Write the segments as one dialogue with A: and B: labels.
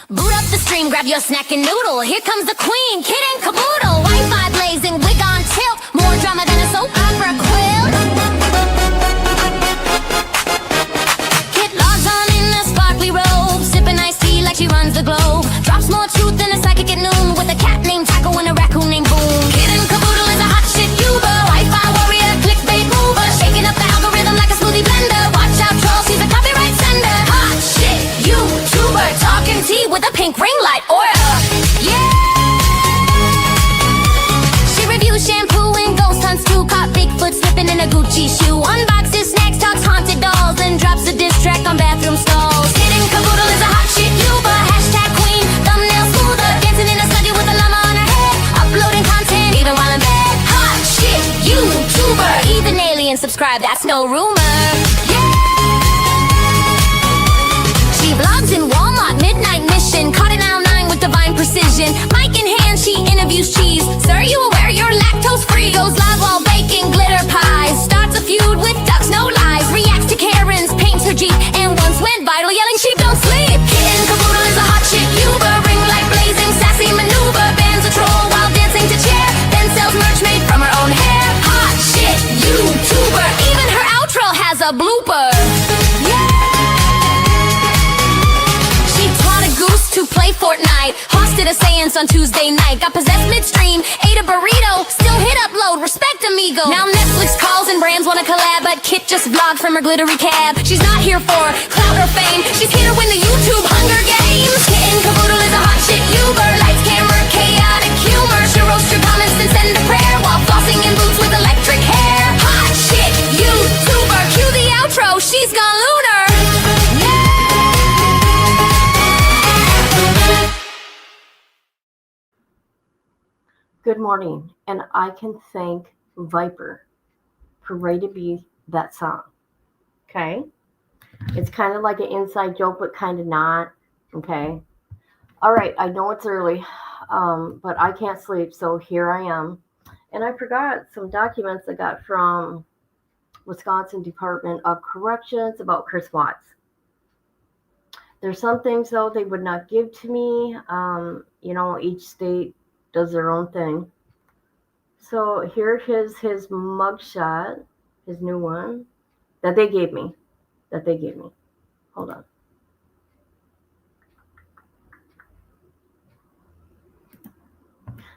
A: Boot up the stream, grab your snack and noodle. Here comes the queen, kid and caboodle. Wi-Fi blazing, wig on tilt. More drama than a soap opera quilt. Kit logs on in a sparkly robe, sipping iced tea like she runs the globe. Drops more truth than a psychic at noon, with a cat named Taco and a raccoon named Boom. Kid and caboodle is a hot shit Uber, Wi-Fi warrior, clickbait mover, shaking up the algorithm like a smoothie blender. Watch out, troll, she's a copyright sender. Hot shit YouTuber, talking tea with a pink ring light aura. Yeah. She reviews shampoo and ghost hunts too. Caught Bigfoot slipping in a Gucci shoe. Unboxes snacks, talks haunted dolls, and drops a diss track on bathroom stalls. Kid and caboodle is a hot shit Uber, hashtag queen, thumbnail smoother, dancing in a study with a llama on her head, uploading content even while in bed. Hot shit YouTuber, even aliens subscribe, that's no rumor. Yeah. She vlogs in Walmart, midnight mission, caught in aisle 9 with divine precision. Mic in hand, she interviews cheese. Sir, you aware you're lactose free? Goes live while baking glitter pies. Starts a feud with ducks, no lies. Reacts to Karen's, paints her Jeep, and once went viral yelling sheep don't sleep. Kid and caboodle is a hot shit Uber, ring light blazing, sassy maneuver, bans a troll while dancing to chair, then sells merch made from her own hair. Hot shit YouTuber, even her outro has a blooper. To play Fortnite, hosted a seance on Tuesday night, got possessed midstream, ate a burrito, still hit upload, respect amigo. Now Netflix calls and brands wanna collab, but Kit just vlogged from her glittery cab. She's not here for clout or fame, she's here to win the YouTube Hunger Games. Kit and caboodle is a hot shit Uber, lights, camera, chaotic humor. She'll roast your comments and send a prayer while flossing in boots with electric hair. Hot shit YouTuber, cue the outro, she's gone lunar.
B: Good morning, and I can thank Viper for rated B that song. Okay, it's kind of like an inside joke, but kind of not. Okay, all right. I know it's early, but I can't sleep, so here I am. And I forgot some documents I got from Wisconsin Department of Corrections about Chris Watts. There's some things though they would not give to me. Each state does their own thing. So here is his mugshot, his new one that they gave me. Hold on.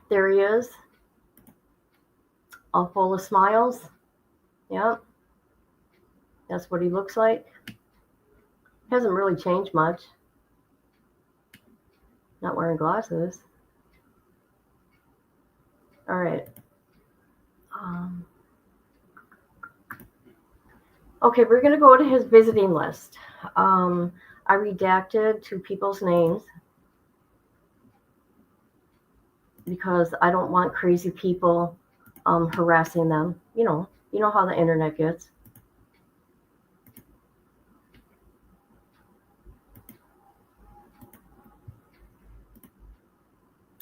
B: There he is, all full of smiles. Yep, that's what he looks like. Hasn't really changed much. Not wearing glasses. All right. Okay, we're going to go to his visiting list. I redacted 2 people's names because I don't want crazy people harassing them. You know how the internet gets.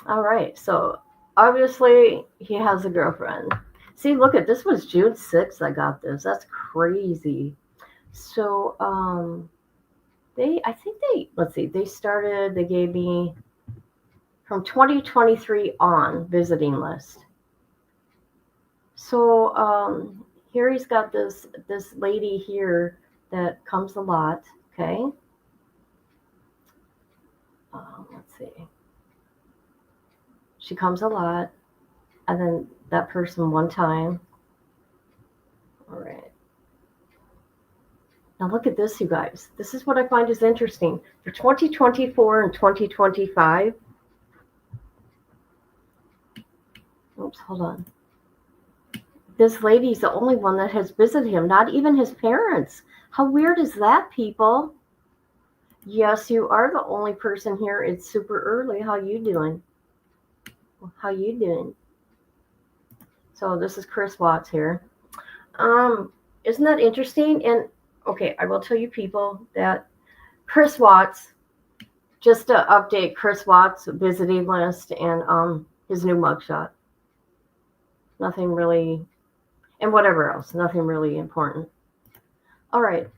B: All right, so obviously he has a girlfriend. See, look at this, was June 6th I got this. That's crazy. So they gave me from 2023 on visiting list. So here he's got this lady here that comes a lot. Okay, let's see. She comes a lot, and then that person one time. All right. Now look at this, you guys. This is what I find is interesting. For 2024 and 2025. Oops, hold on. This lady's the only one that has visited him, not even his parents. How weird is that, people? Yes, you are the only person here. It's super early. How you doing? How you doing? So this is Chris Watts here. Isn't that interesting? And okay, I will tell you people that Chris Watts, just to update Chris Watts visiting list and his new mugshot. Nothing really, and whatever else, nothing really important. All right.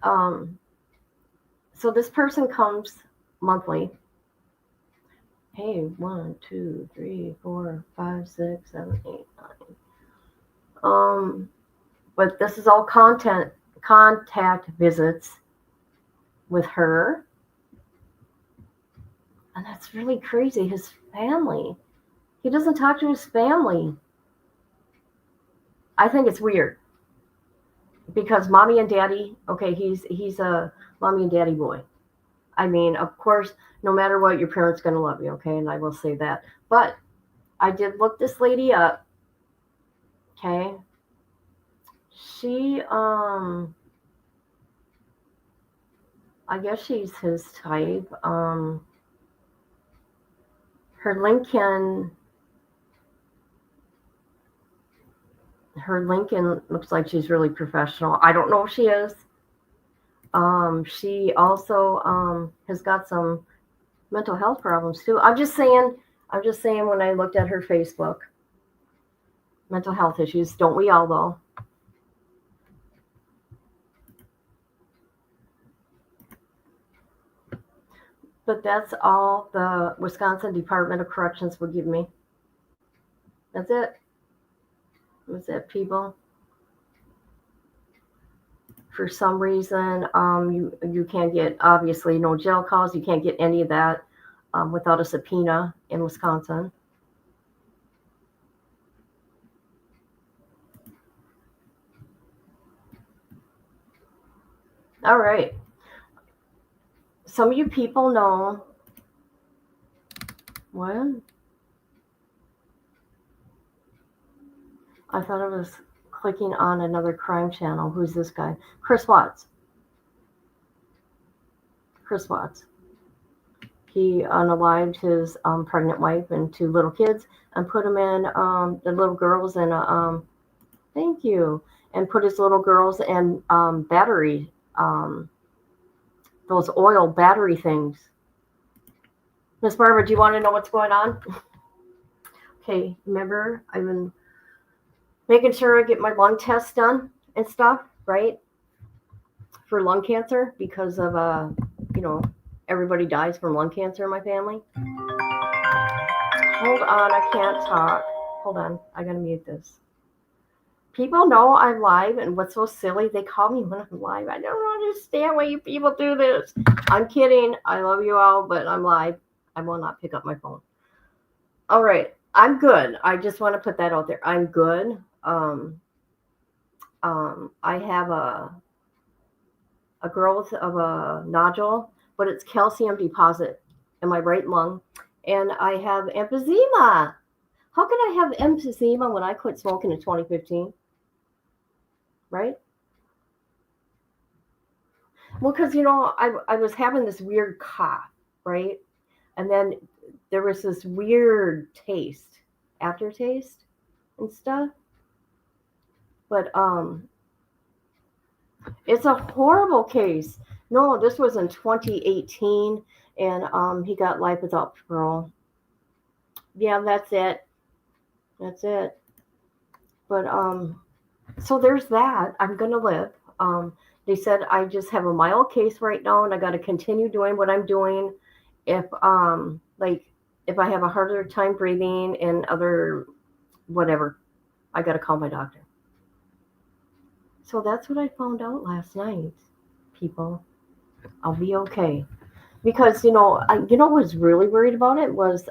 B: So this person comes monthly. Hey, 1, 2, 3, 4, 5, 6, 7, 8, 9. But this is all contact visits with her. And that's really crazy. His family. He doesn't talk to his family. I think it's weird. Because mommy and daddy, okay, he's a mommy and daddy boy. I mean, of course, no matter what, your parents gonna love you, okay? And I will say that. But I did look this lady up, okay? She I guess she's his type. Her Lincoln looks like she's really professional. I don't know if she is. She also has got some mental health problems too. I'm just saying when I looked at her Facebook, mental health issues. Don't we all though? But that's all the Wisconsin Department of Corrections will give me. That's it. That's it, people. For some reason, you can't get, obviously, no jail calls. You can't get any of that without a subpoena in Wisconsin. All right. Some of you people know what? I thought I was clicking on another crime channel. Who's this guy? Chris Watts. Chris Watts. He unalived his pregnant wife and 2 little kids and put them in the little girls in a thank you, and put his little girls in battery those oil battery things. Miss Barbara, do you want to know what's going on? Okay, remember I've been making sure I get my lung test done and stuff, right? For lung cancer because of everybody dies from lung cancer in my family. Hold on, I can't talk. Hold on, I gotta mute this. People know I'm live, and what's so silly, they call me when I'm live. I don't understand why you people do this. I'm kidding. I love you all, but I'm live. I will not pick up my phone. All right, I'm good. I just want to put that out there. I'm good. I have a growth of a nodule, but it's calcium deposit in my right lung, and I have emphysema. How can I have emphysema when I quit smoking in 2015? Right? Well, because I was having this weird cough, right? And then there was this weird taste, aftertaste and stuff. But it's a horrible case. No, this was in 2018, and he got life without parole. Yeah, that's it. That's it. But so there's that. I'm gonna live. They said I just have a mild case right now, and I got to continue doing what I'm doing. If if I have a harder time breathing and other whatever, I got to call my doctor. So that's what I found out last night, people. I'll be okay. Because what was really worried about it was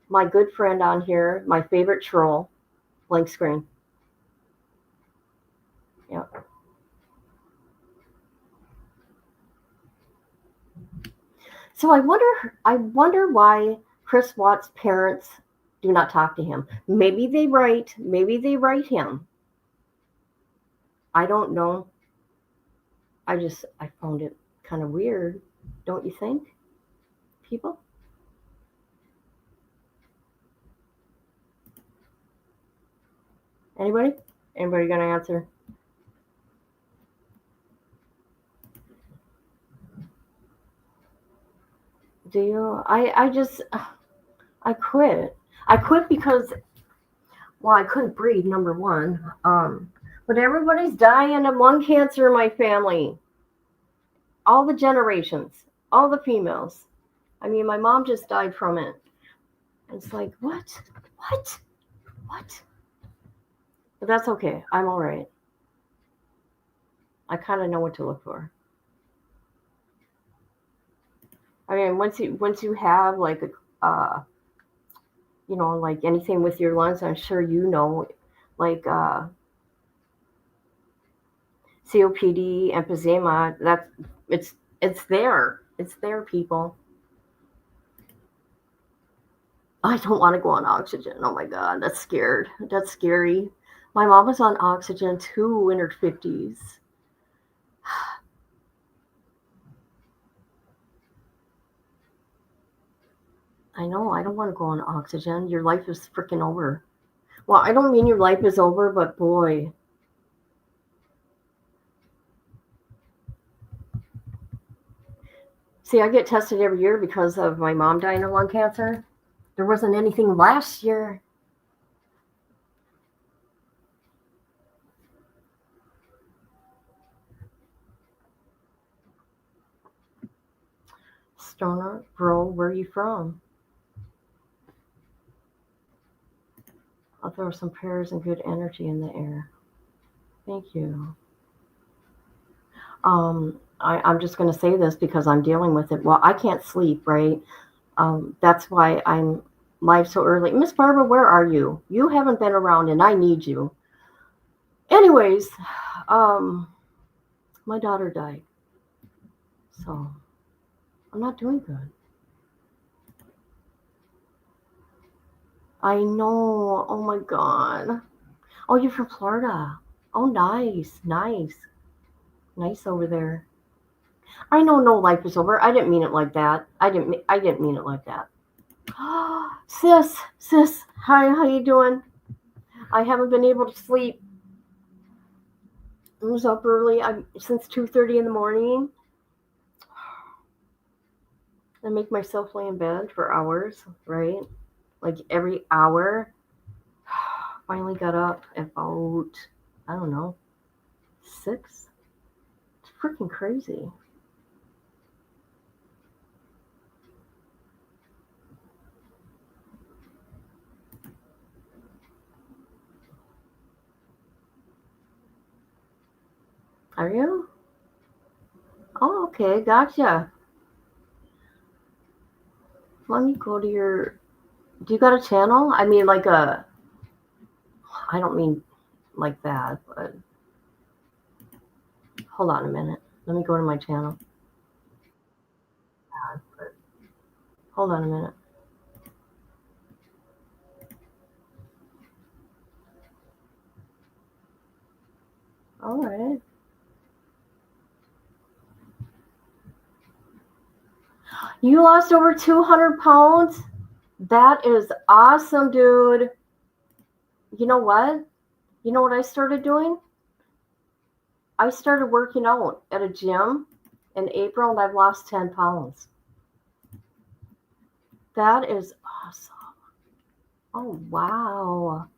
B: my good friend on here, my favorite troll, blank screen. Yeah. So I wonder why Chris Watts' parents do not talk to him. Maybe they write him. I don't know. I found it kind of weird, don't you think, people? Anybody? Anybody gonna answer? Do you? I quit. I quit because, well, I couldn't breathe, number one. But everybody's dying of lung cancer in my family. All the generations, all the females. I mean, my mom just died from it. It's like, what? What? But that's okay. I'm all right. I kind of know what to look for. I mean, once you have like like anything with your lungs, I'm sure you know, like COPD, emphysema. It's there. It's there, people. I don't want to go on oxygen. Oh my God, that's scared. That's scary. My mom was on oxygen too in her 50s. I know, I don't want to go on oxygen. Your life is freaking over. Well, I don't mean your life is over, but boy. See, I get tested every year because of my mom dying of lung cancer. There wasn't anything last year. Stoner, bro, where are you from? I'll throw some prayers and good energy in the air. Thank you. I'm just going to say this because I'm dealing with it. Well, I can't sleep, right? That's why I'm live so early. Miss Barbara, where are you? You haven't been around and I need you. Anyways, my daughter died. So I'm not doing good. I know. Oh my God. Oh, you're from Florida. Oh, nice. Nice over there. I know no life is over. I didn't mean it like that. I didn't mean it like that. Sis, hi, how you doing? I haven't been able to sleep. I was up early. Since 2:30 in the morning. I make myself lay in bed for hours, right? Like every hour. Finally got up at about, I don't know, 6. It's freaking crazy. Are you? Oh, okay, gotcha. Let me go to your. Do you got a channel? I mean, like a. I don't mean like that, but. Hold on a minute. Let me go to my channel. Hold on a minute. All right. You lost over 200 pounds? That is awesome, dude. You know what? You know what I started doing? I started working out at a gym in April and I've lost 10 pounds. That is awesome. Oh, wow.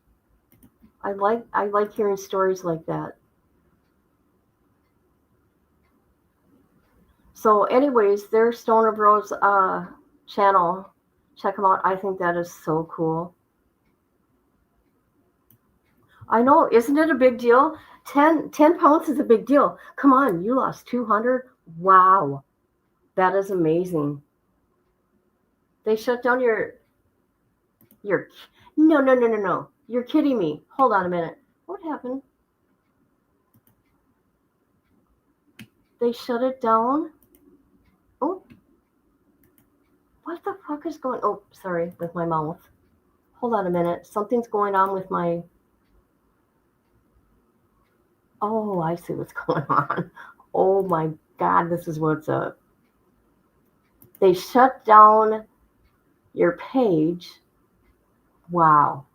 B: I like hearing stories like that. So anyways, there's Stoner Bros channel. Check them out. I think that is so cool. I know, isn't it a big deal? 10 pounds is a big deal. Come on, you lost 200. Wow. That is amazing. They shut down your no. You're kidding me. Hold on a minute. What happened? They shut it down? Oh. What the fuck is going? Oh, sorry, with my mouth. Hold on a minute. Something's going on with my. Oh, I see what's going on. Oh my God, this is what's up. They shut down your page. Wow.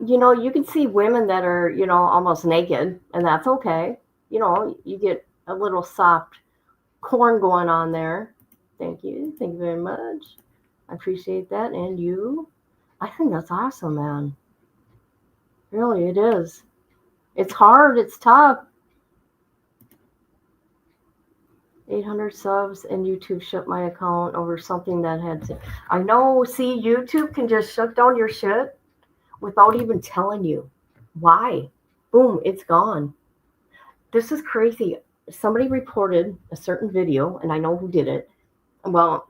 B: You can see women that are, almost naked, and that's okay. You get a little soft corn going on there. Thank you. Thank you very much. I appreciate that. And you? I think that's awesome, man. Really, it is. It's hard. It's tough. 800 subs and YouTube shut my account over something that had to. I know, see, YouTube can just shut down your shit without even telling you. Why? Boom, it's gone. This is crazy. Somebody reported a certain video, and I know who did it. Well,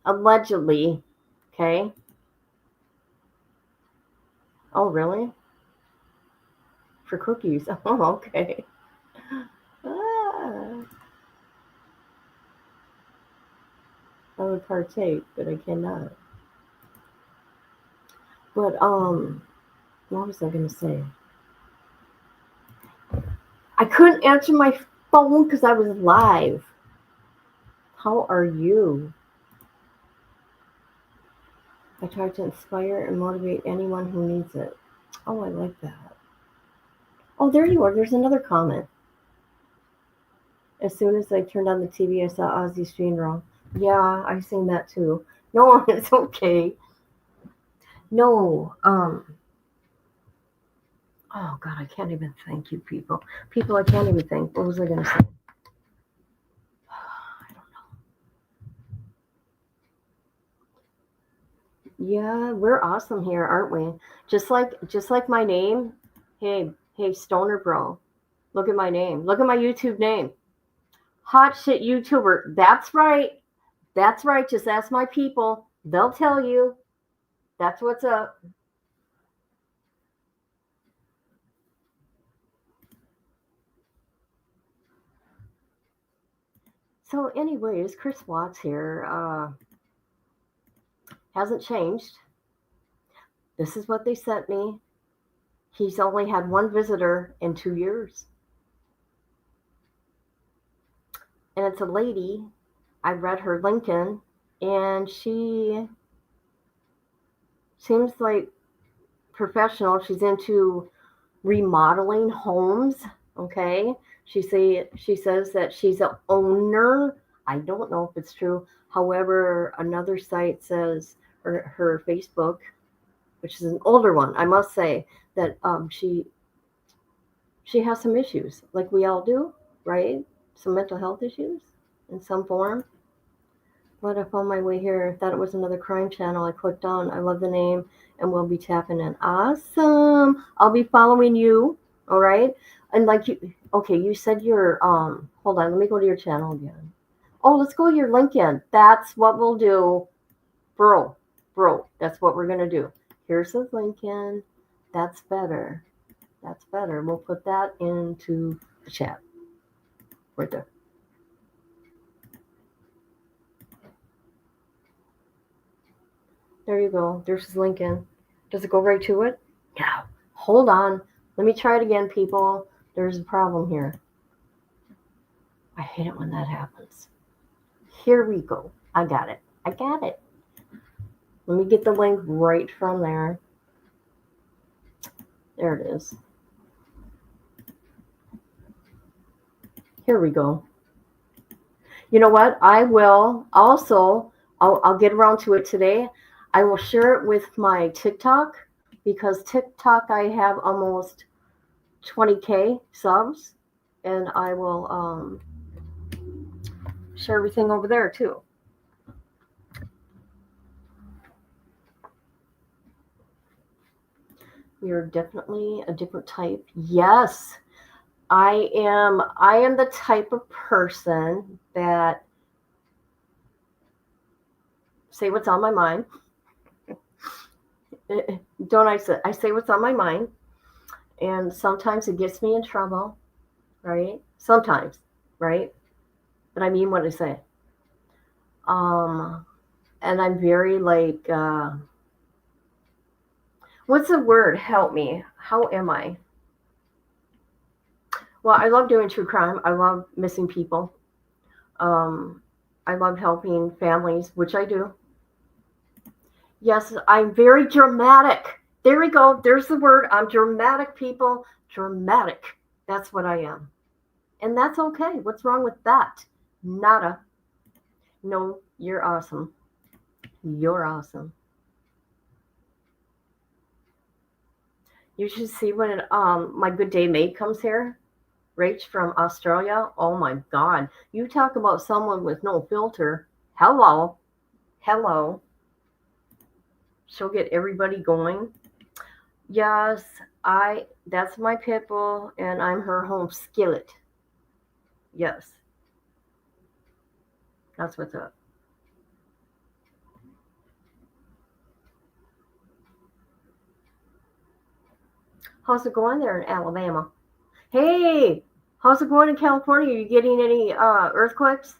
B: allegedly, okay? Oh, really? For cookies. Oh, okay. Ah, I would partake, but I cannot. But what was I gonna say? I couldn't answer my phone because I was live. How are you? I try to inspire and motivate anyone who needs it. Oh, I like that. Oh, there you are. There's another comment. As soon as I turned on the TV, I saw Ozzy's funeral. Yeah, I've seen that too. No, it's okay. No, oh God, I can't even thank you, people. People, I can't even think. What was I gonna say? I don't know. Yeah, we're awesome here, aren't we? Just like my name. Hey, Stoner Bro. Look at my name. Look at my YouTube name. Hot shit YouTuber. That's right. That's right. Just ask my people. They'll tell you. That's what's up. So, anyways, Chris Watts here hasn't changed. This is what they sent me. He's only had one visitor in 2 years. And it's a lady. I read her LinkedIn, and she seems like professional. She's into remodeling homes. Okay. She says that she's an owner. I don't know if it's true. However, another site says her Facebook, which is an older one, I must say, that she has some issues, like we all do, right? Some mental health issues in some form. But I found my way here. Thought it was another crime channel. I clicked on. I love the name, and we'll be tapping in. Awesome. I'll be following you. All right. And like you, okay. You said your Hold on. Let me go to your channel again. Oh, let's go to your LinkedIn. That's what we'll do, bro. That's what we're gonna do. Here's the LinkedIn. That's better. That's better. We'll put that into the chat right there. There you go. There's his LinkedIn. Does it go right to it? No. Hold on. Let me try it again, people. There's a problem here. I hate it when that happens. Here we go. I got it. Let me get the link right from there. There it is. Here we go. You know what? I will also, I'll get around to it today. I will share it with my TikTok, because TikTok I have almost 20K subs, and I will share everything over there too. You're definitely a different type. Yes, I am the type of person that say what's on my mind. Don't I say what's on my mind, and sometimes it gets me in trouble, right? Sometimes, right? But I mean what I say. And I'm very like what's the word? Help me. How am I? Well, I love doing true crime. I love missing people. Um, I love helping families, which I do. Yes, I'm very dramatic. There we go. There's the word. I'm dramatic, people. Dramatic. That's what I am. And that's okay. What's wrong with that? Nada. No, you're awesome. You're awesome. You should see when my good day mate comes here. Rach from Australia. Oh my God. You talk about someone with no filter. Hello. Hello. She'll get everybody going. Yes, that's my pit bull and I'm her home skillet. Yes. That's what's up. How's it going there in Alabama? Hey, how's it going in California? Are you getting any earthquakes?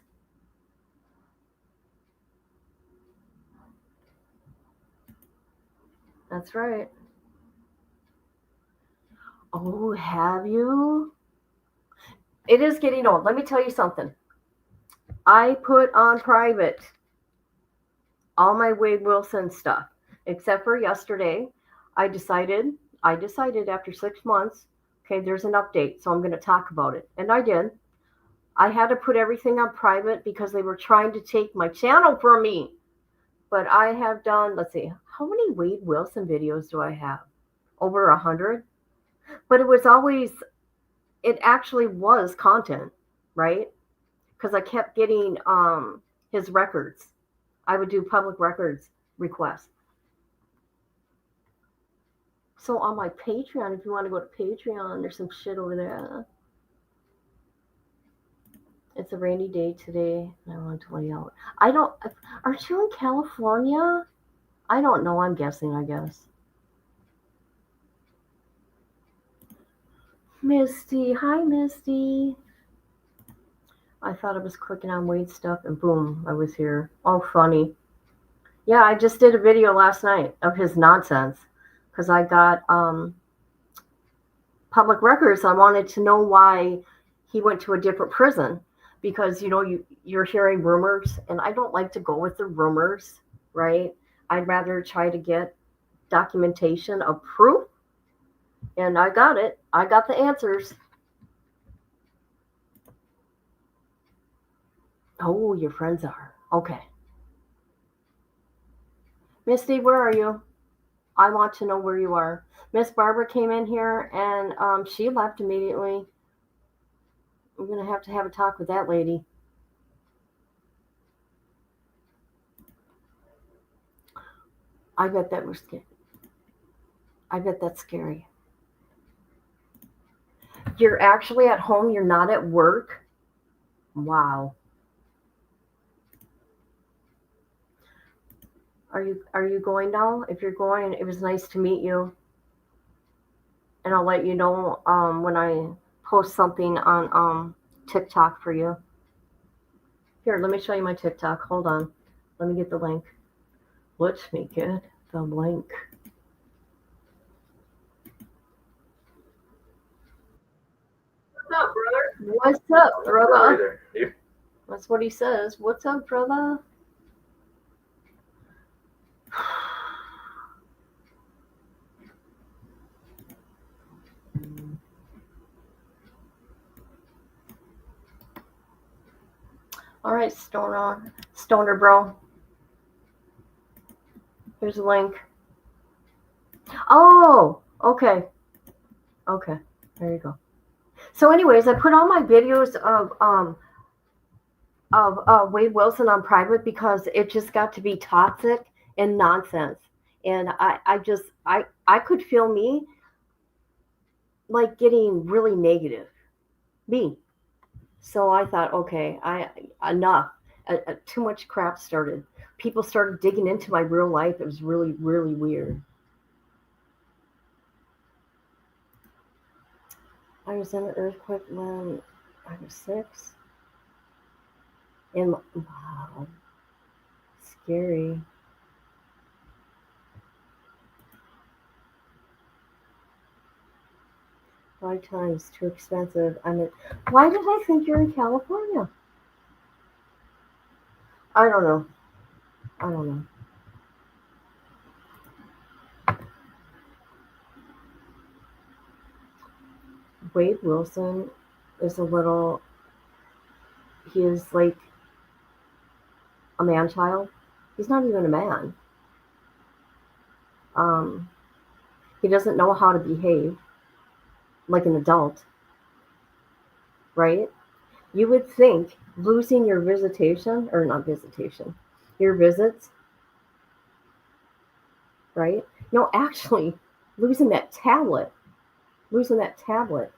B: That's right. Oh, have you? It is getting old. Let me tell you something. I put on private all my Wade Wilson stuff, except for yesterday. I decided after 6 months, okay, there's an update, so I'm going to talk about it. And I did. I had to put everything on private because they were trying to take my channel from me. But I have done, let's see, how many Wade Wilson videos do I have? Over 100? But it actually was content, right? Because I kept getting his records. I would do public records requests. So on my Patreon, if you want to go to Patreon, there's some shit over there. It's a rainy day today, and I want to lay out. Aren't you in California? I don't know, I'm guessing, I guess. Misty, hi Misty. I thought I was clicking on Wade stuff, and boom, I was here. Oh, funny. Yeah, I just did a video last night of his nonsense, because I got public records. I wanted to know why he went to a different prison. Because, you're hearing rumors, and I don't like to go with the rumors, right? I'd rather try to get documentation of proof, and I got it. I got the answers. Oh, your friends are. Okay. Misty, where are you? I want to know where you are. Miss Barbara came in here, and she left immediately. I'm going to have a talk with that lady. I bet that was scary. I bet that's scary. You're actually at home. You're not at work. Wow. Are you going now? If you're going, it was nice to meet you. And I'll let you know when I post something on TikTok for you. Here, let me show you my TikTok. Hold on. Let me get the link. Let me get the link. What's up, brother? What's up, brother? That's what he says. What's up, brother? All right, Stoner bro. Here's a link. Oh, okay. Okay, there you go. So anyways, I put all my videos of Wade Wilson on private because it just got to be toxic and nonsense. And I could feel me like getting really negative. Me. So I thought, okay, enough. Too much crap started. People started digging into my real life. It was really, really weird. I was in an earthquake when I was 6. And wow, scary. $5 too expensive. Why did I think you're in California? I don't know. Wade Wilson is he is like a man child. He's not even a man. He doesn't know how to behave like an adult. right? You would think losing your visitation, or not visitation, your visits, right? No, actually, losing that tablet, losing that tablet.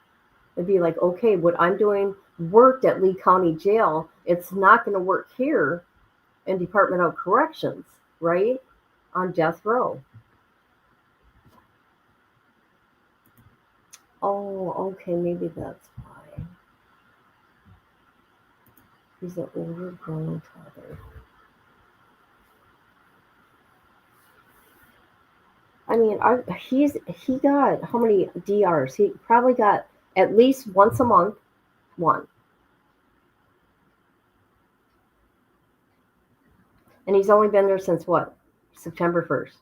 B: It'd be like, okay, what I'm doing worked at Lee County Jail. It's not going to work here in Department of Corrections, right? On death row. Oh, okay, maybe that's why. He's an overgrown toddler. I mean, he got how many DRs? He probably got at least once a month, one, and he's only been there since what? September 1st.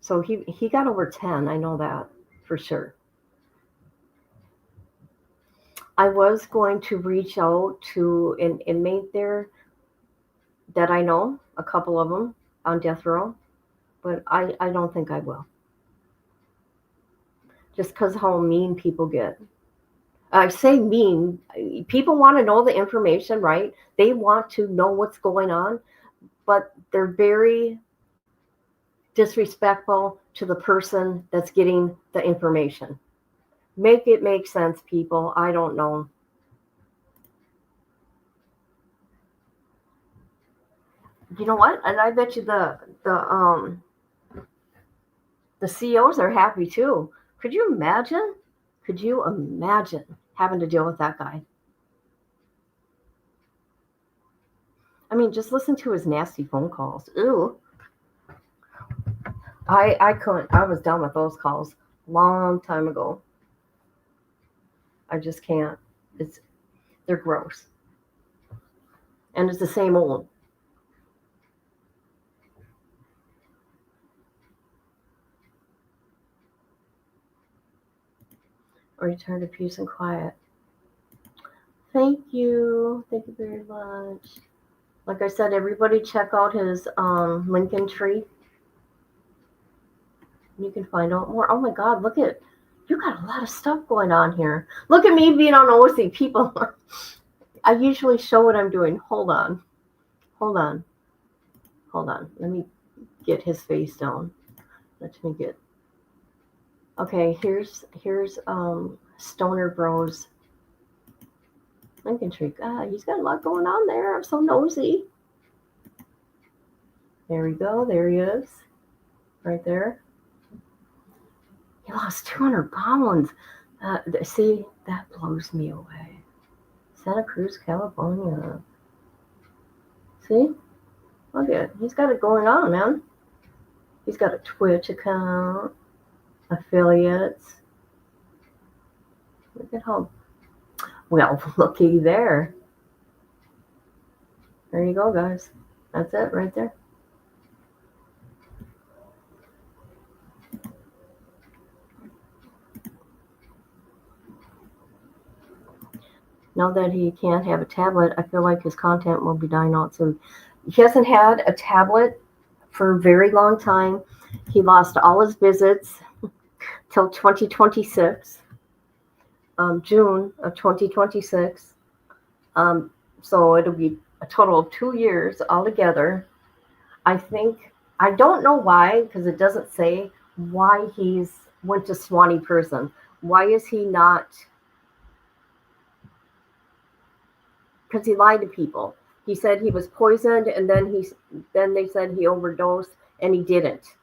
B: So he got over 10. I know that for sure. I was going to reach out to an inmate there that I know, a couple of them on death row, but I don't think I will. Just because how mean people get. I say mean, people want to know the information, right? They want to know what's going on, but they're very disrespectful to the person that's getting the information. Make it make sense, people. I don't know. You know what? And I bet you the CEOs are happy too. Could you imagine? Could you imagine having to deal with that guy? I mean, just listen to his nasty phone calls. Ew. I couldn't. I was done with those calls long time ago. I just can't. They're gross, and it's the same old. Return to peace and quiet. Thank you. Thank you very much. Like I said, everybody check out his Lincoln Tree. You can find out more. Oh my God, look at, you got a lot of stuff going on here. Look at me being on OC. People, I usually show what I'm doing. Hold on. Let me get his face down. Let me get, okay, here's Stoner Bros Lincoln Tree. God, he's got a lot going on there. I'm so nosy. There we go. There he is. Right there. He lost 200 pounds. See, that blows me away. Santa Cruz, California. See? Look at it. He's got it going on, man. He's got a Twitch account, affiliates. Look at how, well, looky there. There you go, guys. That's it right there. Now that he can't have a tablet, I feel like his content will be dying out soon. He hasn't had a tablet for a very long time. He lost all his visits till 2026, June of 2026. So it'll be a total of 2 years altogether. I don't know why, because it doesn't say why he's went to Swanee prison. Why is he not? Because he lied to people. He said he was poisoned, and then they said he overdosed, and he didn't.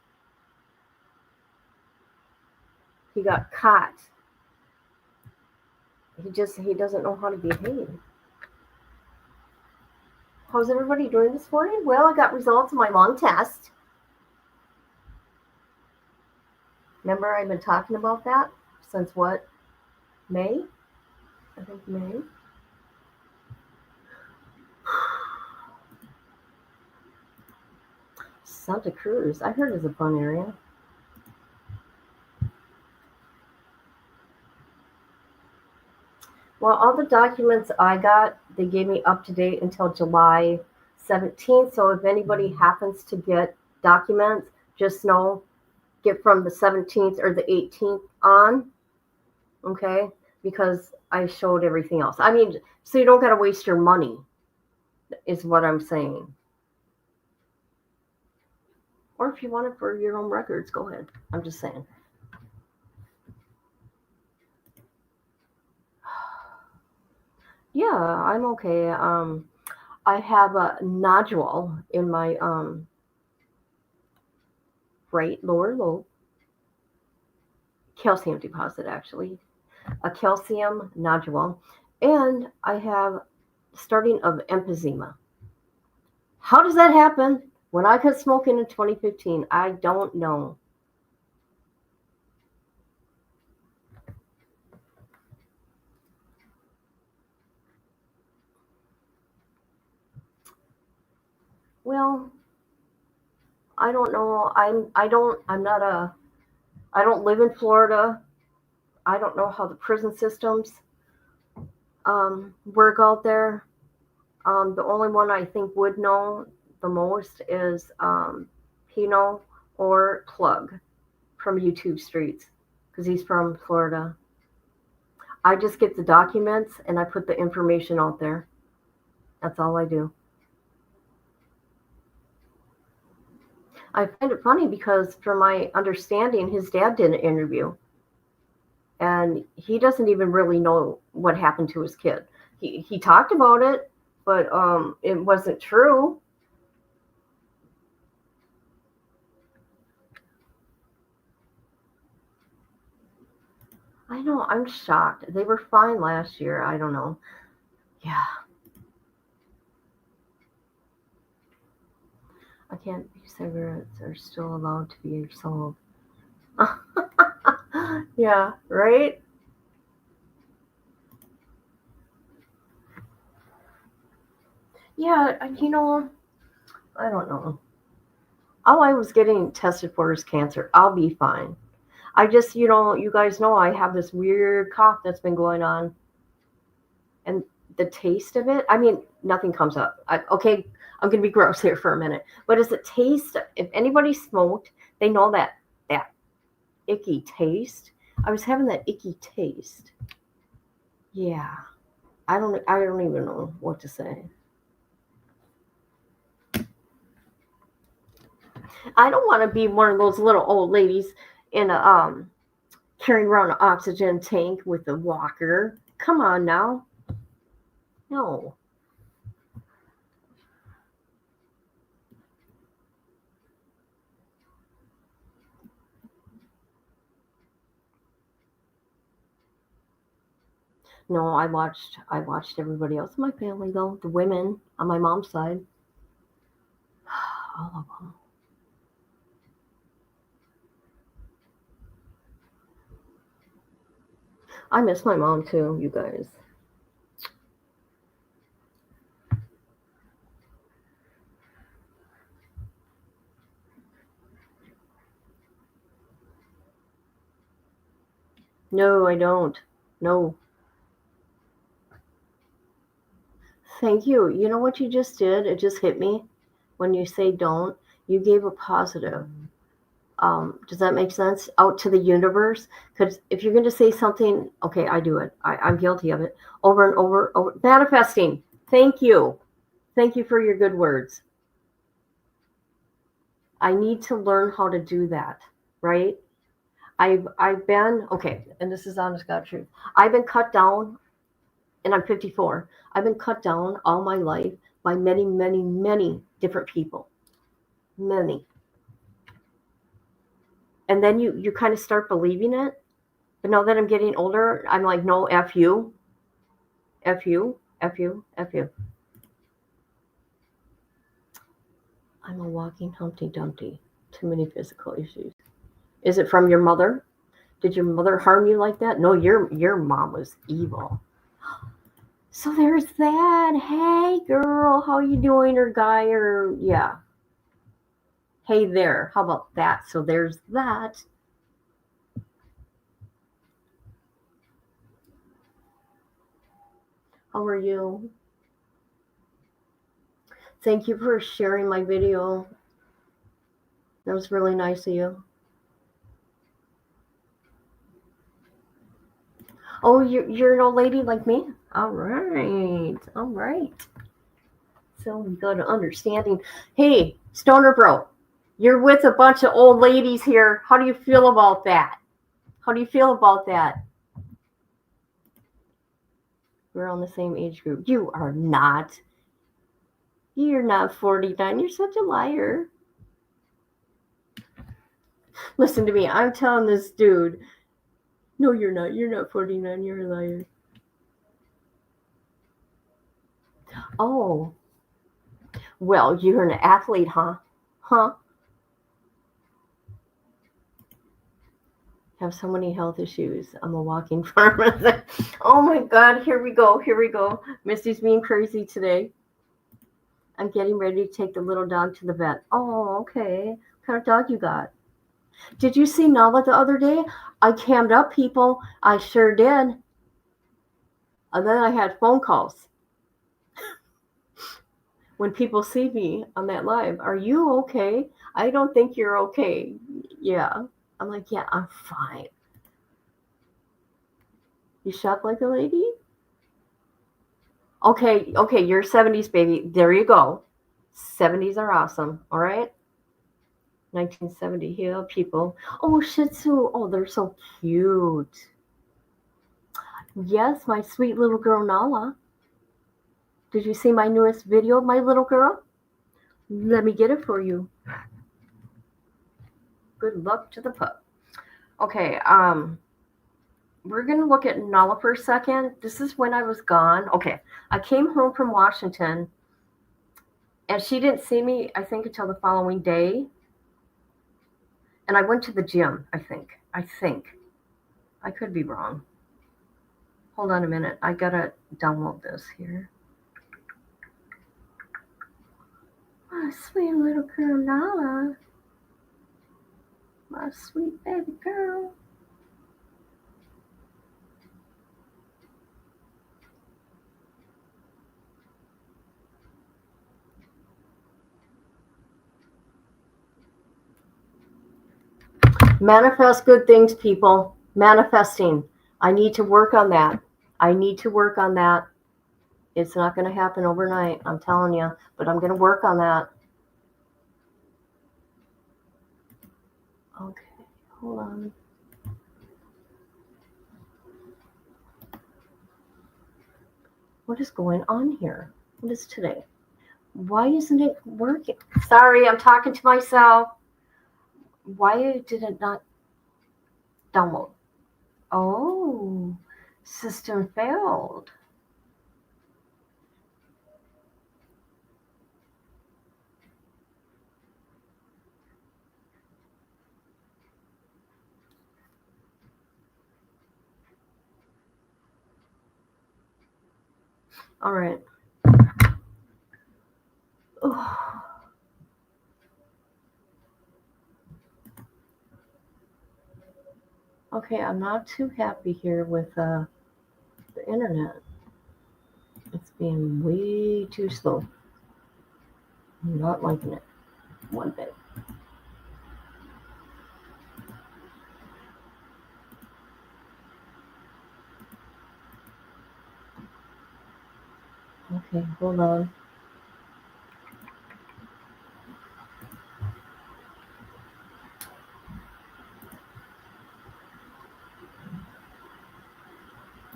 B: He got caught. He doesn't know how to behave. How's everybody doing this morning? Well, I got results of my lung test. Remember, I've been talking about that since what? May? I think May. Santa Cruz, I heard is a fun area. Well, all the documents I got, they gave me up to date until July 17th. So if anybody happens to get documents, just know, get from the 17th or the 18th on. Okay? Because I showed everything else. I mean, so you don't got to waste your money, is what I'm saying. Or if you want it for your own records, go ahead. I'm just saying. Yeah, I'm okay. I have a nodule in my right lower lobe, calcium deposit actually, a calcium nodule, and I have starting of emphysema. How does that happen? When I quit smoking in 2015, I don't know. Well, I don't know. I don't live in Florida. I don't know how the prison systems work out there. The only one I think would know the most is Pino or Plug from YouTube Streets because he's from Florida. I just get the documents and I put the information out there. That's all I do. I find it funny because, from my understanding, his dad did an interview and he doesn't even really know what happened to his kid. He talked about it, but it wasn't true. I know, I'm shocked. They were fine last year. I don't know. Yeah. I can't be cigarettes are still allowed to be sold. Yeah, right? Yeah, I don't know. All I was getting tested for is cancer. I'll be fine. I just, you guys know I have this weird cough that's been going on. And the taste of it, I mean, nothing comes up. Okay, I'm going to be gross here for a minute. But it's a taste. If anybody smoked, they know that icky taste. I was having that icky taste. Yeah. I don't even know what to say. I don't want to be one of those little old ladies in a carrying around an oxygen tank with a walker. Come on now. No. No, I watched everybody else in my family though, the women on my mom's side. All of them. I miss my mom too, you guys. No, I don't. No. Thank you. You know what you just did? It just hit me when you say don't. You gave a positive. Does that make sense? Out to the universe? Because if you're going to say something, okay, I do it. I'm guilty of it over and over. Manifesting. Thank you. Thank you for your good words. I need to learn how to do that, right? I've been okay, and this is honest God truth. I've been cut down, and I'm 54. I've been cut down all my life by many, many, many different people, many. And then you kind of start believing it. But now that I'm getting older, I'm like, no, f you, f you, f you, f you. I'm a walking Humpty Dumpty. Too many physical issues. Is it from your mother? Did your mother harm you like that? No, your mom was evil. So there's that. Hey girl, how you doing? Or guy, or yeah. Hey there. How about that? So there's that. How are you? Thank you for sharing my video. That was really nice of you. Oh, you're an old lady like me? All right. All right. So we go to understanding. Hey, Stoner Bro, you're with a bunch of old ladies here. How do you feel about that? How do you feel about that? We're on the same age group. You are not. You're not 49. You're such a liar. Listen to me. I'm telling this dude, no, you're not. You're not 49. You're a liar. Oh, well, you're an athlete, huh? Huh? Have so many health issues. I'm a walking pharmacist. Oh my God, here we go. Here we go. Misty's being crazy today. I'm getting ready to take the little dog to the vet. Oh, okay. What kind of dog you got? Did you see Nala the other day? I cammed up people. I sure did. And then I had phone calls. When people see me on that live, are you okay? I don't think you're okay. Yeah. I'm like, yeah, I'm fine. You shop like a lady? Okay, you're 70s baby. There you go. 70s are awesome. All right. 1970 yeah, people. Oh, Shih Tzu. Oh, they're so cute. Yes, my sweet little girl Nala. Did you see my newest video, my little girl? Let me get it for you. Good luck to the pup. Okay, we're gonna look at Nala for a second. This is when I was gone. Okay, I came home from Washington, and she didn't see me, I think, until the following day. And I went to the gym, I think. I could be wrong. Hold on a minute. I gotta download this here. My sweet little girl Nala. My sweet baby girl. Manifest good things, people. Manifesting. I need to work on that. It's not going to happen overnight, I'm telling you, but I'm going to work on that. Okay, hold on. What is going on here? What is today? Why isn't it working? Sorry, I'm talking to myself. Why did it not download? Oh, system failed. All right. Oh. Okay, I'm not too happy here with the internet. It's being way too slow. I'm not liking it one bit. Okay, hold on.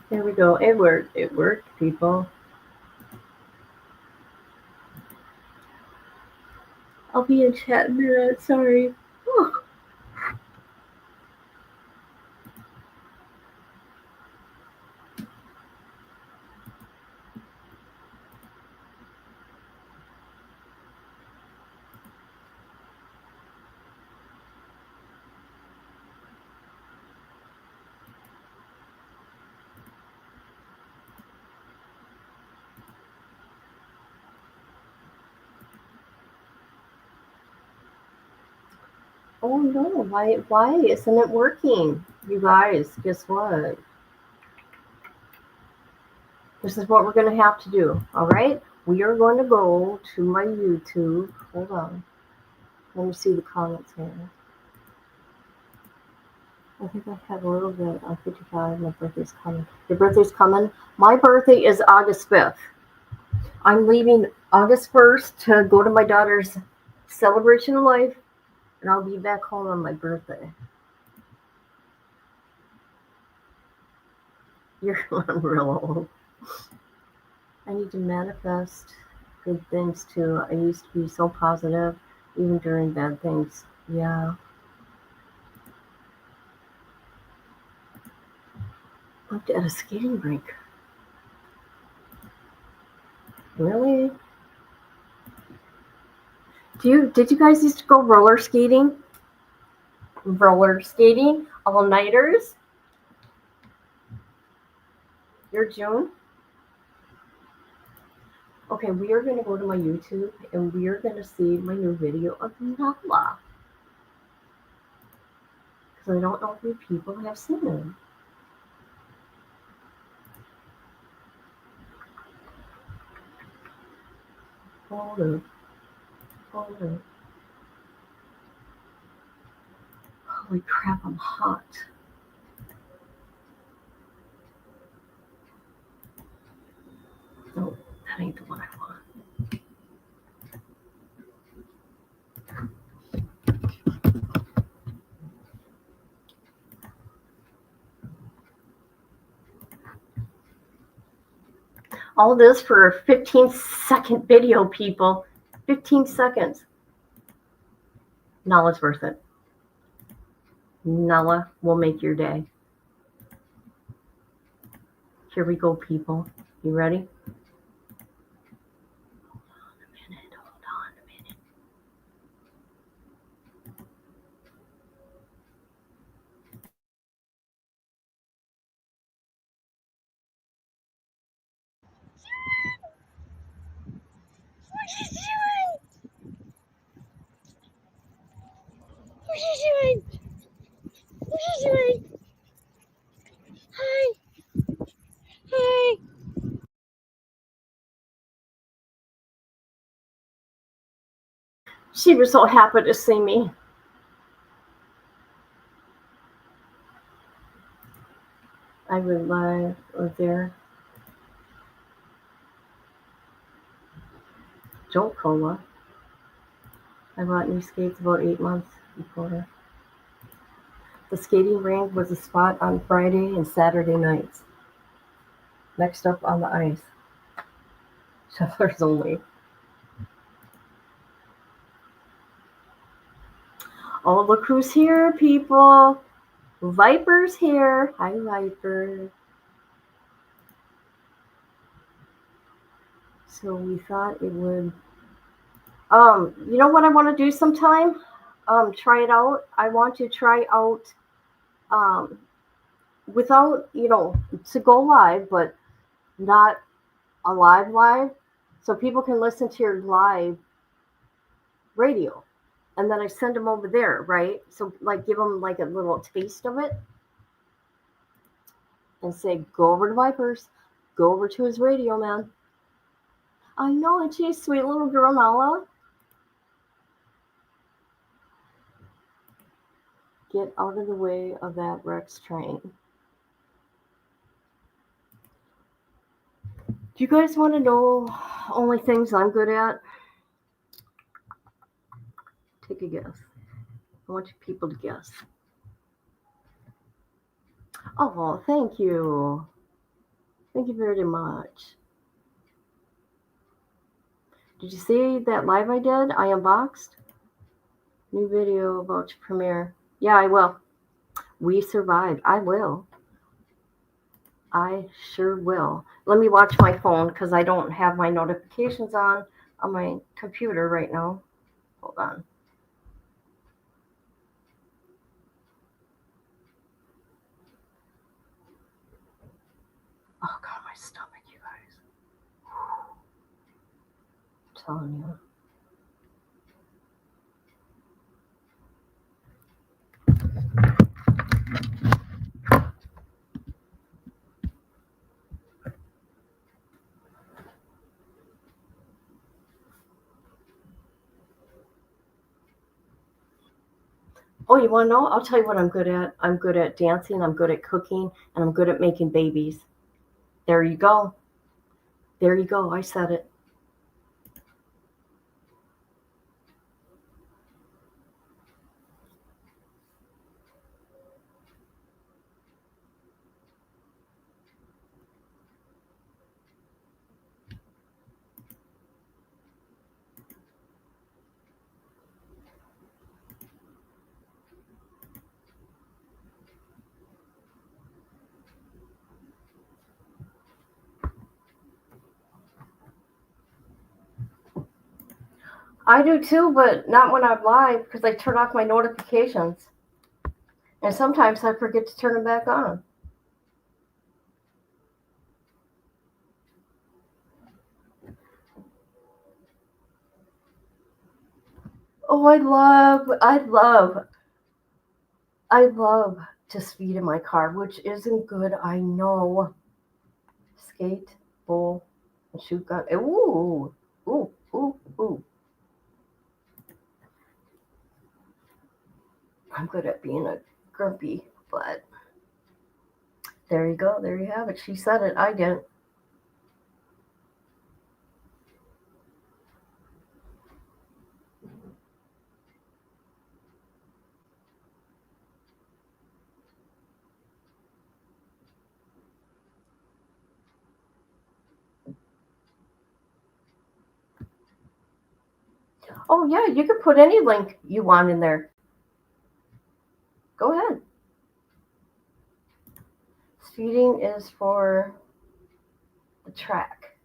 B: There we go. It worked. It worked, people. I'll be in chat in a minute. Sorry. Oh. Oh no, why isn't it working? You guys, guess what? This is what we're going to have to do, all right? We are going to go to my YouTube. Hold on. Let me see the comments here. I think I have a little bit. I'm 55. My birthday's coming. Your birthday's coming? My birthday is August 5th. I'm leaving August 1st to go to my daughter's celebration of life, and I'll be back home on my birthday. You're real old. I need to manifest good things too. I used to be so positive, even during bad things. Yeah. Looked at a skating rink. Really? Did you guys used to go roller skating? Roller skating? All nighters? You're June? Okay, we are gonna go to my YouTube and we are gonna see my new video of Nala. Because I don't know if you people have seen it. Hold it. Hold it. Holy crap, I'm hot. No, that ain't the one I want. All this for a 15-second video, people. 15 seconds. Nala's worth it. Nala will make your day. Here we go, people. You ready? Hold on a minute.
C: What are you doing? What are you doing? What are you doing? Hi. Hi.
B: She was so happy to see me. I would live there. Jolt Cola. I bought new skates about 8 months before. The skating rink was a spot on Friday and Saturday nights. Next up on the ice. Shovelers only. Oh, look who's here, people. Viper's here. Hi, Viper. So we thought it would. You know what I want to do sometime? Try it out. I want to try out, without, to go live, but not a live, so people can listen to your live radio, and then I send them over there, right? So like give them like a little taste of it, and say, go over to Vipers, go over to his radio, man. I know, and she's sweet little girl Nala. Get out of the way of that Rex train. Do you guys want to know only things I'm good at? Take a guess. I want you people to guess. Oh, thank you. Thank you very much. Did you see that live I did? I unboxed. New video about to premiere. Yeah, I will. We survived. I will. I sure will. Let me watch my phone because I don't have my notifications on my computer right now. Hold on. Oh, God, my stomach, you guys. I'm telling you. Oh, you want to know? I'll tell you what I'm good at. I'm good at dancing, I'm good at cooking, and I'm good at making babies. There you go. There you go. I said it. I do too, but not when I'm live because I turn off my notifications. And sometimes I forget to turn them back on. Oh, I love to speed in my car, which isn't good, I know. Skate, bowl, and shoot gun. Ooh, ooh, ooh, ooh. I'm good at being a grumpy, but there you go. There you have it. She said it. I didn't. Oh, yeah, you can put any link you want in there. Go ahead. Speeding is for the track.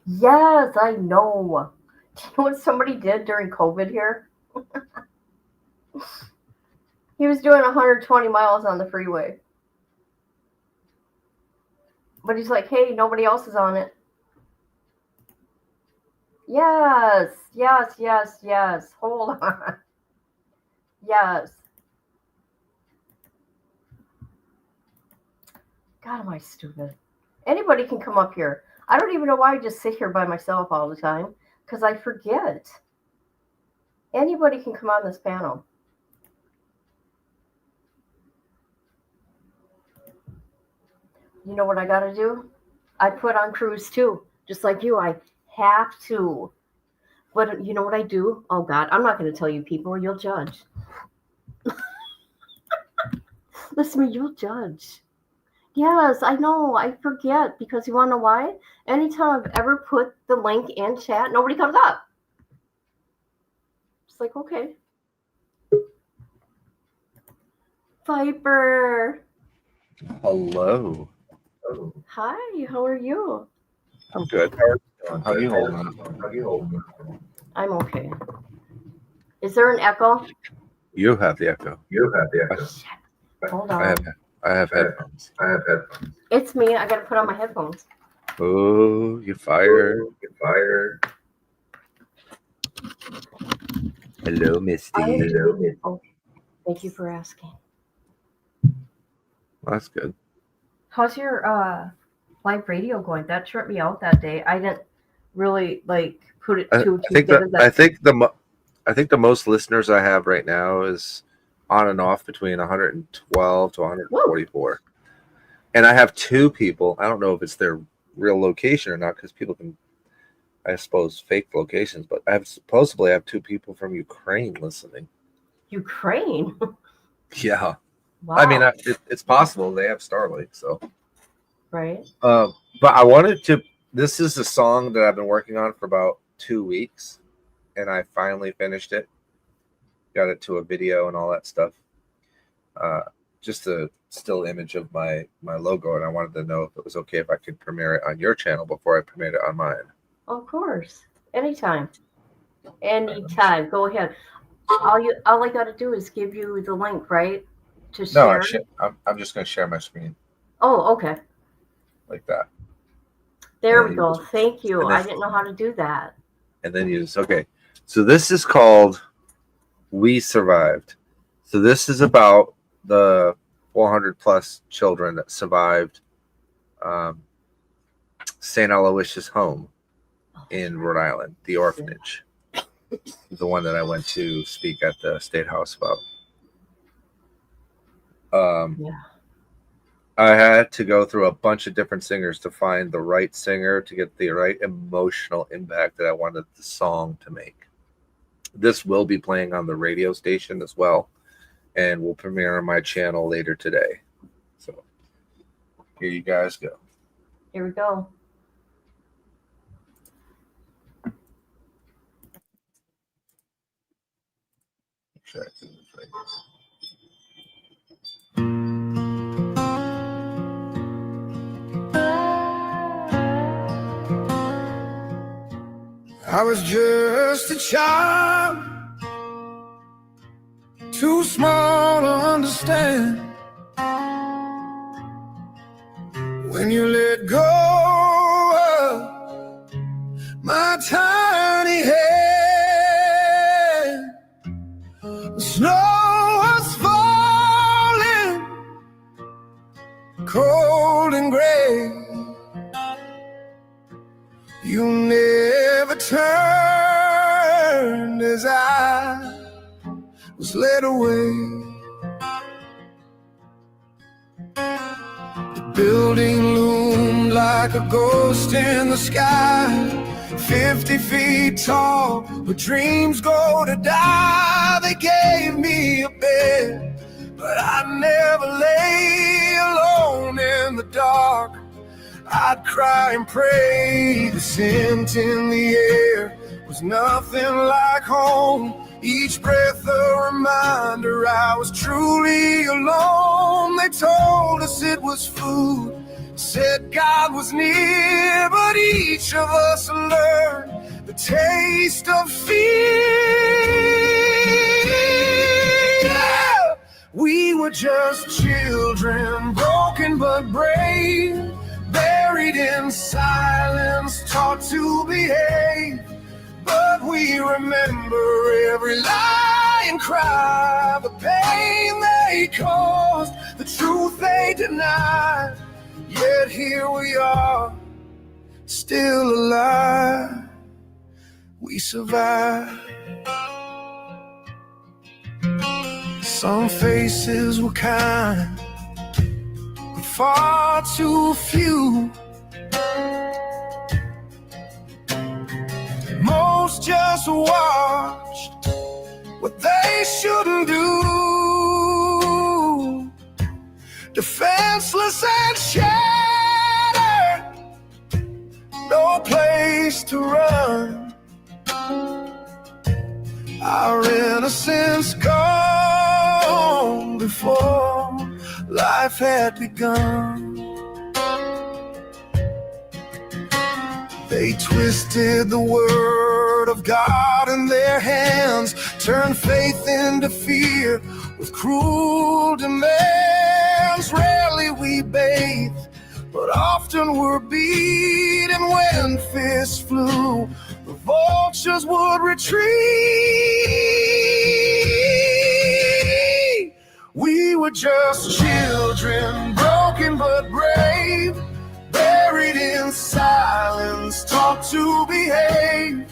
B: Yes, I know. Do you know what somebody did during COVID here? He was doing 120 miles on the freeway. But he's like, hey, nobody else is on it. Yes, yes, yes, yes. Hold on. Yes. God, am I stupid? Anybody can come up here. I don't even know why I just sit here by myself all the time because I forget. Anybody can come on this panel. You know what I got to do? I put on cruise too, just like you. I have to. But you know what I do? Oh, God, I'm not going to tell you people. You'll judge. Listen to me, you'll judge. Yes, I know. I forget because you want to know why? Anytime I've ever put the link in chat, nobody comes up. It's like, okay. Viper.
D: Hello.
B: Hi, how are you?
D: I'm good. How are you holding?
B: I'm okay. Is there an echo?
D: You have the echo.
B: Hold
D: I
B: on.
D: have headphones.
B: It's me. I got to put on my headphones.
D: Oh, you fired. Hello, Misty.
B: Oh, thank you for asking.
D: Well, that's good.
B: How's your live radio going? That tripped me out that day. I didn't really put it
D: I think
B: together.
D: I think the most listeners I have right now is on and off between 112 to 144. Whoa. And I have two people. I don't know if it's their real location or not because people can, I suppose, fake locations. But I supposedly have two people from Ukraine listening.
B: Ukraine?
D: Yeah.
B: Wow.
D: I mean, it's possible they have Starlink, so.
B: Right.
D: But I wanted to. This is a song that I've been working on for about 2 weeks, and I finally finished it. Got it to a video and all that stuff. Just a still image of my logo, and I wanted to know if it was okay if I could premiere it on your channel before I premiered it on mine.
B: Of course, anytime. Go ahead. All I got to do is give you the link, right? To share.
D: No, I'm just going to share my screen.
B: Oh, okay.
D: Like that.
B: There we go. Thank you. I didn't know how to do that.
D: And then okay. So this is called We Survived. So this is about the 400 plus children that survived St. Aloysius' home in Rhode Island, the orphanage. The one that I went to speak at the State House about.
B: Yeah.
D: I had to go through a bunch of different singers to find the right singer to get the right emotional impact that I wanted the song to make. This will be playing on the radio station as well, and will premiere on my channel later today. So here you guys go.
B: Here we go.
D: Check this right.
E: I was just a child, too small to understand. When you let go of my tiny hand, the snow was falling, cold and gray. You never turned as I was led away. The building loomed like a ghost in the sky, 50 feet tall, where dreams go to die. They gave me a bed, but I never lay alone in the dark. I'd cry and pray. The scent in the air was nothing like home. Each breath a reminder I was truly alone. They told us it was food, said God was near, but each of us learned the taste of fear. We were just children, broken but brave, buried in silence, taught to behave. But we remember every lie and cry, the pain they caused, the truth they denied. Yet here we are, still alive. We survived. Some faces were kind, but far too few. Most just watched what they shouldn't do. Defenseless and shattered, no place to run. Our innocence gone before life had begun. They twisted the word of God in their hands, turned faith into fear with cruel demands. Rarely we bathe, but often we're beaten. When fists flew, the vultures would retreat. We were just children, broken but brave, buried in silence, taught to behave.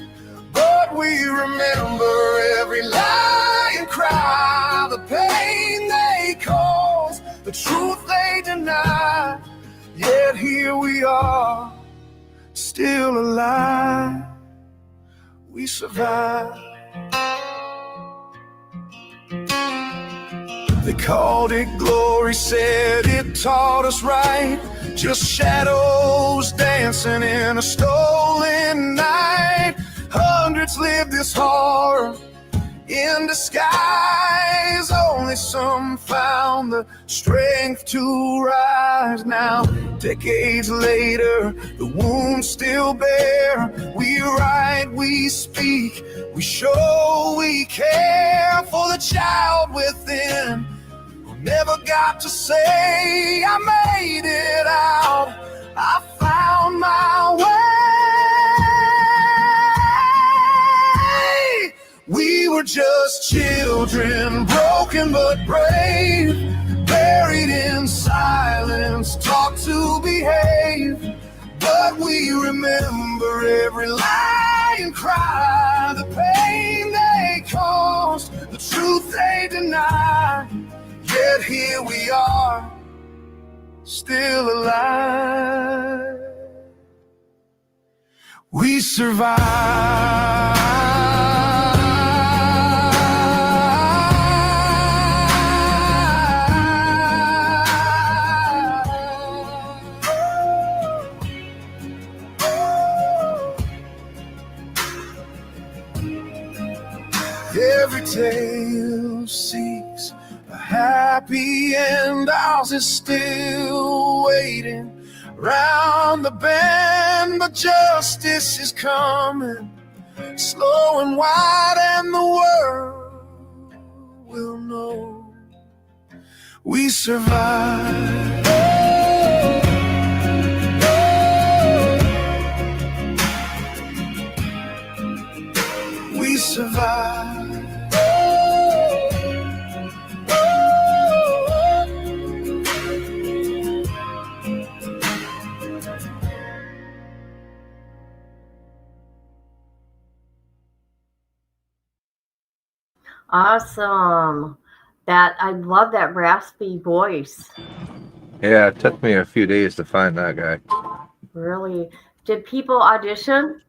E: But we remember every lie and cry, the pain they caused, the truth they denied. Yet here we are, still alive. We survived. They called it glory, said it taught us right. Just shadows dancing in a stolen night. Hundreds lived this horror in disguise. Only some found the strength to rise. Now, decades later, the wounds still bare. We write, we speak, we show we care for the child within. Never got to say I made it out, I found my way. We were just children, broken but brave, buried in silence, taught to behave. But we remember every lie and cry, the pain they caused, the truth they denied. yet here we are, still alive. We survive. Every tale seeks a happy end. Ours is still waiting round the bend, but justice is coming, slow and wide, and the world will know we survive. We survive.
B: Awesome. That I love that raspy voice.
D: Yeah, it took me a few days to find that guy.
B: Really. Did people audition?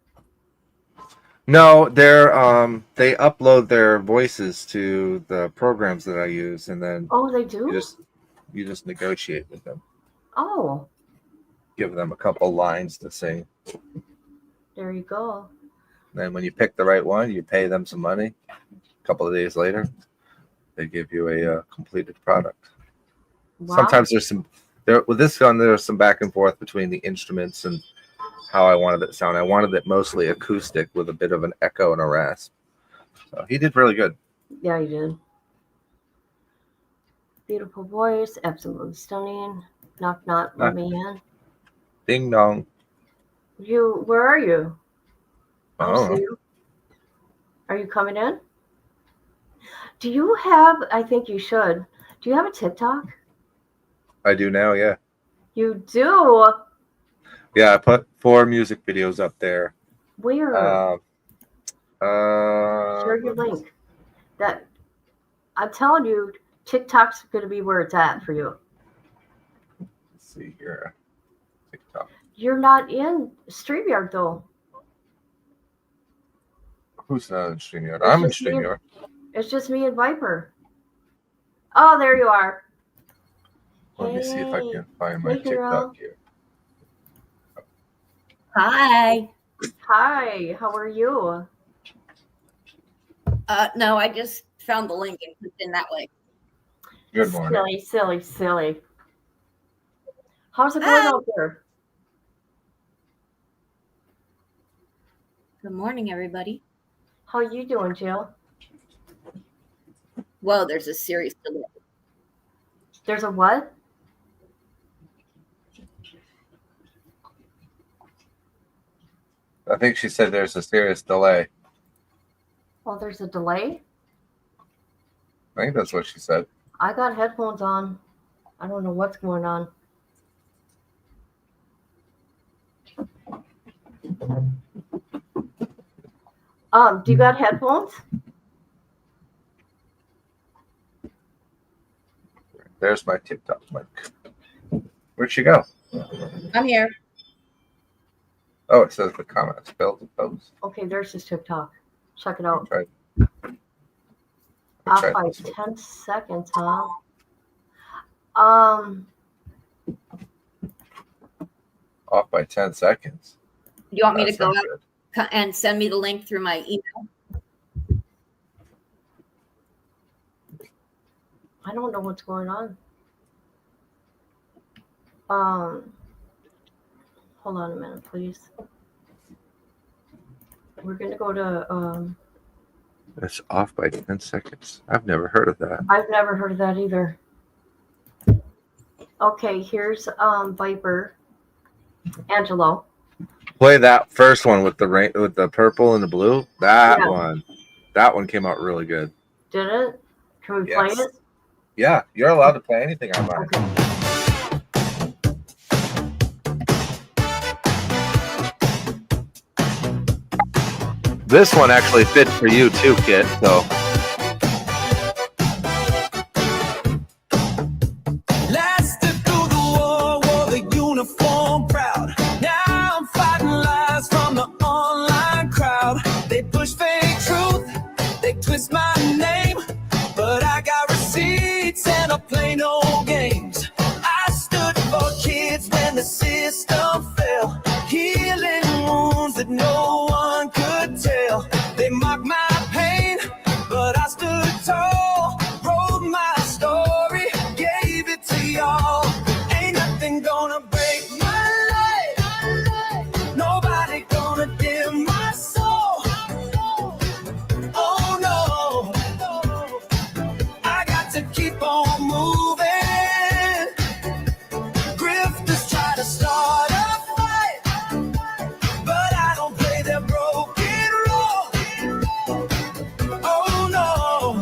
D: No, they upload their voices to the programs that I use, and then
B: Oh, they do?
D: you just negotiate with them.
B: Oh,
D: Give them a couple lines to sing.
B: there you go.
D: Then when you pick the right one, you pay them some money. A couple of days later, they give you a completed product.
B: Wow.
D: Sometimes with this gun, there's some back and forth between the instruments and how I wanted it to sound. I wanted it mostly acoustic with a bit of an echo and a rasp. So he did really good.
B: Yeah, you did. Beautiful voice, absolutely stunning. Knock knock, let me in.
D: Ding dong.
B: Where are you? I don't
D: Oh,
B: see you. Are you coming in? Do you have, I think you should. Do you have a TikTok?
D: I do now, yeah.
B: You do?
D: Yeah, I put 4 music videos up there.
B: Where? Share your
D: Let's
B: link. That I'm telling you, TikTok's gonna be where it's at for you.
D: see here. TikTok.
B: You're not in StreamYard though.
D: Who's not in StreamYard? I'm in StreamYard.
B: It's just me and Viper. Oh, there you are.
D: Let me see if I can find my
B: Hey, girl.
D: TikTok here.
F: Hi.
B: Hi, how are you?
F: No, I just found the link and clicked in that way.
D: Good morning.
B: Silly. How's it going
F: Hi.
B: out there?
F: Good morning, everybody.
B: How you doing, Jill?
F: Well, there's a serious delay.
B: There's a what?
D: I think she said there's a serious delay.
B: Well, there's a delay.
D: I think that's what she said.
B: I got headphones on. I don't know what's going on. Do you got headphones?
D: There's my TikTok link. Where'd she go?
F: I'm here.
D: Oh, it says the comments. Build the post.
B: Okay, there's his TikTok. Check it out.
D: Right.
B: Off by 10 seconds, huh?
D: Off by 10 seconds.
F: You want me
D: That's
F: to go
D: not
F: out
D: good.
F: and send me the link through my email?
B: I don't know what's going on. Hold on a minute, please. We're gonna go to
D: It's off by 10 seconds. I've never heard of that.
B: I've never heard of that either. Okay, here's Viper. Angelo.
D: Play that first one with the purple and the blue. That
B: Yeah.
D: one came out really good.
B: Did it? Can we
D: Yes.
B: play it?
D: Yeah, you're allowed to play anything on mine.
B: Okay.
D: This one actually fits for you too, kid. So
E: list my name, but I got receipts and I play no games. I stood for kids when the system fell, healing wounds that no one could tell. They mocked my pain, but I stood tall, wrote my story, gave it to y'all. Ain't nothing gonna break my light, nobody gonna dim my soul. Oh no, I got to keep on moving. Grifters try to start a fight, but I don't play their broken role. Oh no,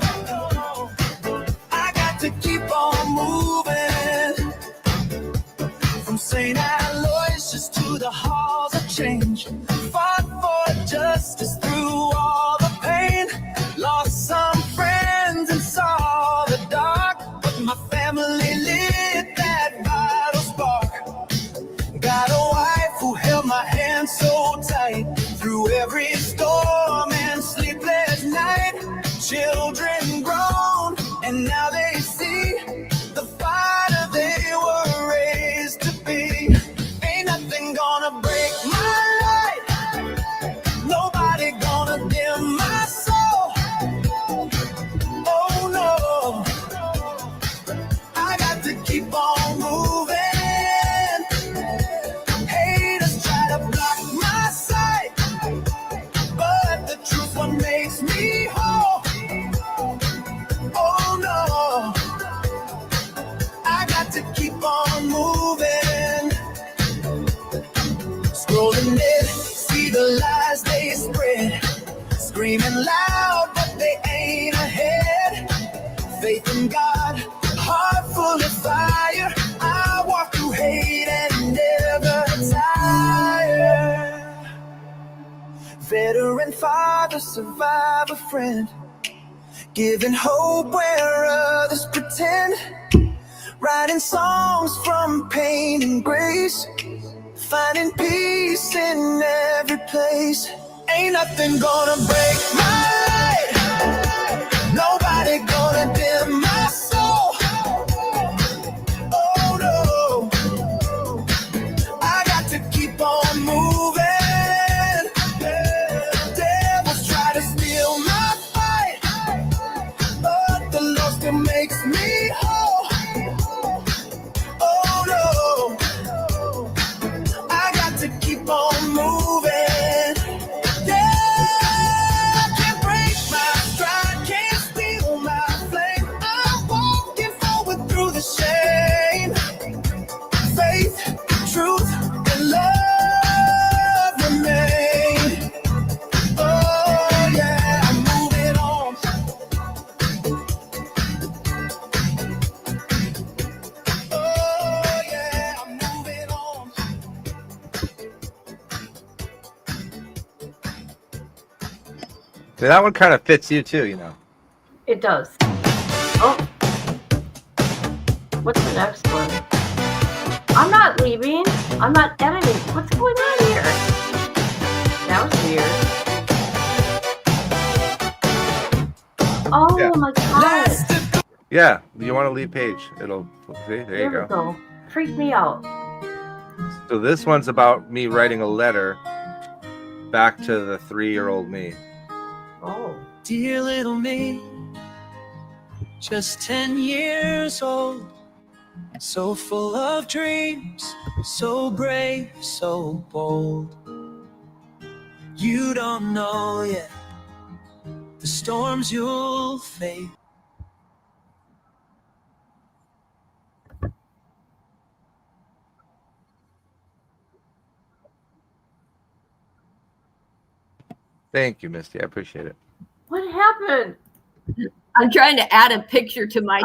E: I got to keep on moving. From St. Aloysius to the halls of change, fought for justice through all the pain. Lost some friends and saw the dark, but my family lit that vital spark. Got a wife who held my hand so tight through every storm and sleepless night. Children grown, and now they see the fighter they were raised to be. Ain't nothing gonna break my light, nobody gonna dim my soul. Oh no, I got to keep on moving. Haters try to block my sight, but the truth what makes me whole. Oh no, I got to keep on moving. Scrolling it, see the lies they spread, screaming loud but they ain't ahead. Faith in God, heart full of fire, I walk through hate and never tire. Veteran father, survivor friend, giving hope where others pretend. Writing songs from pain and grace, finding peace in every place. Ain't nothing gonna break my light, nobody gonna dim my soul. Oh no, I got to keep on moving. Devils try to steal my fight, but the Lord still makes me whole. Oh no, I got to keep on moving. Yeah, can't break my stride, can't steal my flame. I'm walking forward through the shame. Faith, truth, and love remain. Oh yeah, I'm moving on. Oh yeah, I'm moving on.
D: See, that one kind of fits you too, you know.
B: It does. Oh, what's the next one? I'm not leaving. I'm not editing. What's going on here? That was weird. Oh
D: Yeah.
B: my god.
D: Yeah, you want to leave page. It'll see. There you
B: There we
D: go.
B: go. Freaked me out.
D: So this one's about me writing a letter back to the 3-year-old me.
B: Oh.
E: Dear little me, just 10 years old, so full of dreams, so brave, so bold. You don't know yet the storms you'll face.
D: Thank you, Misty. I appreciate it.
B: What happened?
F: I'm trying to add a picture to my.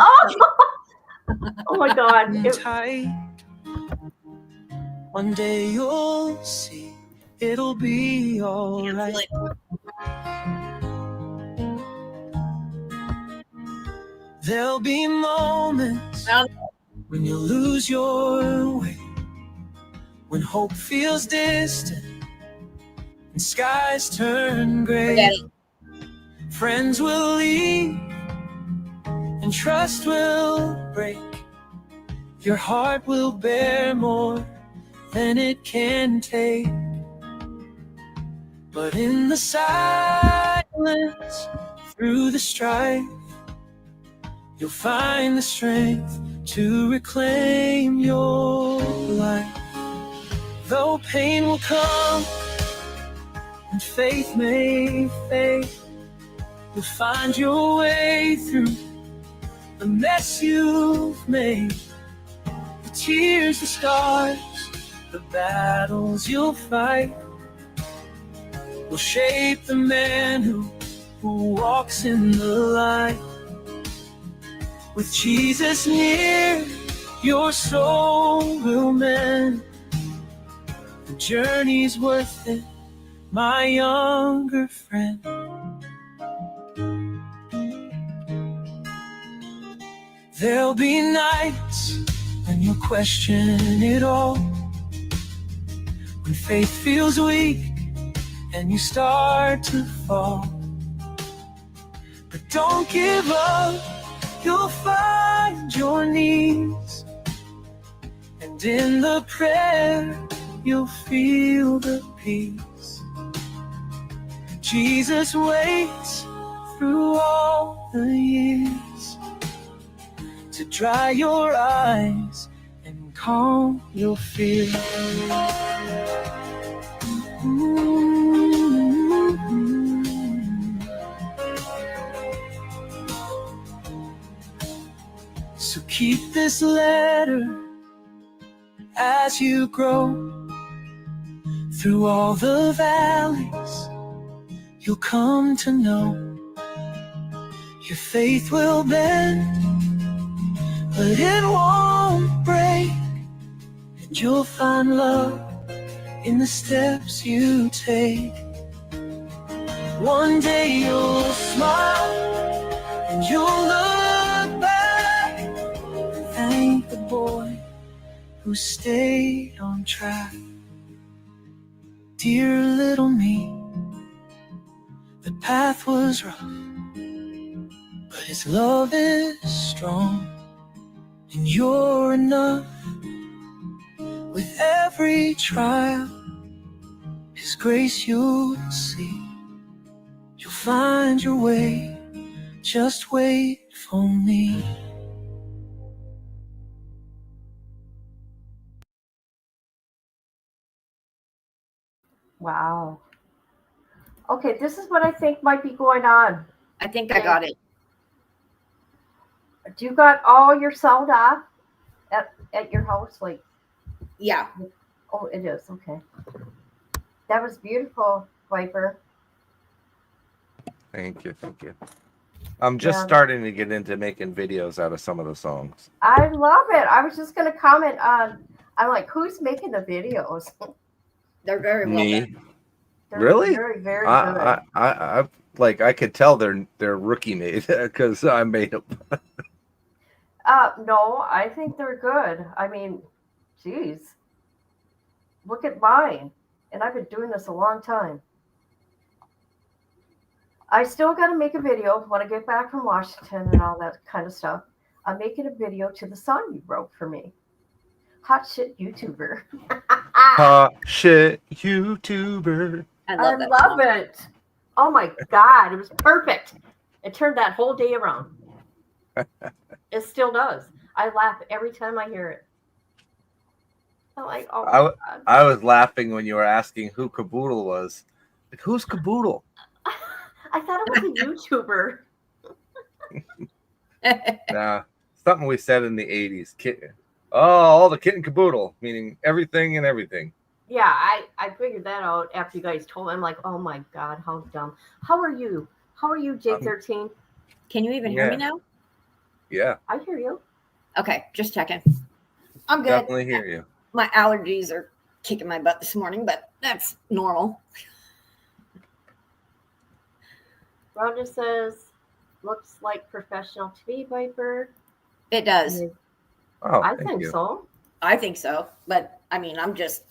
B: Oh my god.
E: Tight. One day you'll see it'll be all right. There'll be moments when you lose your way, when hope feels distant and skies turn gray. Friends will leave and trust will break. Your heart will bear more than it can take. But in the silence, through the strife, you'll find the strength to reclaim your life. Though pain will come and faith may fade, you'll find your way through the mess you've made. The tears, the scars, the battles you'll fight will shape the man who walks in the light. With Jesus near, your soul will mend. The journey's worth it, my younger friend. There'll be nights when you'll question it all, when faith feels weak and you start to fall. But don't give up, you'll find your knees, and in the prayer you'll feel the peace. Jesus waits through all the years to dry your eyes and calm your fears. So keep this letter as you grow. Through all the valleys, you'll come to know your faith will bend, but it won't break. And you'll find love in the steps you take. One day you'll smile and you'll look back and thank the boy who stayed on track. Dear little me, the path was rough, but his love is strong, and you're enough. With every trial, his grace you'll see. You'll find your way, just wait for me.
B: Wow. Okay, this is what I think might be going on.
F: I think I got it.
B: Do you got all your sound off at your house? Like,
F: Yeah.
B: oh, it is. Okay. That was beautiful, Viper.
D: Thank you. Thank you. I'm just
B: Yeah.
D: starting to get into making videos out of some of the songs.
B: I love it. I was just going to comment on, I'm like, who's making the videos?
F: They're very well
D: Me?
F: done.
B: They're
D: Really?
B: very, very good.
D: I like I could tell they're rookie made because I made them.
B: No, I think they're good. I mean, geez, look at mine. And I've been doing this a long time. I still got to make a video when I get back from Washington and all that kind of stuff. I'm making a video to the song you wrote for me. Hot shit YouTuber.
D: Hot shit YouTuber.
F: I
B: I
F: love that
B: love
F: song.
B: it. Oh my God, it was perfect. It turned that whole day around. It still does. I laugh every time I hear it. I'm like, oh my God.
D: I was laughing when you were asking who Caboodle was. Like, who's Caboodle?
B: I thought it was a YouTuber.
D: Nah, something we said in the 80s. Kitten. Oh, all the kit and caboodle, meaning everything and everything.
B: Yeah, I figured that out after you guys told me. I'm like, oh my God, how dumb. How are you? How are you, J13?
F: Can you even hear me
D: Yeah.
F: now?
D: Yeah,
B: I hear you.
F: Okay, just checking. I'm good.
D: definitely hear you.
F: My allergies are kicking my butt this morning, but that's normal.
B: Rhonda says, looks like professional to me, Viper.
F: It does.
D: Oh,
B: I
D: thank
B: think
D: you.
B: so.
F: I think so. But I mean, I'm just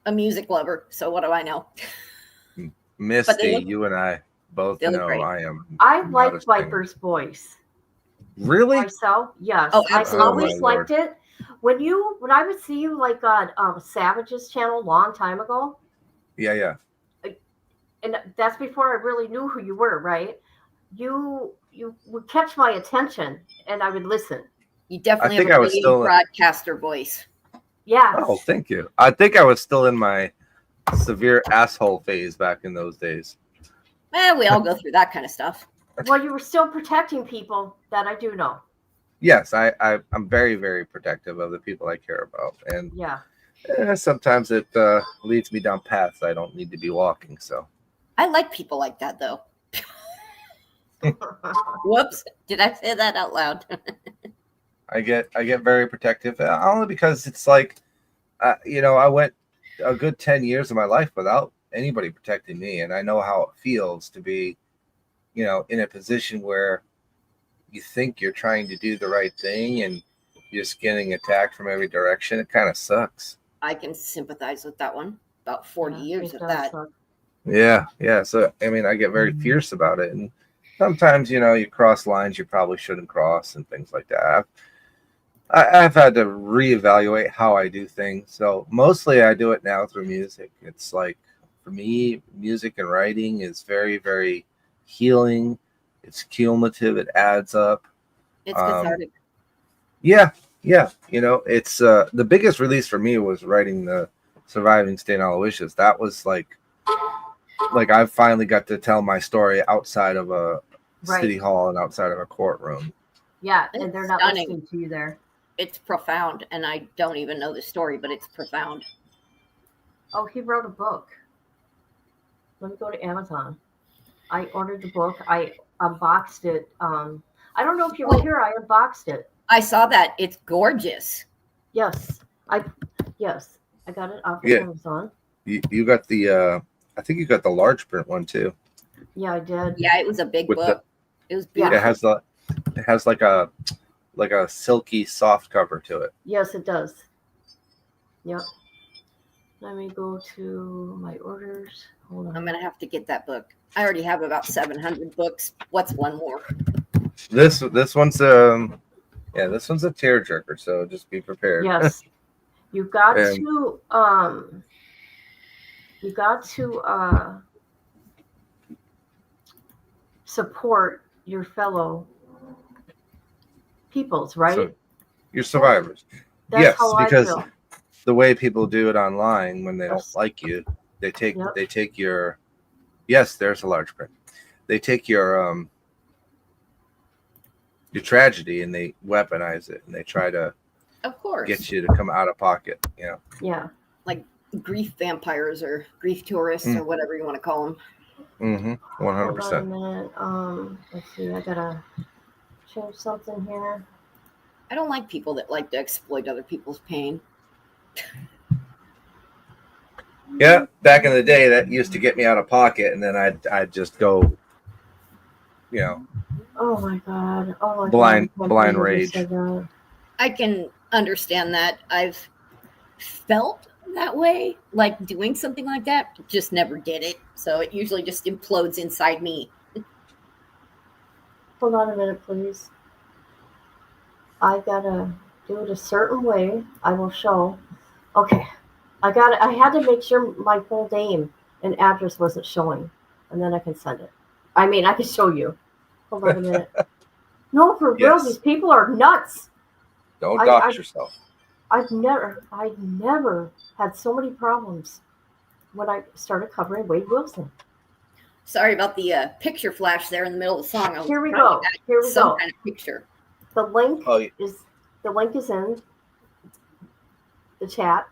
F: a music lover. So what do I know?
D: Misty,
F: look-
D: you and I both
F: They look
D: know
F: great.
D: I am.
B: I
D: not
B: like
D: a singer.
B: Viper's voice.
D: Really?
B: Myself, yes.
F: Oh,
B: I
F: absolutely.
B: always liked it. When I would see you like on Savage's channel a long time ago,
D: Yeah.
B: and that's before I really knew who you were, right? You would catch my attention, and I would listen.
F: You
D: I
F: definitely have
D: think
F: a
D: I was
F: radio
D: still.
F: broadcaster voice.
B: Yeah.
D: Oh, thank you. I think I was still in my severe asshole phase back in those days.
F: We all go through that kind of stuff.
B: Well, you were still protecting people, that I do know.
D: Yes, I'm very, very protective of the people I care about, and
B: Yeah.
D: sometimes it leads me down paths I don't need to be walking. So
F: I like people like that, though. Whoops! Did I say that out loud?
D: I get very protective, only because it's like, I went a good 10 years of my life without anybody protecting me, and I know how it feels to be, in a position where you think you're trying to do the right thing and you're just getting attacked from every direction. It kind of sucks.
F: I can sympathize with that one. About 40 years
B: it
F: of
B: does
F: that.
B: suck.
D: Yeah. So, I mean, I get very fierce about it. And sometimes, you cross lines you probably shouldn't cross and things like that. I've had to reevaluate how I do things. So mostly I do it now through music. It's like, for me, music and writing is very, very healing. It's cumulative. It adds up.
F: It's cathartic.
D: Yeah. It's the biggest release for me was writing the Surviving St. Aloysius. That was like I finally got to tell my story outside of a city hall and outside of a courtroom.
B: Yeah,
F: It's
B: and they're not
F: stunning.
B: listening to you there.
F: It's profound, and I don't even know the story, but it's profound.
B: Oh, he wrote a book. Let me go to Amazon. I ordered the book. I unboxed it. I don't know if you were here. I unboxed it.
F: I saw that. It's gorgeous.
B: Yes, I got it off of
D: Yeah.
B: Amazon.
D: You got the I think you got the large print one too.
B: Yeah, I did.
F: Yeah, it was a big
D: With
F: book. It was
B: Yeah.
F: beautiful.
D: It has like a silky soft cover to it.
B: Yes, it does. Yep. Let me go to my orders. Hold on.
F: I'm gonna have to get that book. I already have about 700 books. What's one more?
D: This one's this one's a tearjerker, so just be prepared.
B: Yes. You got
D: And-
B: to support your fellow peoples, right?
D: So you're survivors.
B: That's
D: yes,
B: how
D: because
B: I feel.
D: the way people do it online when they don't
B: Yes.
D: like you, they take
B: Yep.
D: your there's a large print. They take your tragedy and they weaponize it and they try to
F: Of course.
D: get you to come out of pocket.
B: Yeah.
F: Like grief vampires or grief tourists or whatever you want to call them.
D: Mm-hmm.
B: Hold on a
D: 100%.
B: minute. Let's see. I gotta change something here.
F: I don't like people that like to exploit other people's pain.
D: Yeah, back in the day, that used to get me out of pocket, and then I'd just go,
B: Oh my god. Oh my
D: Blind-
B: god.
D: blind
B: I
D: rage.
B: said that.
F: I can understand that. I've felt that way, like doing something like that, just never did it. So it usually just implodes inside me.
B: Hold on a minute, please. I gotta do it a certain way. I will show. Okay. I had to make sure my full name and address wasn't showing, and then I can send it. I mean, I can show you. Hold on a minute. No, for real,
D: Yes.
B: these people are nuts.
D: Don't
B: I-
D: dox yourself.
B: I've never had so many problems when I started covering Wade Wilson.
F: Sorry about the picture flash there in the middle of the song. I was
B: Here we
F: trying
B: go.
F: to get
B: Here we
F: some
B: go.
F: kind of picture.
B: The link
D: Oh, yeah.
B: is in the chat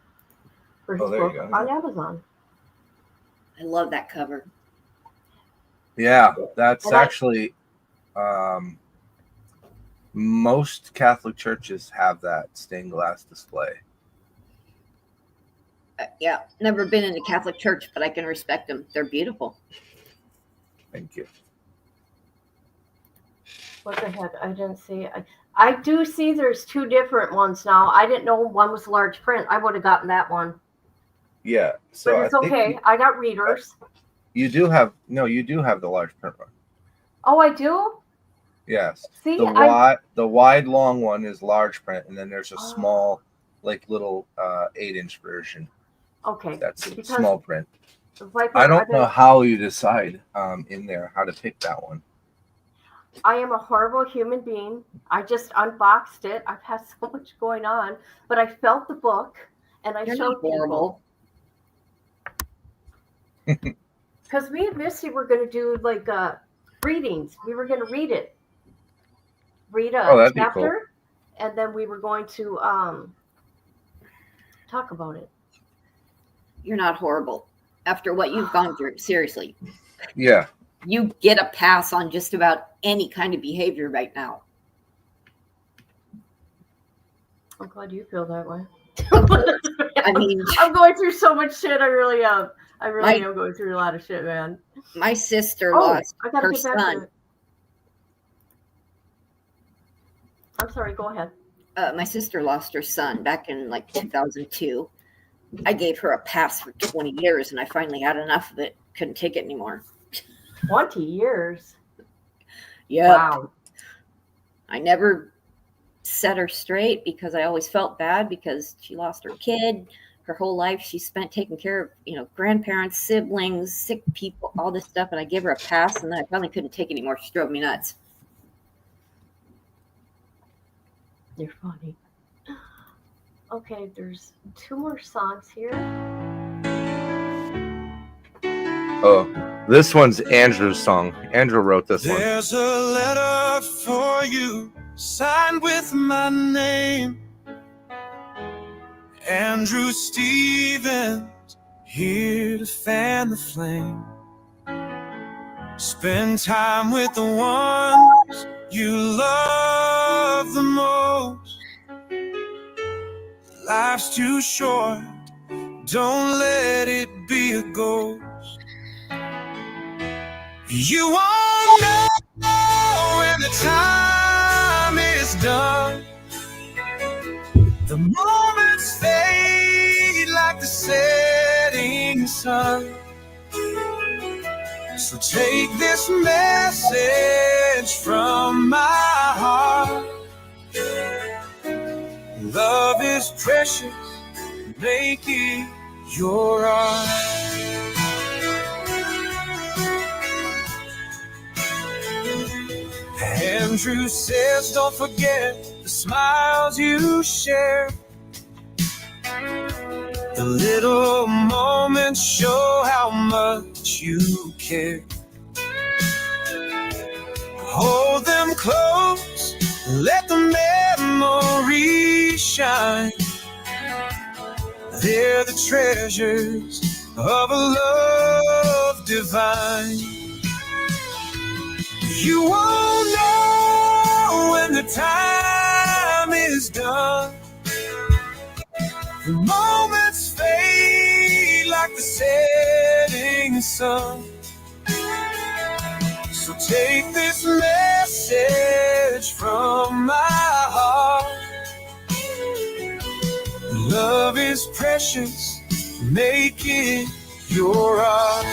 B: for his
D: Oh, there you
B: book
D: go.
B: on Amazon.
F: I love that cover.
D: Yeah, that's
B: And I-
D: actually most Catholic churches have that stained glass display.
F: Yeah, never been in a Catholic church, but I can respect them. They're beautiful.
D: Thank you.
B: What the heck? I didn't see. I do see there's two different ones now. I didn't know one was large print. I would have gotten that one.
D: Yeah, so
B: But it's
D: I think
B: okay. I got readers.
D: You do have the large print one.
B: Oh, I do?
D: Yes.
B: See,
D: The wide long one is large print, and then there's a small, like little 8-inch version.
B: Okay.
D: That's
B: because
D: small print.
B: Viper,
D: I don't know how you decide in there how to pick that one.
B: I am a horrible human being. I just unboxed it. I've had so much going on, but I felt the book and I
F: You're
B: showed
F: not horrible.
B: people. Because me and Missy were going to do like readings. We were going to read it. Read a
D: that'd be cool.
B: chapter, and then we were going to talk about it.
F: You're not horrible. After what you've gone through, seriously.
D: Yeah.
F: You get a pass on just about any kind of behavior right now.
B: I'm glad you feel that way.
F: I mean,
B: I'm going through so much shit. I really am. I really am going through a lot of shit, man.
F: My sister lost
B: I gotta
F: her
B: get back to
F: son.
B: it. I'm sorry, go ahead.
F: My sister lost her son back in like 2002. I gave her a pass for 20 years, and I finally had enough of it. Couldn't take it anymore.
B: 20 years?
F: Yeah.
B: Wow.
F: I never set her straight because I always felt bad because she lost her kid. Her whole life she spent taking care of, grandparents, siblings, sick people, all this stuff. And I gave her a pass, and then I finally couldn't take it anymore. She drove me nuts.
B: You're funny. Okay, there's 2 more songs here.
D: Oh, this one's Andrew's song. Andrew wrote this one.
E: There's a letter for you, signed with my name. Andrew Stevens, here to fan the flame. Spend time with the ones you love the most. Life's too short, don't let it be a ghost. You won't know when the time is done. The moments fade like the setting sun. So take this message from my heart. Love is precious, make it your art. Andrew says don't forget the smiles you share. The little moments show how much you care. Hold them close, let the memories shine. They're the treasures of a love divine. You won't know when the time is done. The moments fade like the setting sun. So take this message from my heart. Love is precious, make it your art.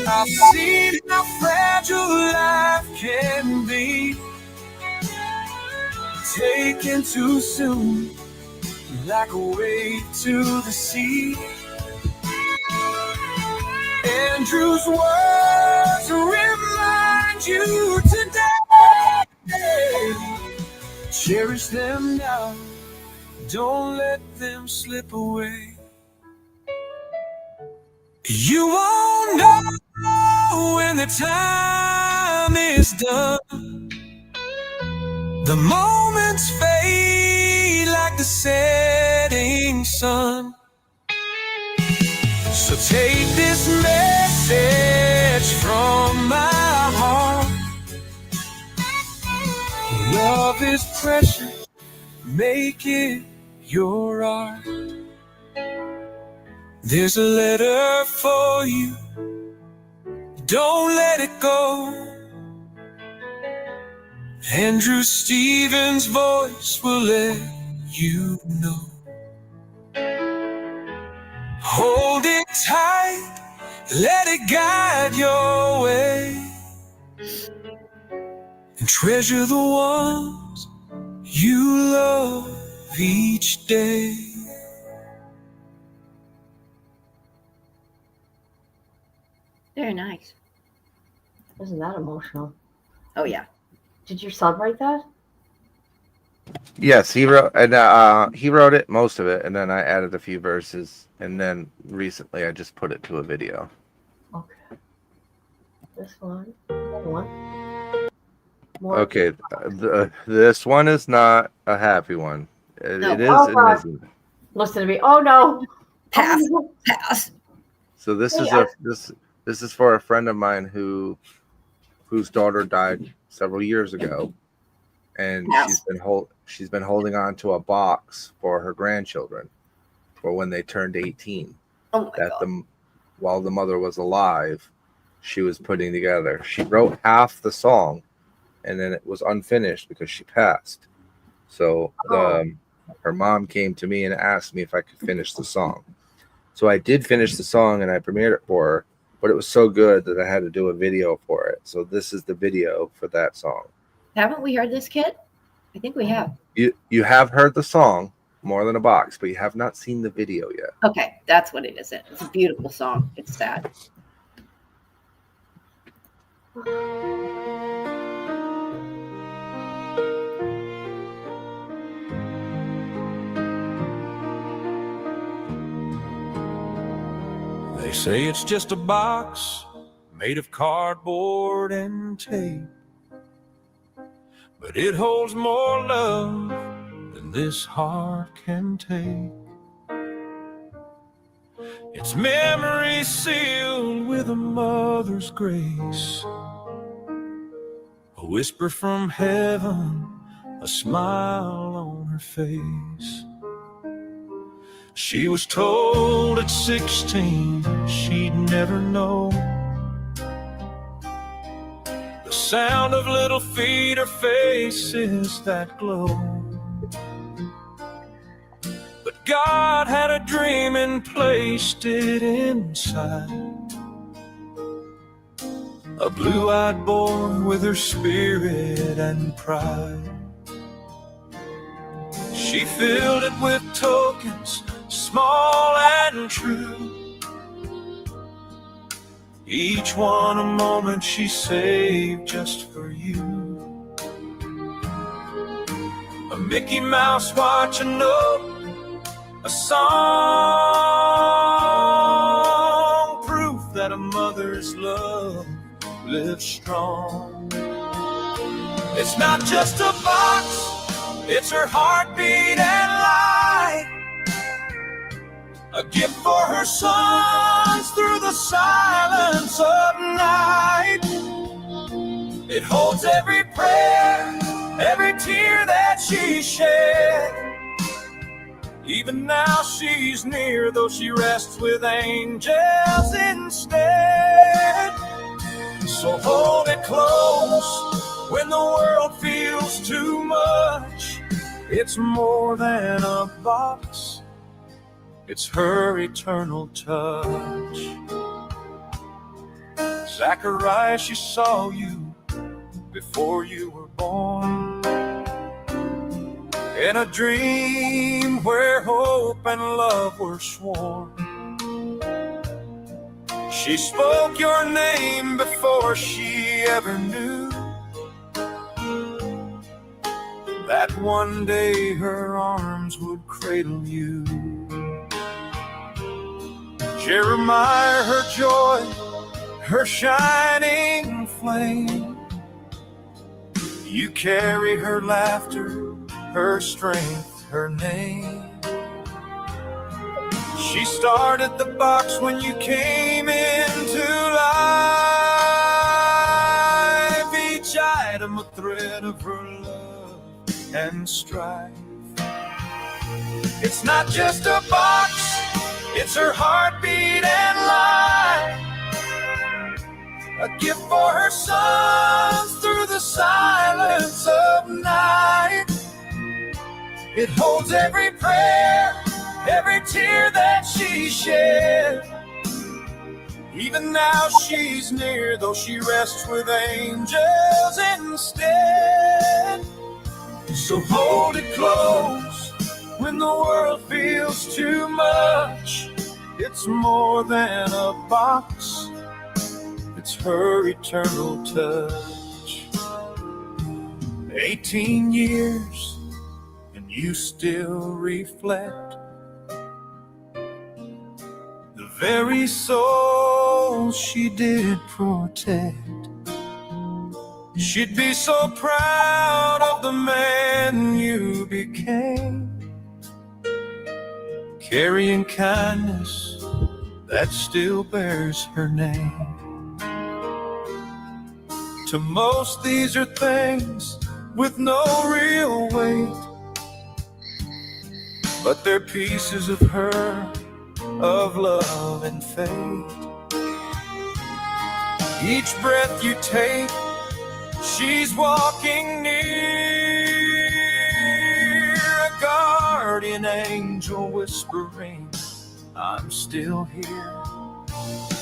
E: I've seen how fragile life can be, taken too soon, like a wave to the sea. Andrew's words remind you today. Cherish them now, don't let them slip away. You won't know when the time is done. The moments fade like the setting sun. So take this message from my heart. Love is precious, make it your art. There's a letter for you, don't let it go. Andrew Stevens' voice will let you know. Hold it tight, let it guide your way, and treasure the ones you love each day.
F: Very nice.
B: Isn't that emotional?
F: Oh yeah.
B: Did your son write that?
D: Yes, he wrote it, most of it, and then I added a few verses, and then recently I just put it to a video.
B: Okay. This one. Another one. More.
D: Okay, this one is not a happy one.
F: No.
D: It is
B: Oh,
D: and
B: God.
D: isn't.
B: Listen to me. Oh no.
F: Pass.
B: Oh, no.
F: Pass.
D: So this
B: Hey,
D: is this is for a friend of mine whose daughter died several years ago, and
F: Yes.
D: she's been holding on to a box for her grandchildren for when they turned 18.
F: Oh my
D: That
F: God.
D: while the mother was alive, she was putting together. She wrote half the song, and then it was unfinished because she passed. So her mom came to me and asked me if I could finish the song. So I did finish the song and I premiered it for her, but it was so good that I had to do a video for it. So this is the video for that song.
F: Haven't we heard this, Kit? I think we have.
D: You have heard the song, More Than a Box, but you have not seen the video yet.
F: Okay, that's what it is. It's a beautiful song. It's sad.
E: They say it's just a box made of cardboard and tape, but it holds more love than this heart can take. It's memory sealed with a mother's grace, a whisper from heaven, a smile on her face. She was told at 16 she'd never know the sound of little feet or faces that glow. But God had a dream and placed it inside a blue-eyed boy with her spirit and pride. She filled it with tokens, small and true, each one a moment she saved just for you. A Mickey Mouse watch, a note, a song, proof that a mother's love lives strong. It's not just a box, it's her heartbeat and light, a gift for her sons through the silence of night. It holds every prayer, every tear that she shed. Even now she's near, though she rests with angels instead. So hold it close when the world feels too much. It's more than a box, it's her eternal touch. Zachariah, she saw you before you were born, in a dream where hope and love were sworn. She spoke your name before she ever knew that one day her arms would cradle you. Jeremiah, her joy, her shining flame. You carry her laughter, her strength, her name. She started the box when you came into life. Each item a thread of her love and strife. It's not just a box, it's her heartbeat and life, a gift for her sons through the silence of night. It holds every prayer, every tear that she shed. Even now she's near, though she rests with angels instead. So hold it close when the world feels too much. It's more than a box, it's her eternal touch. 18 years and you still reflect the very soul she did protect. She'd be so proud of the man you became, carrying kindness that still bears her name. To most these are things with no real weight, but they're pieces of her, of love and faith. Each breath you take, she's walking near, a guardian angel whispering, I'm still here.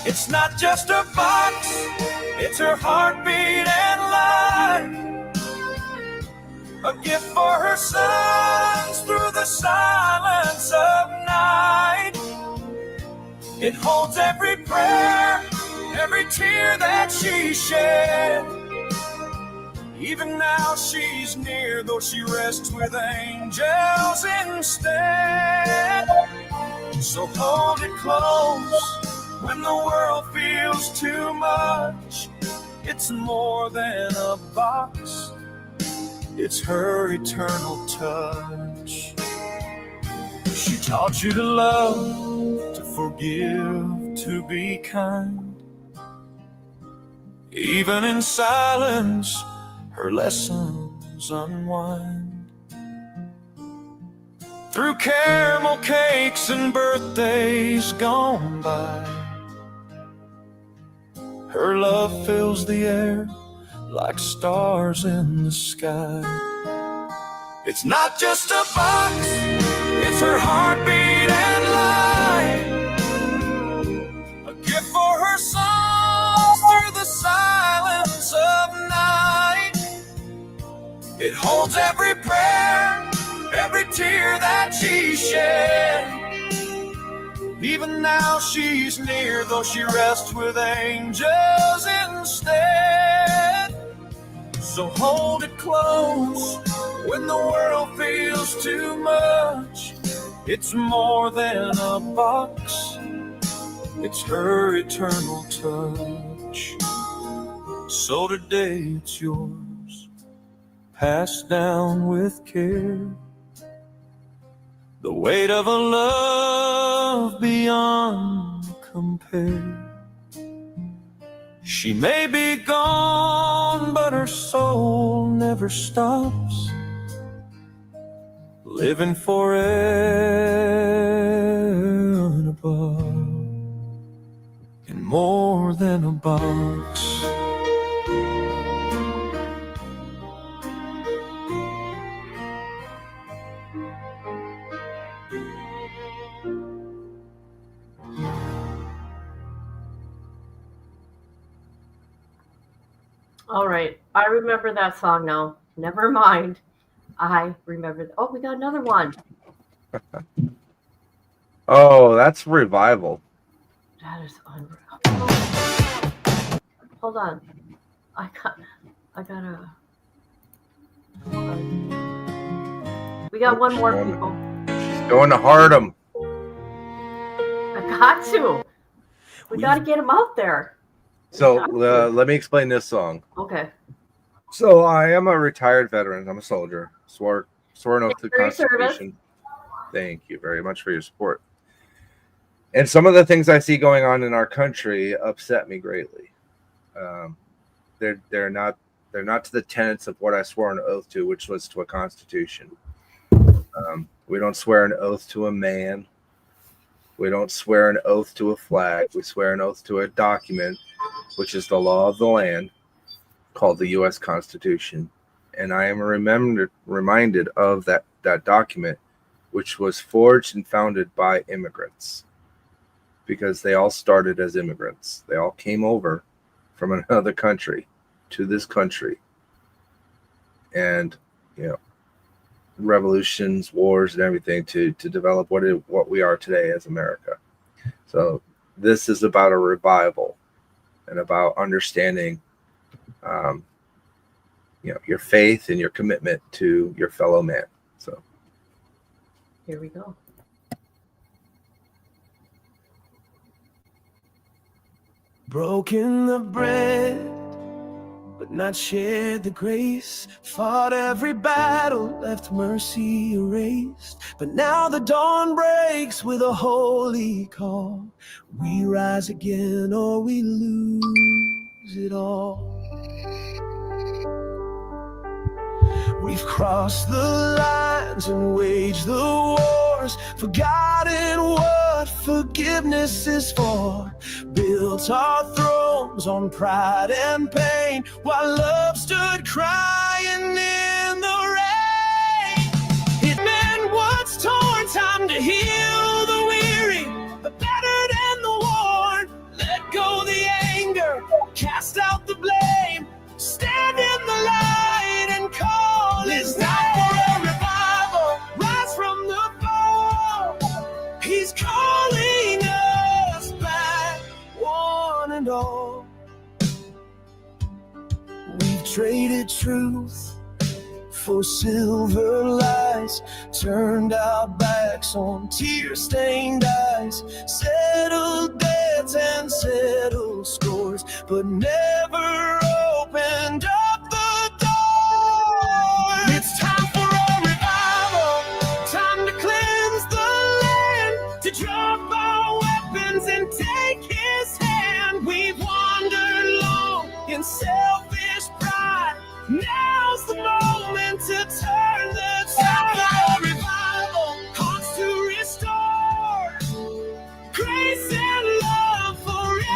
E: It's not just a box, it's her heartbeat and life, a gift for her sons through the silence of night. It holds every prayer, every tear that she shed. Even now she's near, though she rests with angels instead. So hold it close when the world feels too much. It's more than a box, it's her eternal touch. She taught you to love, to forgive, to be kind. Even in silence, her lessons unwind. Through caramel cakes and birthdays gone by, her love fills the air like stars in the sky. It's not just a box, it's her heartbeat and life, a gift for her songs through the silence of night. It holds every prayer, every tear that she shed. Even now she's near, though she rests with angels instead. So hold it close when the world feels too much. It's more than a box, it's her eternal touch. So today it's yours, passed down with care, the weight of a love beyond compare. She may be gone, but her soul never stops, living forever and above, in more than a box.
B: All right. I remember that song now. Never mind. I remember. Oh, we got another one.
D: Oh, that's Revival.
B: That is unreal. Hold on. I gotta. We got one more, people.
D: She's going to Hardham.
B: I got to. We got to get him out there.
D: So let me explain this song.
B: Okay.
D: So I am a retired veteran. I'm a soldier. Sworn oath to the
B: Thank you for your
D: Constitution. Thank you very much for your support. And some of the things I see going on in our country upset me greatly. They're not to the tenets of what I swore an oath to, which was to a Constitution. We don't swear an oath to a man. We don't swear an oath to a flag. We swear an oath to a document, which is the law of the land, called the U.S. Constitution. And I am reminded of that document which was forged and founded by immigrants, because they all started as immigrants. They all came over from another country to this country, and revolutions, wars, and everything to develop what we are today as America. So this is about a revival and about understanding your faith and your commitment to your fellow man. So
B: Here we go.
E: Broken the bread, but not shared the grace. Fought every battle, left mercy erased. But now the dawn breaks with a holy call. We rise again or we lose it all. We've crossed the lines and waged the wars, forgotten what forgiveness is for. Built our thrones on pride and pain, while love stood crying in the rain. It meant what's torn, time to heal the weary, but better than the worn. Let go the anger, cast out the blame, stand in the light and call. It's time for a revival, rise from the fall. He's calling us back, one and all. We've traded truth for silver lies, turned our backs on tear-stained eyes, settled debts and settled scores, but never opened up the door. It's time for a revival, time to cleanse the land, to drop our weapons and take his hand. We've wandered long in selfish pride, now's the moment to turn the tide. A revival, hearts to restore, grace and love forevermore.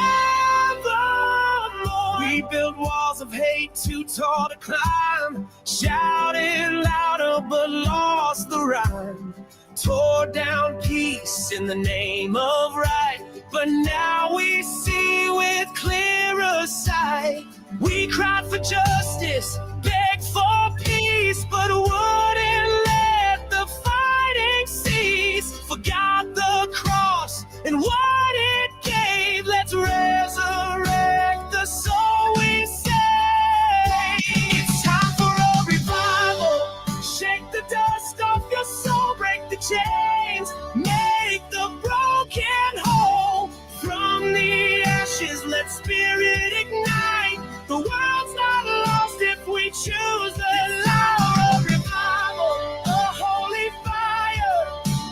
E: We built walls of hate too tall to climb, shouted louder but lost the rhyme. Tore down peace in the name of right, but now we see with clearer sight. We cried for justice, begged for peace, but wouldn't let the fighting cease. Forgot the cross and what it gave. Let's resurrect the soul, we say. It's time for a revival. Shake the dust off your soul, break the chains, make the broken whole. From the ashes, let spirit ignite. The world's not lost if we choose the light. Of revival, a holy fire,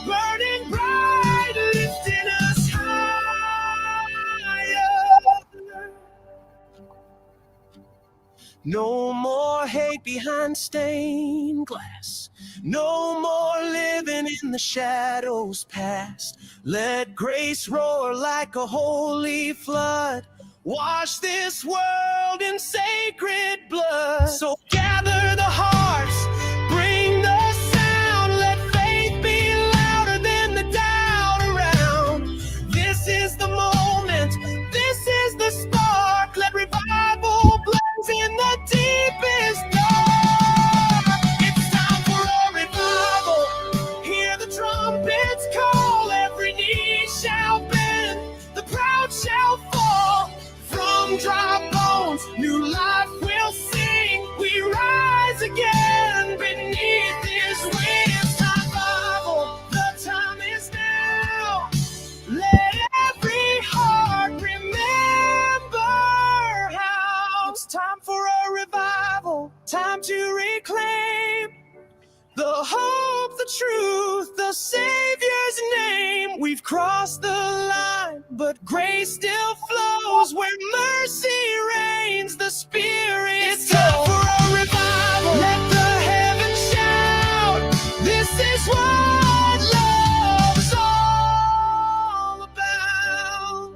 E: burning bright, lifting us higher. No more hate behind stained glass, no more living in the shadows past. Let grace roar like a holy flood, wash this world in sacred blood. So gather the hearts, bring the sound, let faith be louder than the doubt around. This is the moment, this is the spark. Let revival blaze in the deepest dark. It's time for a revival. Hear the trumpets call, every knee shall bend, the proud shall fall. From dry bones, new life will sing. We rise again beneath his wings. Revival, the time is now. Let every heart remember how. It's time for a revival, time to reclaim the hope, the truth, the Savior's name. We've crossed the line, but grace still flows where mercy reigns, the Spirit. It's time for a revival. Let the heavens shout. This is what love's all about.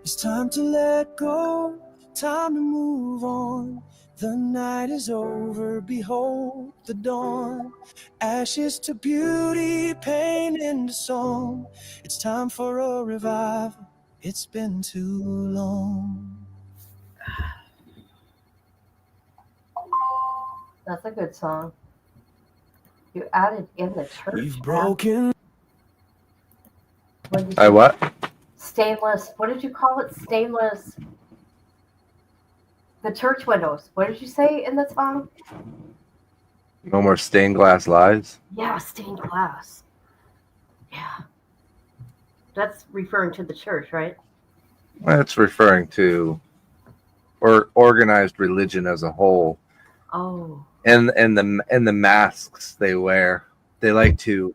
E: It's time to let go, time to move on. The night is over, behold the dawn. Ashes to beauty, pain into song. It's time for a revival. It's been too long.
B: That's a good song. You added in the church.
E: We've broken.
B: What did
D: I
B: you,
D: what?
B: stainless. What did you call it? Stainless. The church windows. What did you say in the song?
D: No more stained glass lies.
B: Yeah, stained glass. Yeah. That's referring to the church, right?
D: That's referring to or organized religion as a whole,
B: Oh.
D: and the masks they wear. They like to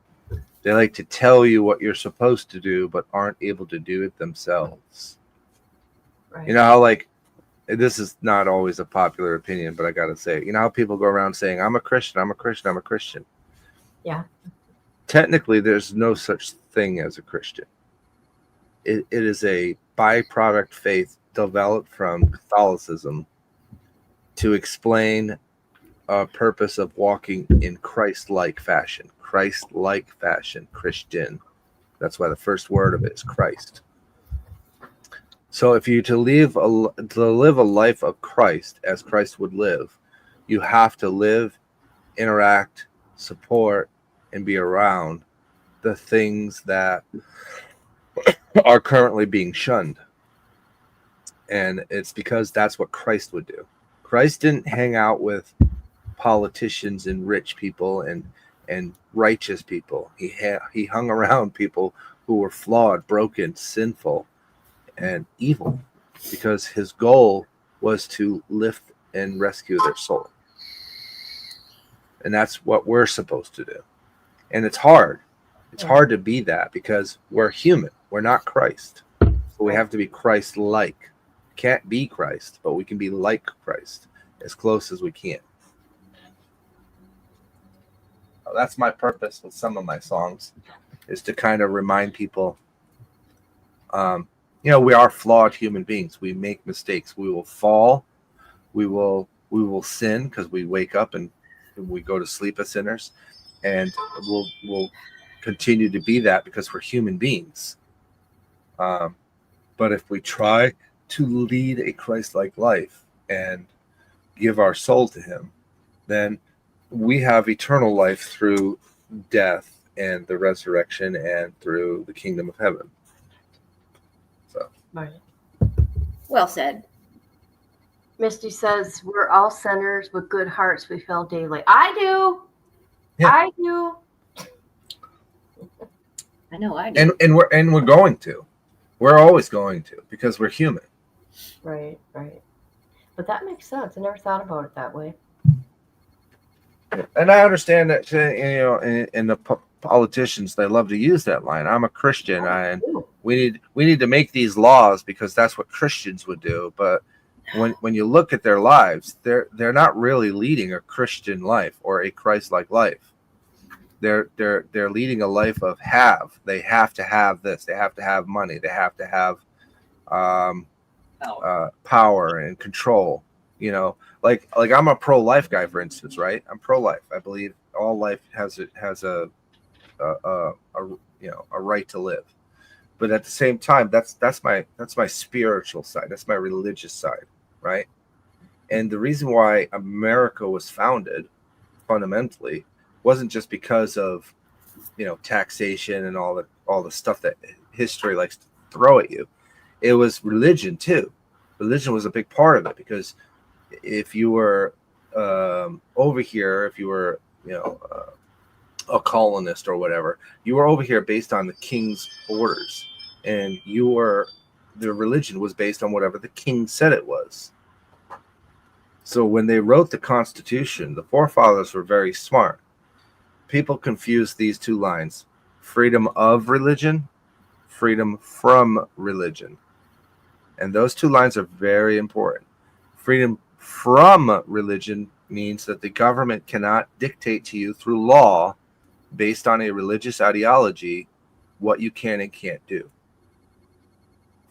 D: tell you what you're supposed to do, but aren't able to do it themselves.
B: Right.
D: You know how, like, this is not always a popular opinion, but I gotta say it. You know how people go around saying, "I'm a Christian, I'm a Christian, I'm a Christian."
B: Yeah.
D: Technically, there's no such thing as a Christian. It is a byproduct faith developed from Catholicism to explain a purpose of walking in Christ-like fashion. Christ-like fashion, Christian. That's why the first word of it is Christ. So if you to live a life of Christ as Christ would live, you have to live, interact, support, and be around the things that are currently being shunned. And it's because that's what Christ would do. Christ didn't hang out with politicians and rich people and righteous people. He hung around people who were flawed, broken, sinful, and evil, because his goal was to lift and rescue their soul. And that's what we're supposed to do. And it's hard. It's hard to be that because we're human. We're not Christ. So we have to be Christ-like. Can't be Christ, but we can be like Christ as close as we can. That's my purpose with some of my songs, is to kind of remind people, we are flawed human beings. We make mistakes. We will fall. We will sin because we wake up and we go to sleep as sinners, and we'll continue to be that because we're human beings. But if we try to lead a Christ-like life and give our soul to Him, then we have eternal life through death and the resurrection and through the kingdom of heaven. So,
B: Right.
F: Well said.
B: Misty says, we're all sinners with good hearts we fail daily. I do.
D: Yeah.
B: I do.
F: I know I do.
D: and we're going to. We're always going to, because we're human.
B: Right, right. But that makes sense. I never thought about it that way.
D: And I understand that, and the politicians, they love to use that line. I'm a Christian, and we need to make these laws because that's what Christians would do. But when you look at their lives, they're not really leading a Christian life or a Christ-like life. They're leading a life of have. They have to have this. They have to have money. They have to have power and control. Like I'm a pro-life guy, for instance, right? I'm pro-life. I believe all life has a right to live. But at the same time, that's my spiritual side. That's my religious side, right? And the reason why America was founded fundamentally wasn't just because of taxation and all the stuff that history likes to throw at you. It was religion too. Religion was a big part of it, because if you were over here, if you were a colonist or whatever, you were over here based on the king's orders, and the religion was based on whatever the king said it was. So when they wrote the Constitution, the forefathers were very smart. People confuse these two lines: freedom of religion, freedom from religion. And those two lines are very important. Freedom from religion means that the government cannot dictate to you through law, based on a religious ideology, what you can and can't do.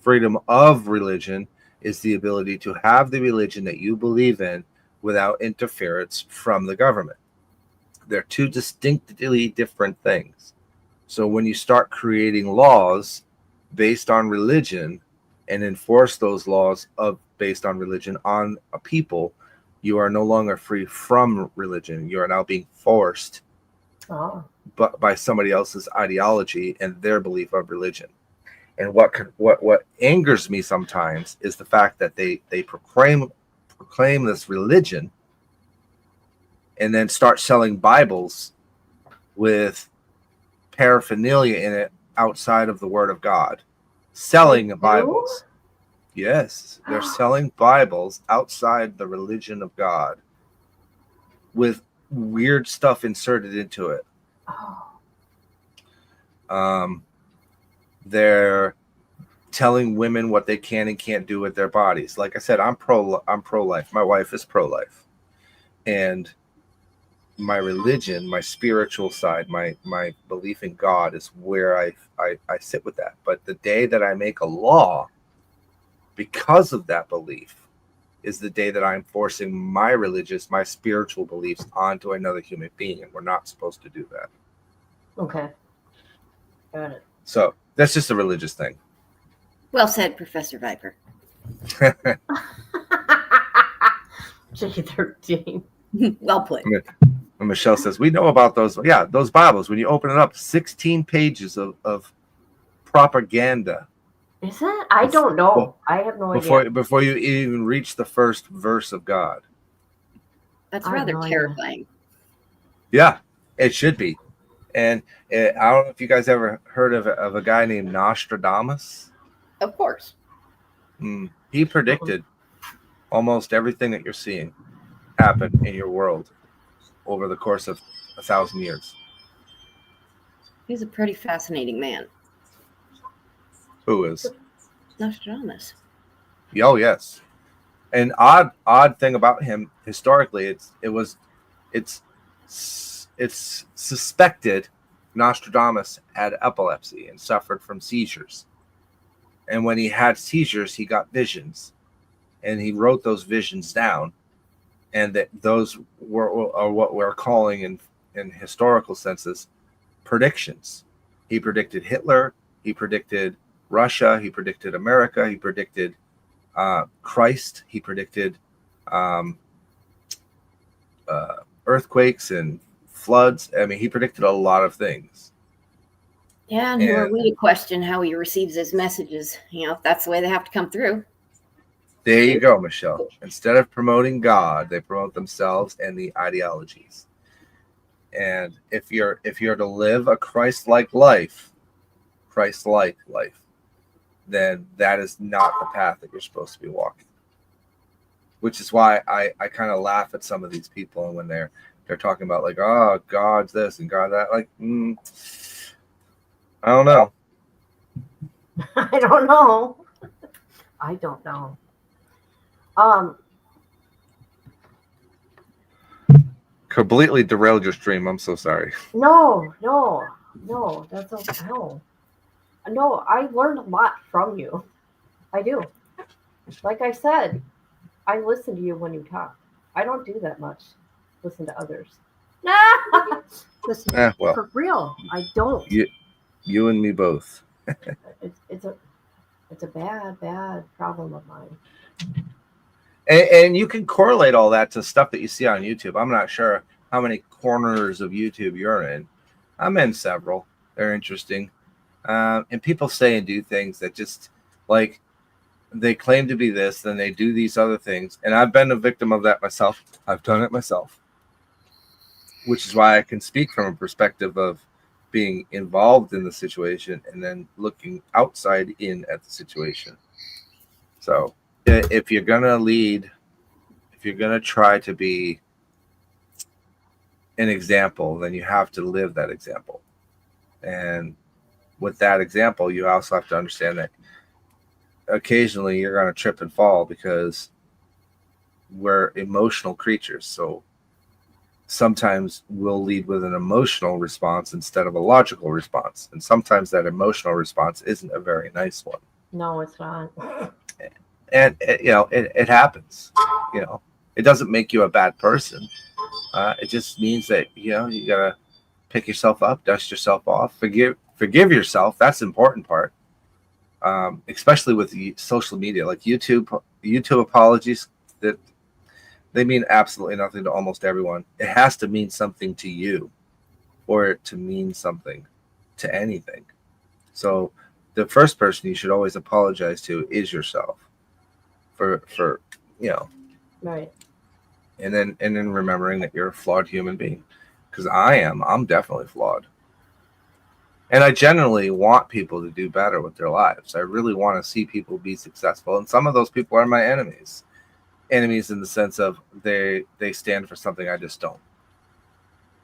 D: Freedom of religion is the ability to have the religion that you believe in without interference from the government. They're two distinctly different things. So when you start creating laws based on religion and enforce those laws based on religion on a people, you are no longer free from religion. You are now being forced by somebody else's ideology and their belief of religion. And what angers me sometimes is the fact that they proclaim this religion and then start selling Bibles with paraphernalia in it outside of the Word of God. Selling Bibles. Yes, they're selling Bibles outside the religion of God with weird stuff inserted into it. They're telling women what they can and can't do with their bodies. Like I said, I'm pro-life. My wife is pro-life. And my religion, my spiritual side, my belief in God is where I sit with that. But the day that I make a law because of that belief is the day that I'm forcing my spiritual beliefs onto another human being, and we're not supposed to do that.
B: Okay. Got it.
D: So that's just a religious thing.
F: Well said, Professor Viper.
B: J13.
F: Well put.
D: And Michelle says, we know about those. Yeah, those Bibles. When you open it up, 16 pages of propaganda.
B: Is it? I don't know. I have no idea.
D: Before you even reach the first verse of God.
F: That's rather terrifying.
D: Yeah, it should be. And I don't know if you guys ever heard of a guy named Nostradamus.
F: Of course.
D: He predicted almost everything that you're seeing happen in your world over the course of 1,000 years.
F: He's a pretty fascinating man.
D: Who is?
F: Nostradamus.
D: Oh, yes. An odd thing about him historically, it's suspected Nostradamus had epilepsy and suffered from seizures. And when he had seizures, he got visions, and he wrote those visions down, and that those are what we're calling in historical senses predictions. He predicted Hitler. He predicted Russia. He predicted America. He predicted Christ. He predicted earthquakes and floods. I mean, he predicted a lot of things.
F: Yeah, and who are we to question how he receives his messages? You know, if that's the way they have to come through.
D: There you go, Michelle. Instead of promoting God, they promote themselves and the ideologies. And if you're to live a Christ-like life, then that is not the path that you're supposed to be walking. Which is why I kind of laugh at some of these people, and when they're talking about like, oh, God's this and God that, like, I don't know.
B: I don't know. I don't know.
D: Completely derailed your stream. I'm so sorry.
B: No, that's okay. No, I learned a lot from you. I do. Like I said, I listen to you when you talk. I don't do that much. Listen to others. Listen,
D: well,
B: for real, I don't.
D: You and me both.
B: It's a bad problem of mine.
D: And you can correlate all that to stuff that you see on YouTube. I'm not sure how many corners of YouTube you're in. I'm in several. They're interesting. And people say and do things that just, like, they claim to be this, then they do these other things. And I've been a victim of that myself. I've done it myself. Which is why I can speak from a perspective of being involved in the situation and then looking outside in at the situation. So if you're going to lead, if you're going to try to be an example, then you have to live that example. And with that example, you also have to understand that occasionally you're going to trip and fall because we're emotional creatures. So sometimes we'll lead with an emotional response instead of a logical response. And sometimes that emotional response isn't a very nice one.
B: No, it's not.
D: And it happens. It doesn't make you a bad person. It just means that you gotta pick yourself up, dust yourself off, forgive yourself. That's the important part. Especially with the social media, like YouTube apologies, that they mean absolutely nothing to almost everyone. It has to mean something to you, or to mean something to anything. So the first person you should always apologize to is yourself for
B: Right.
D: and then remembering that you're a flawed human being, because I'm definitely flawed. And I generally want people to do better with their lives. I really want to see people be successful. And some of those people are my enemies. Enemies in the sense of they stand for something I just don't.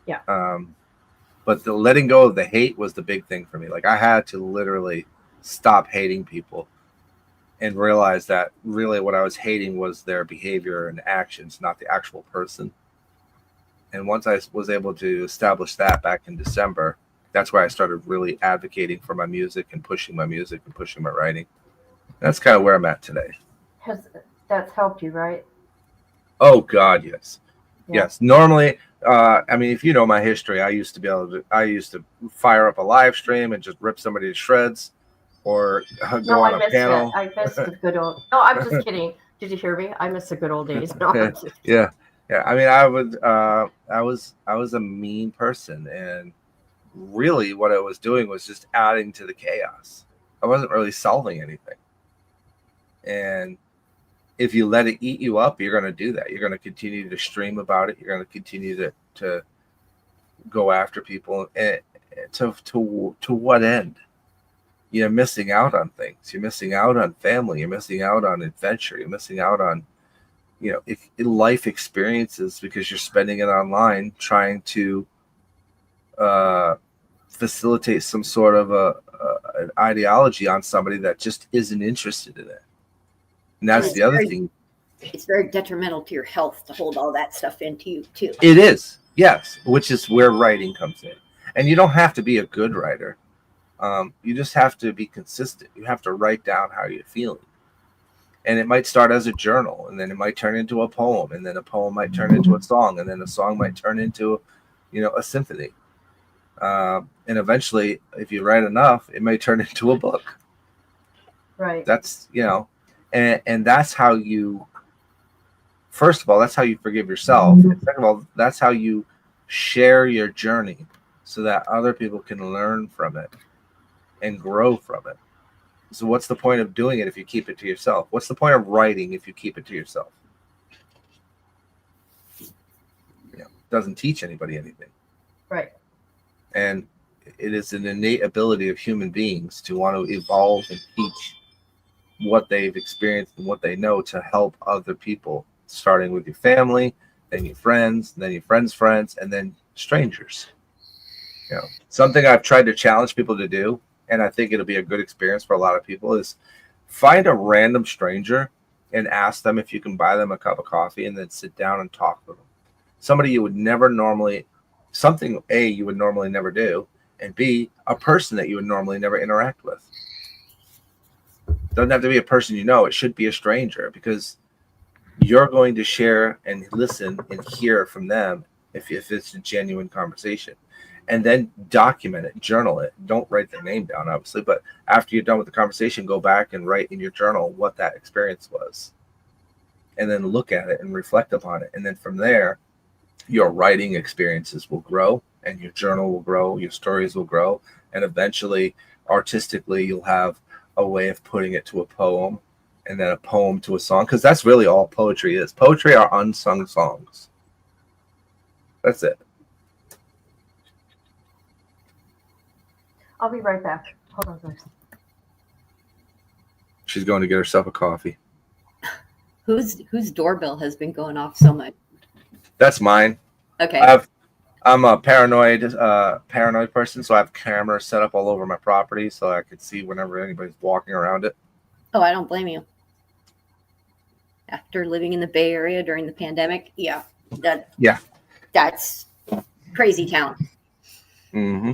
B: Yeah.
D: But the letting go of the hate was the big thing for me. Like, I had to literally stop hating people and realize that really what I was hating was their behavior and actions, not the actual person. And once I was able to establish that back in December, that's where I started really advocating for my music and pushing my music and pushing my writing. That's kind of where I'm at today.
B: That's helped you, right?
D: Oh God, yes.
B: Yeah.
D: Yes. Normally, I mean, if you know my history, I used to fire up a live stream and just rip somebody to shreds, or go on a panel.
B: I miss the good old. No, I'm just kidding. Did you hear me? I miss the good old days. No, I'm just
D: Yeah. I mean, I was a mean person, and really what I was doing was just adding to the chaos. I wasn't really solving anything. And if you let it eat you up, you're going to do that. You're going to continue to stream about it. You're going to continue to go after people. And to what end? You're missing out on things. You're missing out on family. You're missing out on adventure. You're missing out on, life experiences, because you're spending it online trying to facilitate some sort of an ideology on somebody that just isn't interested in it. And that's the other thing.
F: It's very detrimental to your health to hold all that stuff into you too.
D: It is, yes, which is where writing comes in. And you don't have to be a good writer. You just have to be consistent. You have to write down how you're feeling. And it might start as a journal, and then it might turn into a poem, and then a poem might turn into a song, and then a song might turn into, a symphony. And eventually, if you write enough, it may turn into a book.
B: right.
D: That's, and that's how you, first of all, that's how you forgive yourself. And second of all, that's how you share your journey so that other people can learn from it and grow from it. So what's the point of doing it if you keep it to yourself? What's the point of writing if you keep it to yourself? It doesn't teach anybody anything.
B: Right.
D: And it is an innate ability of human beings to want to evolve and teach what they've experienced and what they know to help other people, starting with your family, then your friends, then your friends' friends, and then strangers. Something I've tried to challenge people to do, and I think it'll be a good experience for a lot of people, is find a random stranger and ask them if you can buy them a cup of coffee, and then sit down and talk with them. Somebody you would never normally, something A, you would normally never do, and B, a person that you would normally never interact with. It doesn't have to be a person you know. It should be a stranger, because you're going to share and listen and hear from them if it's a genuine conversation. And then document it, journal it. Don't write their name down, obviously, but after you're done with the conversation, go back and write in your journal what that experience was. And then look at it and reflect upon it. And then from there, your writing experiences will grow, and your journal will grow, your stories will grow, and eventually, artistically, you'll have a way of putting it to a poem, and then a poem to a song, because that's really all poetry is. Poetry are unsung songs. That's it.
B: I'll be right back. Hold on, guys.
D: She's going to get herself a coffee.
F: Whose doorbell has been going off so much?
D: That's mine.
F: Okay.
D: I'm a paranoid person, so I have cameras set up all over my property so I can see whenever anybody's walking around it.
F: Oh, I don't blame you. After living in the Bay Area during the pandemic, that's crazy town.
D: Mm-hmm.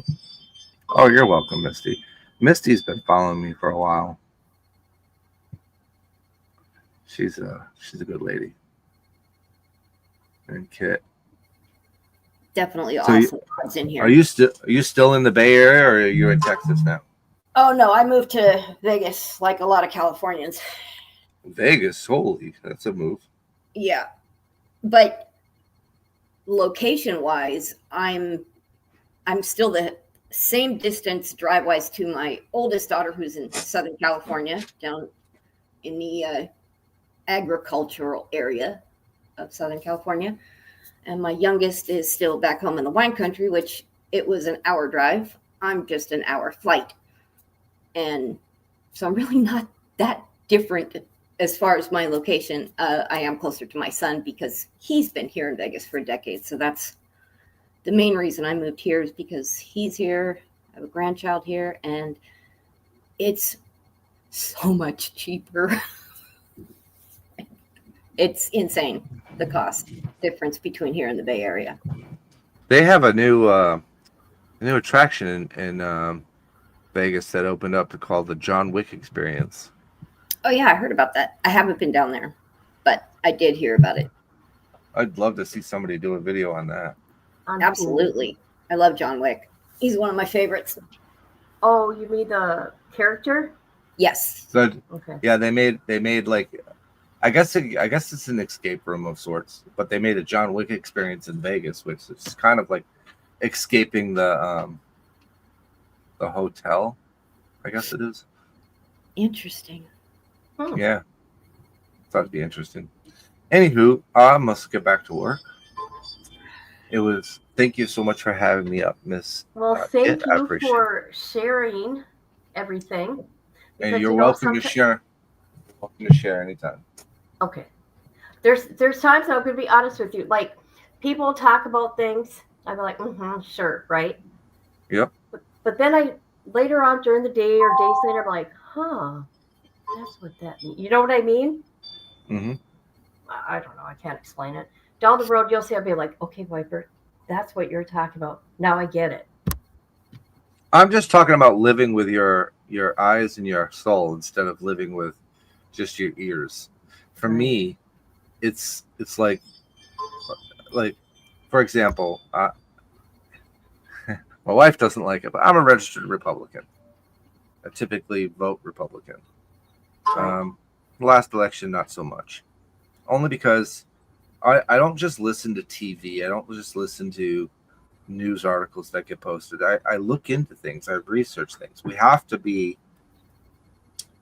D: Oh, you're welcome, Misty. Misty's been following me for a while. She's a good lady. And Kit.
F: Definitely
D: So you-
F: awesome cards in here.
D: Are you still in the Bay Area, or are you in Texas now?
F: Oh no, I moved to Vegas like a lot of Californians.
D: Vegas, holy, that's a move.
F: Yeah. But location wise, I'm still the same distance drive wise to my oldest daughter, who's in Southern California, down in the agricultural area of Southern California. And my youngest is still back home in the wine country, which it was an hour drive. I'm just an hour flight. And so I'm really not that different as far as my location. I am closer to my son because he's been here in Vegas for decades. So that's the main reason I moved here, is because he's here. I have a grandchild here, and it's so much cheaper. It's insane, the cost difference between here and the Bay Area.
D: They have a new attraction in Vegas that opened up called the John Wick Experience.
F: Oh yeah, I heard about that. I haven't been down there, but I did hear about it.
D: I'd love to see somebody do a video on that.
B: On
F: Absolutely. I love John Wick. He's one of my favorites.
B: Oh, you mean the character?
F: Yes.
D: So
B: Okay.
D: yeah, they made like, I guess it's an escape room of sorts, but they made a John Wick Experience in Vegas, which is kind of like escaping the hotel, I guess it is.
F: Interesting.
D: Yeah, thought it'd be interesting. Anywho, I must get back to work. Thank you so much for having me up, Miss.
B: Well,
D: Kit.
B: thank
D: I
B: you
D: appreciate it.
B: for sharing everything.
D: And
B: Because,
D: you're
B: you know,
D: welcome to share. Welcome to share anytime.
B: Okay. There's times I'm going to be honest with you. Like, people talk about things. I'm like, sure, right?
D: Yep.
B: But then later on during the day or days later, I'm like, that's what that means. You know what I mean?
D: Mm-hmm.
B: I don't know. I can't explain it. Down the road, you'll see. I'll be like, okay, Viper, that's what you're talking about. Now I get it.
D: I'm just talking about living with your eyes and your soul instead of living with just your ears. For me, it's like for example, my wife doesn't like it, but I'm a registered Republican. I typically vote Republican. Last election, not so much. Only because I don't just listen to TV. I don't just listen to news articles that get posted. I look into things. I research things. We have to be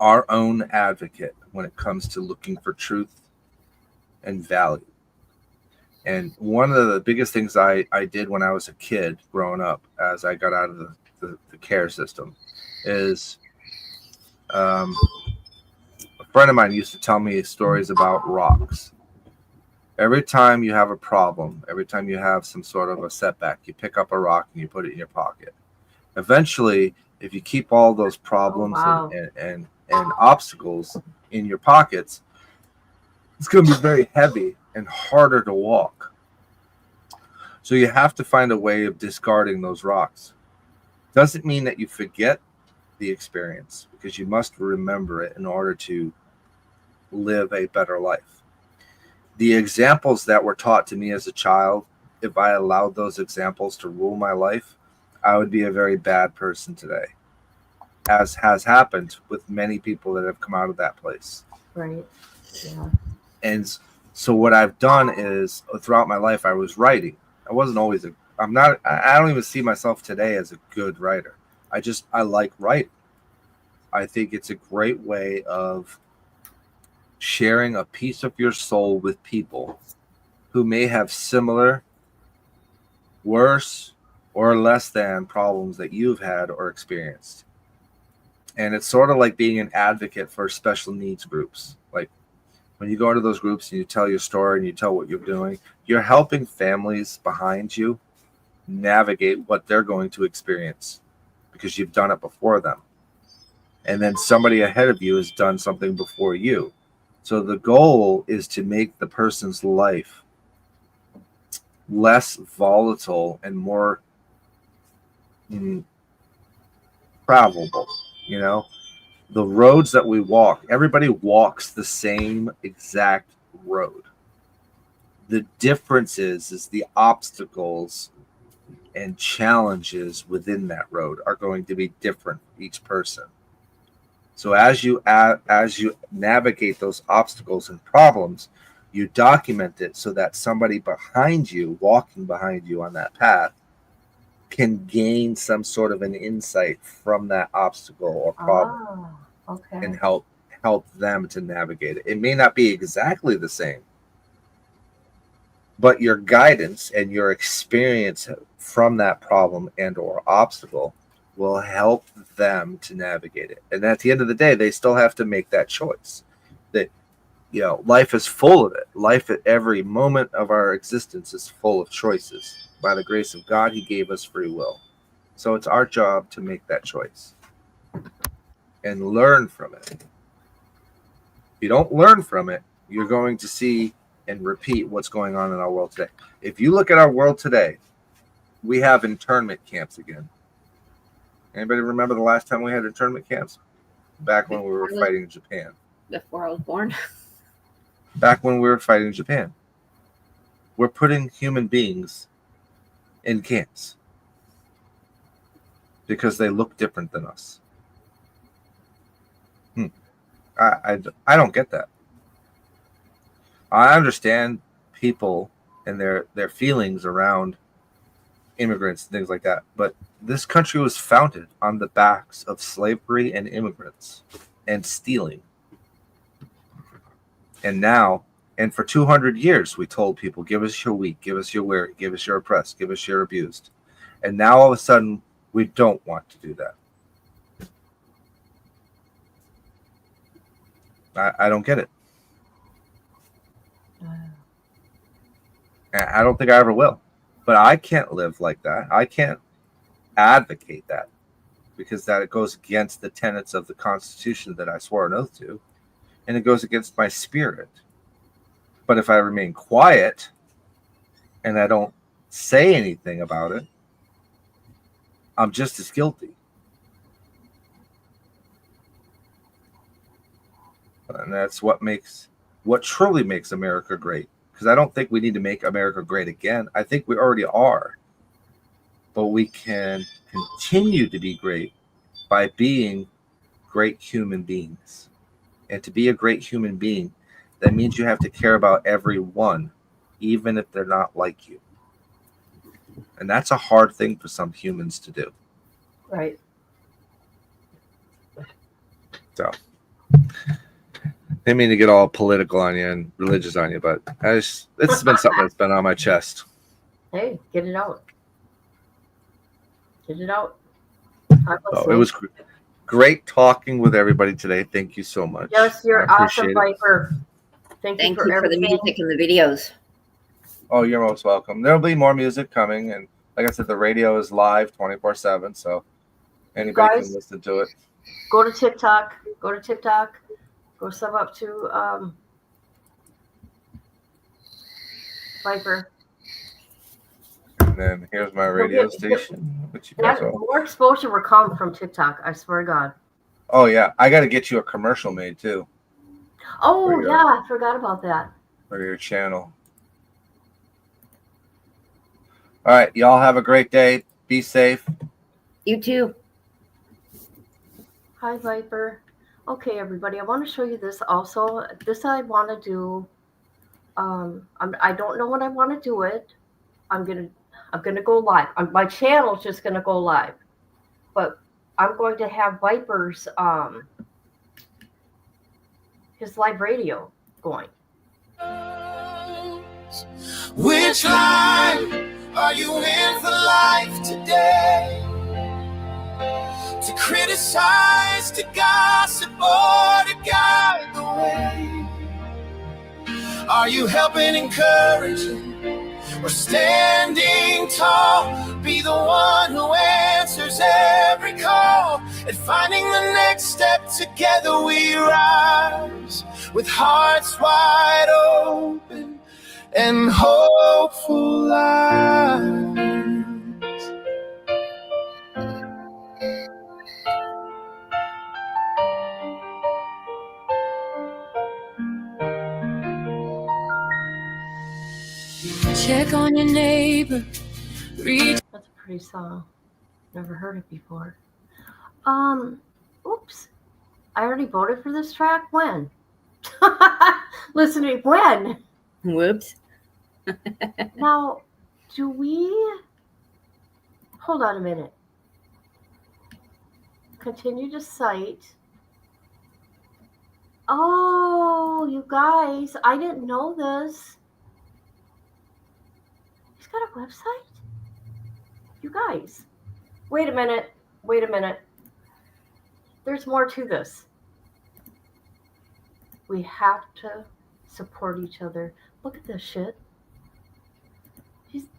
D: our own advocate when it comes to looking for truth and value. And one of the biggest things I did when I was a kid growing up, as I got out of the care system, is a friend of mine used to tell me stories about rocks. Every time you have a problem, every time you have some sort of a setback, you pick up a rock and you put it in your pocket. Eventually, if you keep all those problems and obstacles in your pockets, it's going to be very heavy and harder to walk. So you have to find a way of discarding those rocks. Doesn't mean that you forget the experience, because you must remember it in order to live a better life. The examples that were taught to me as a child, if I allowed those examples to rule my life, I would be a very bad person today, as has happened with many people that have come out of that place.
B: Right. Yeah.
D: And so what I've done is, throughout my life, I was writing. I wasn't always I don't even see myself today as a good writer. I like writing. I think it's a great way of sharing a piece of your soul with people who may have similar, worse, or less than problems that you've had or experienced. And it's sort of like being an advocate for special needs groups. Like, when you go into those groups and you tell your story and you tell what you're doing, you're helping families behind you navigate what they're going to experience, because you've done it before them. And then somebody ahead of you has done something before you. So the goal is to make the person's life less volatile and more travelable, The roads that we walk, everybody walks the same exact road. The difference is the obstacles and challenges within that road are going to be different for each person. So as you navigate those obstacles and problems, you document it so that somebody behind you, walking behind you on that path, can gain some sort of an insight from that obstacle or problem and help them to navigate it. It may not be exactly the same, but your guidance and your experience from that problem and or obstacle will help them to navigate it. And at the end of the day, they still have to make that choice. That, you know, life is full of it. Life at every moment of our existence is full of choices. By the grace of God, he gave us free will. So it's our job to make that choice and learn from it. If you don't learn from it, you're going to see and repeat what's going on in our world today. If you look at our world today, we have internment camps again. Anybody remember the last time we had internment camps? Back when we were fighting Japan.
F: Before I was born.
D: Back when we were fighting Japan. We're putting human beings in camps because they look different than us. I don't get that. I understand people and their feelings around immigrants and things like that, but this country was founded on the backs of slavery and immigrants and stealing. And now, and for 200 years, we told people, give us your weak, give us your weary, give us your oppressed, give us your abused. And now all of a sudden, we don't want to do that. I don't get it. I don't think I ever will. But I can't live like that. I can't advocate that because that goes against the tenets of the Constitution that I swore an oath to, and it goes against my spirit. But if I remain quiet and I don't say anything about it, I'm just as guilty. And that's what truly makes America great. Because I don't think we need to make America great again. I think we already are. But we can continue to be great by being great human beings. And to be a great human being, that means you have to care about everyone, even if they're not like you. And that's a hard thing for some humans to do.
B: Right.
D: So, didn't mean to get all political on you and religious on you, but this has been something that's been on my chest.
B: Hey, get it out. Get it out.
D: So it was great talking with everybody today. Thank you so much.
B: Yes, you're awesome, Viper. Thank you for
F: the music and the videos.
D: Oh, you're most welcome. There'll be more music coming, and like I said, the radio is live 24/7, so anybody can listen to it.
B: Go to TikTok. Go sub up to Viper.
D: And then here's my radio station. Which you guys
B: more exposure will come from TikTok. I swear to God.
D: Oh yeah, I got to get you a commercial made too.
B: Oh yeah, I forgot about that.
D: For your channel. All right, y'all have a great day. Be safe.
F: You too.
B: Hi, Viper. Okay, everybody, I want to show you this also. This I want to do. I don't know when I want to do it. I'm gonna go live. My channel's just gonna go live, but I'm going to have Viper's his live radio going.
E: Which line are you in for life today? To criticize, to gossip, or to guide the way? Are you helping, encouraging, or standing tall? Be the one who answers every call. And finding the next step, together we rise, with hearts wide open and hopeful lives. Check on your neighbor. Reach.
B: That's a pretty song. Never heard it before. Oops. I already voted for this track. When? Listening when?
F: Whoops.
B: Now, do we? Hold on a minute. Continue to cite. Oh, you guys, I didn't know this. He's got a website? You guys, wait a minute. Wait a minute. There's more to this. We have to support each other. Look at this shit.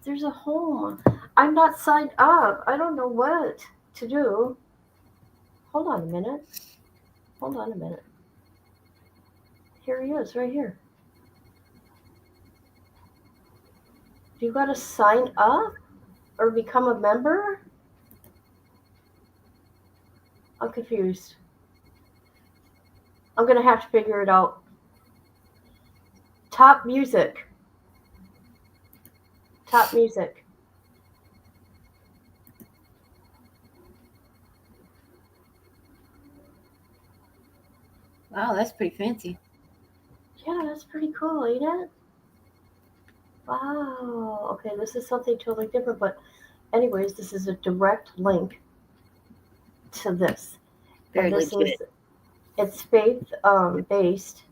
B: There's a home. I'm not signed up. I don't know what to do. Hold on a minute. Hold on a minute. Here he is, right here. Do you got to sign up or become a member? I'm confused. I'm going to have to figure it out. Top music. Top music.
F: Wow, that's pretty fancy.
B: Yeah, that's pretty cool, ain't it? Wow. Okay, this is something totally different, but anyways, this is a direct link to this.
F: Very
B: And this
F: legit.
B: is, it's faith based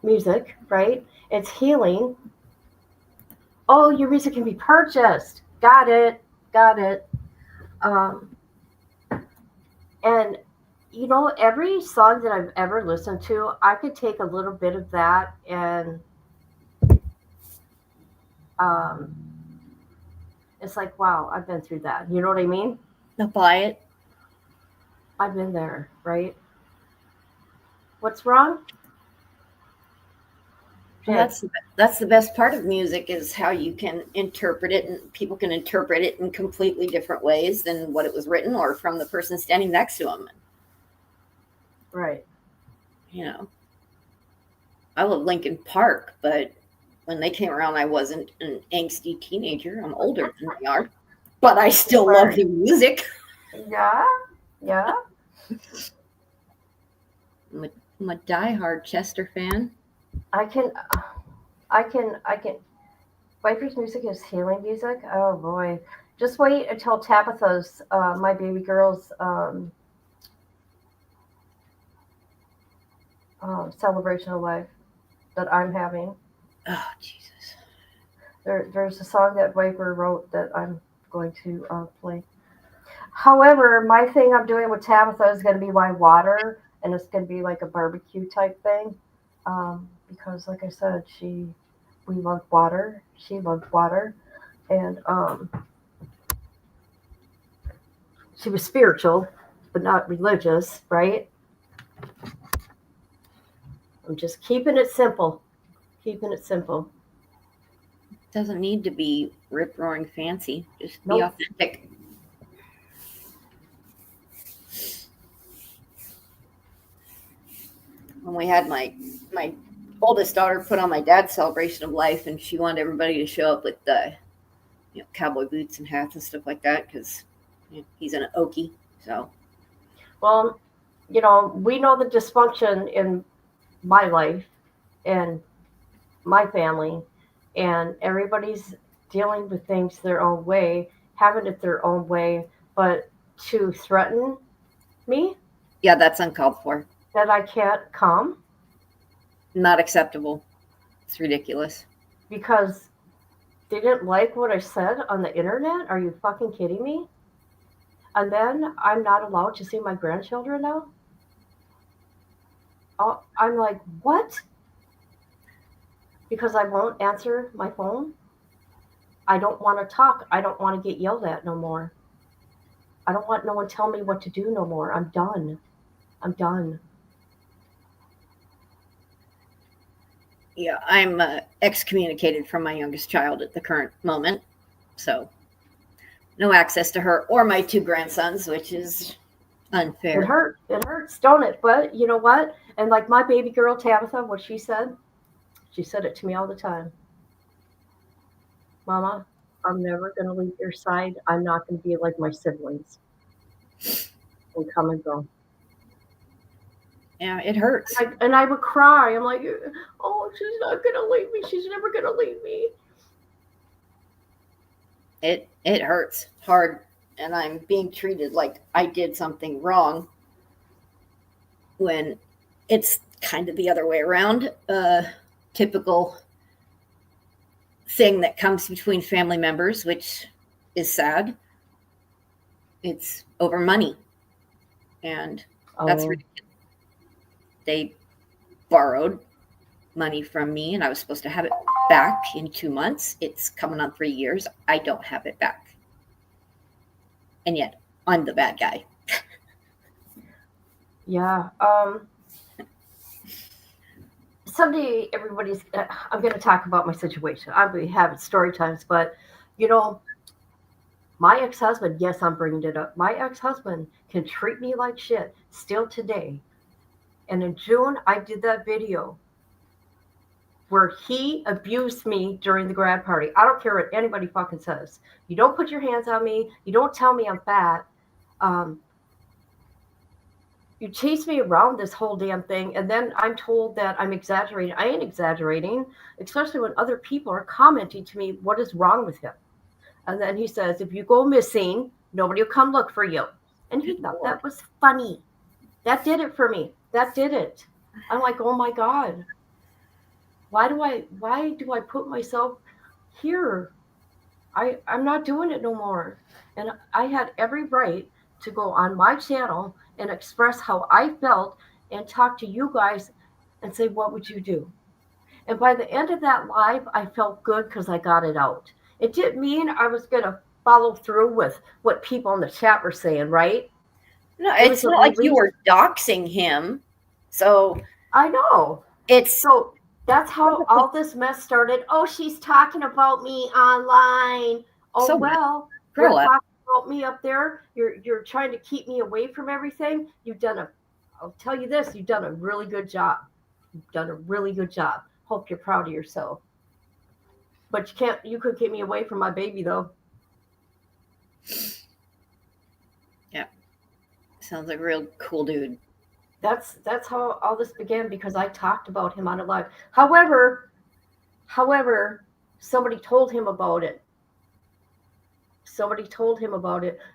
B: music, right? It's healing. Oh, your music can be purchased. Got it. Got it. And you know, every song that I've ever listened to, I could take a little bit of that and it's like, wow, I've been through that. You know what I mean?
F: I'll buy it.
B: I've been there, right? What's wrong?
F: Well, that's the best part of music is how you can interpret it, and people can interpret it in completely different ways than what it was written or from the person standing next to them.
B: Right.
F: You know, I love Linkin Park, but when they came around, I wasn't an angsty teenager. I'm older than they are, but I still love the music.
B: Yeah. Yeah.
F: I'm a diehard Chester fan.
B: I can. Viper's music is healing music. Oh boy. Just wait until Tabitha's, my baby girl's, celebration of life that I'm having.
F: Oh, Jesus.
B: There's a song that Viper wrote that I'm going to play. However, my thing I'm doing with Tabitha is going to be my water, and it's going to be like a barbecue type thing, because, like I said, we love water. She loved water, and she was spiritual, but not religious, right? I'm just keeping it simple. Keeping it simple.
F: Doesn't need to be rip roaring fancy. Just be
B: Nope.
F: authentic. When we had my oldest daughter put on my dad's celebration of life, and she wanted everybody to show up with cowboy boots and hats and stuff like that because he's an Okie. So,
B: Well, we know the dysfunction in my life and my family, and everybody's dealing with things their own way, having it their own way, but to threaten me
F: yeah, that's uncalled for.
B: that I can't come
F: Not acceptable. It's ridiculous.
B: because they didn't like what I said on the internet. Are you fucking kidding me? And then I'm not allowed to see my grandchildren now? Oh, I'm like, what? Because I won't answer my phone? I don't want to talk. I don't want to get yelled at no more. I don't want no one tell me what to do no more. I'm done. I'm done.
F: Yeah, I'm excommunicated from my youngest child at the current moment. So, no access to her or my two grandsons, which is unfair.
B: It hurts. It hurts, don't it? But you know what? And like my baby girl, Tabitha, what she said, She said it to me all the time. Mama, I'm never going to leave your side. I'm not going to be like my siblings and come and go.
F: Yeah, it hurts.
B: And I would cry. I'm like, oh, she's not going to leave me. She's never going to leave me.
F: It hurts hard, and I'm being treated like I did something wrong when it's kind of the other way around. Typical thing that comes between family members, which is sad. It's over money, and that's ridiculous. They borrowed money from me, and I was supposed to have it back in 2 months. It's coming on 3 years. I don't have it back, and yet I'm the bad guy.
B: Yeah. Someday everybody's. I'm going to talk about my situation. I'll be having story times, but you know, my ex-husband. Yes, I'm bringing it up. My ex-husband can treat me like shit still today. And in June, I did that video where he abused me during the grad party. I don't care what anybody fucking says. You don't put your hands on me. You don't tell me I'm fat. You chase me around this whole damn thing, and then I'm told that I'm exaggerating. I ain't exaggerating, especially when other people are commenting to me, what is wrong with him? And then he says, if you go missing, nobody will come look for you. And he thought that was funny. That did it for me. That did it. I'm like, oh my God. Why do I put myself here? I'm not doing it no more. And I had every right to go on my channel and express how I felt and talk to you guys and say, what would you do? And by the end of that live, I felt good because I got it out. It didn't mean I was going to follow through with what people in the chat were saying, right?
F: No, it's not like you were doxing him. So
B: I know. So that's how all this mess started. Oh, she's talking about me online. Oh,
F: So
B: well, you're talking about me up there. You're trying to keep me away from everything. I'll tell you this, you've done a really good job. You've done a really good job. Hope you're proud of yourself. But you could keep me away from my baby though.
F: Yeah. Sounds like a real cool dude.
B: That's how all this began, because I talked about him on a live. However, somebody told him about it.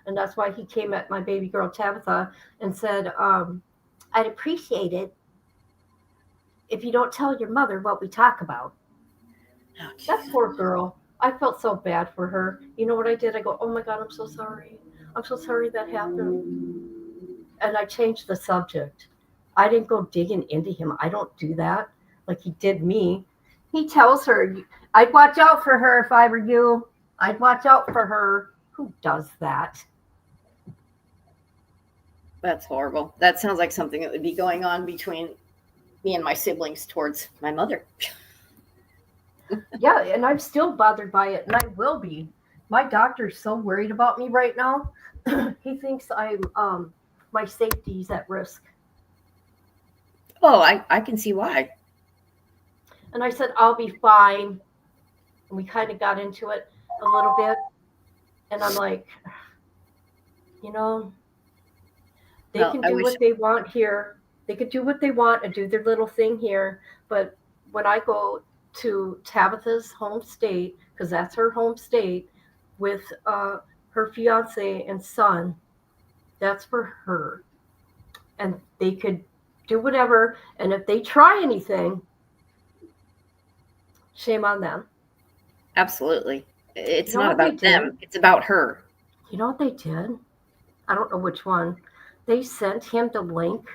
B: And that's why he came at my baby girl Tabitha and said, I'd appreciate it if you don't tell your mother what we talk about.
F: Oh,
B: that poor girl. I felt so bad for her. You know what I did? I go, oh my God, I'm so sorry. I'm so sorry that happened. And I changed the subject. I didn't go digging into him. I don't do that like he did me. He tells her, I'd watch out for her if I were you. I'd watch out for her. Who does that?
F: That's horrible. That sounds like something that would be going on between me and my siblings towards my mother.
B: Yeah, and I'm still bothered by it, and I will be. My doctor's so worried about me right now. He thinks my safety's at risk.
F: Oh, I can see why.
B: And I said, I'll be fine. And we kind of got into it a little bit. And I'm like, they can do what they want here. They could do what they want and do their little thing here. But when I go to Tabitha's home state, because that's her home state, with her fiance and son, that's for her. And they could do whatever. And if they try anything, shame on them.
F: Absolutely. It's not about them. It's about her.
B: You know what they did? I don't know which one. They sent him the link.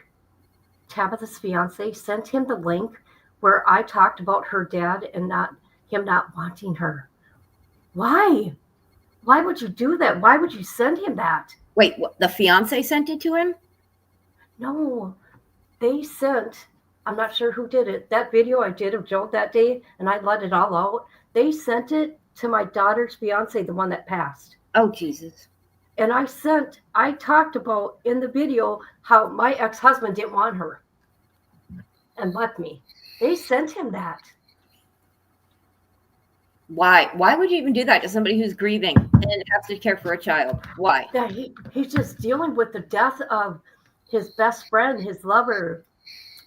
B: Tabitha's fiance sent him the link where I talked about her dad and him not wanting her. Why? Why would you do that? Why would you send him that?
F: Wait, what, the fiance sent it to him?
B: No, they sent, I'm not sure who did it. That video I did of Joe that day, and I let it all out. They sent it to my daughter's fiance, the one that passed.
F: Oh, Jesus.
B: And I talked about in the video how my ex-husband didn't want her and left me. They sent him that.
F: Why? Why would you even do that to somebody who's grieving and has to care for a child? Why?
B: Yeah, he's just dealing with the death of his best friend, his lover,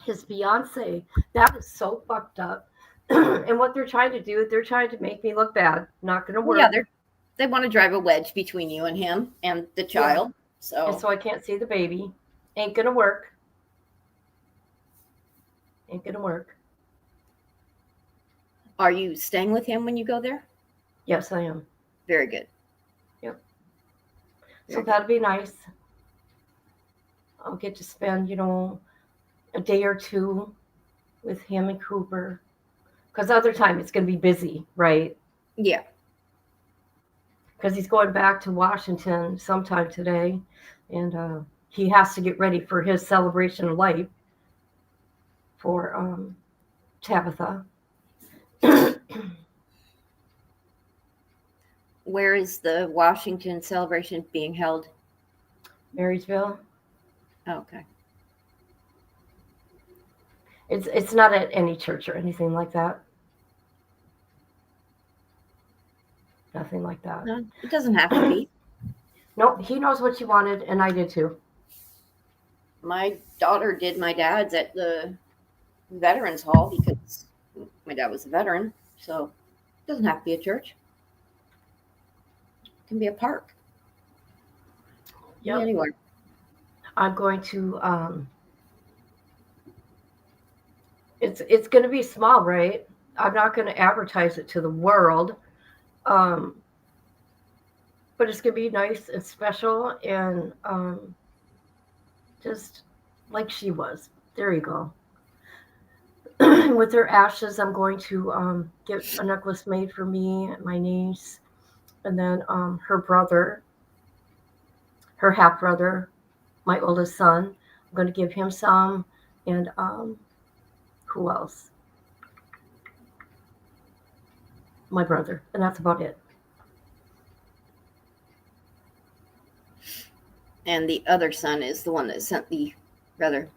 B: his fiance. That is so fucked up. And what they're trying to do, they're trying to make me look bad. Not gonna
F: Well, yeah,
B: work.
F: they want to drive a wedge between you and him and the
B: Yeah.
F: child.
B: And
F: So
B: so I can't see the baby. Ain't gonna work. Ain't gonna work.
F: are you staying with him when you go there?
B: Yes, I am.
F: Very good.
B: Yep. So
F: Very good.
B: that'd be nice. I'll get to spend, a day or two with him and Cooper. Because other time it's gonna be busy, right?
F: Yeah.
B: Because he's going back to Washington sometime today, and he has to get ready for his celebration of life for Tabitha.
F: Where is the Washington celebration being held?
B: Marysville.
F: Oh, okay.
B: It's not at any church or anything like that. Nothing like that.
F: No, it doesn't have to be.
B: Nope, he knows what you wanted, and I did too.
F: My daughter did my dad's at the Veterans Hall because my dad was a veteran. So it doesn't have to be a church. It can be a park.
B: Yep.
F: Anywhere.
B: I'm going to. It's going to be small, right? I'm not going to advertise it to the world, but it's going to be nice and special, and just like she was. There you go. With her ashes, I'm going to get a necklace made for me and my niece, and then her brother, her half brother, my oldest son. I'm going to give him some, and who else? My brother, and that's about it.
F: And the other son is the one that sent the rather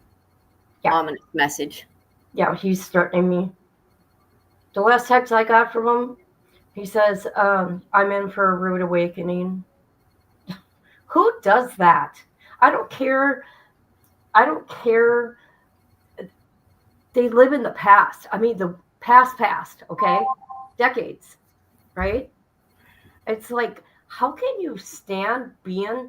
B: Yeah.
F: ominous message.
B: Yeah, he's threatening me. The last text I got from him, he says, I'm in for a rude awakening. Who does that? I don't care. They live in the past. I mean, the past, okay? Decades, right? It's like, how can you stand being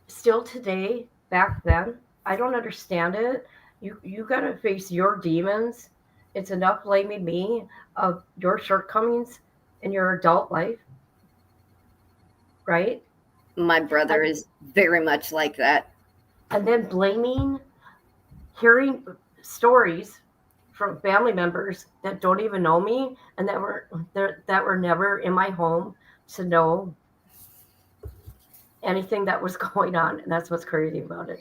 B: still today back then? I don't understand it. You got to face your demons. It's enough blaming me of your shortcomings in your adult life, right?
F: My brother is very much like that.
B: And then hearing stories from family members that don't even know me and that were never in my home to know anything that was going on, and that's what's crazy about it.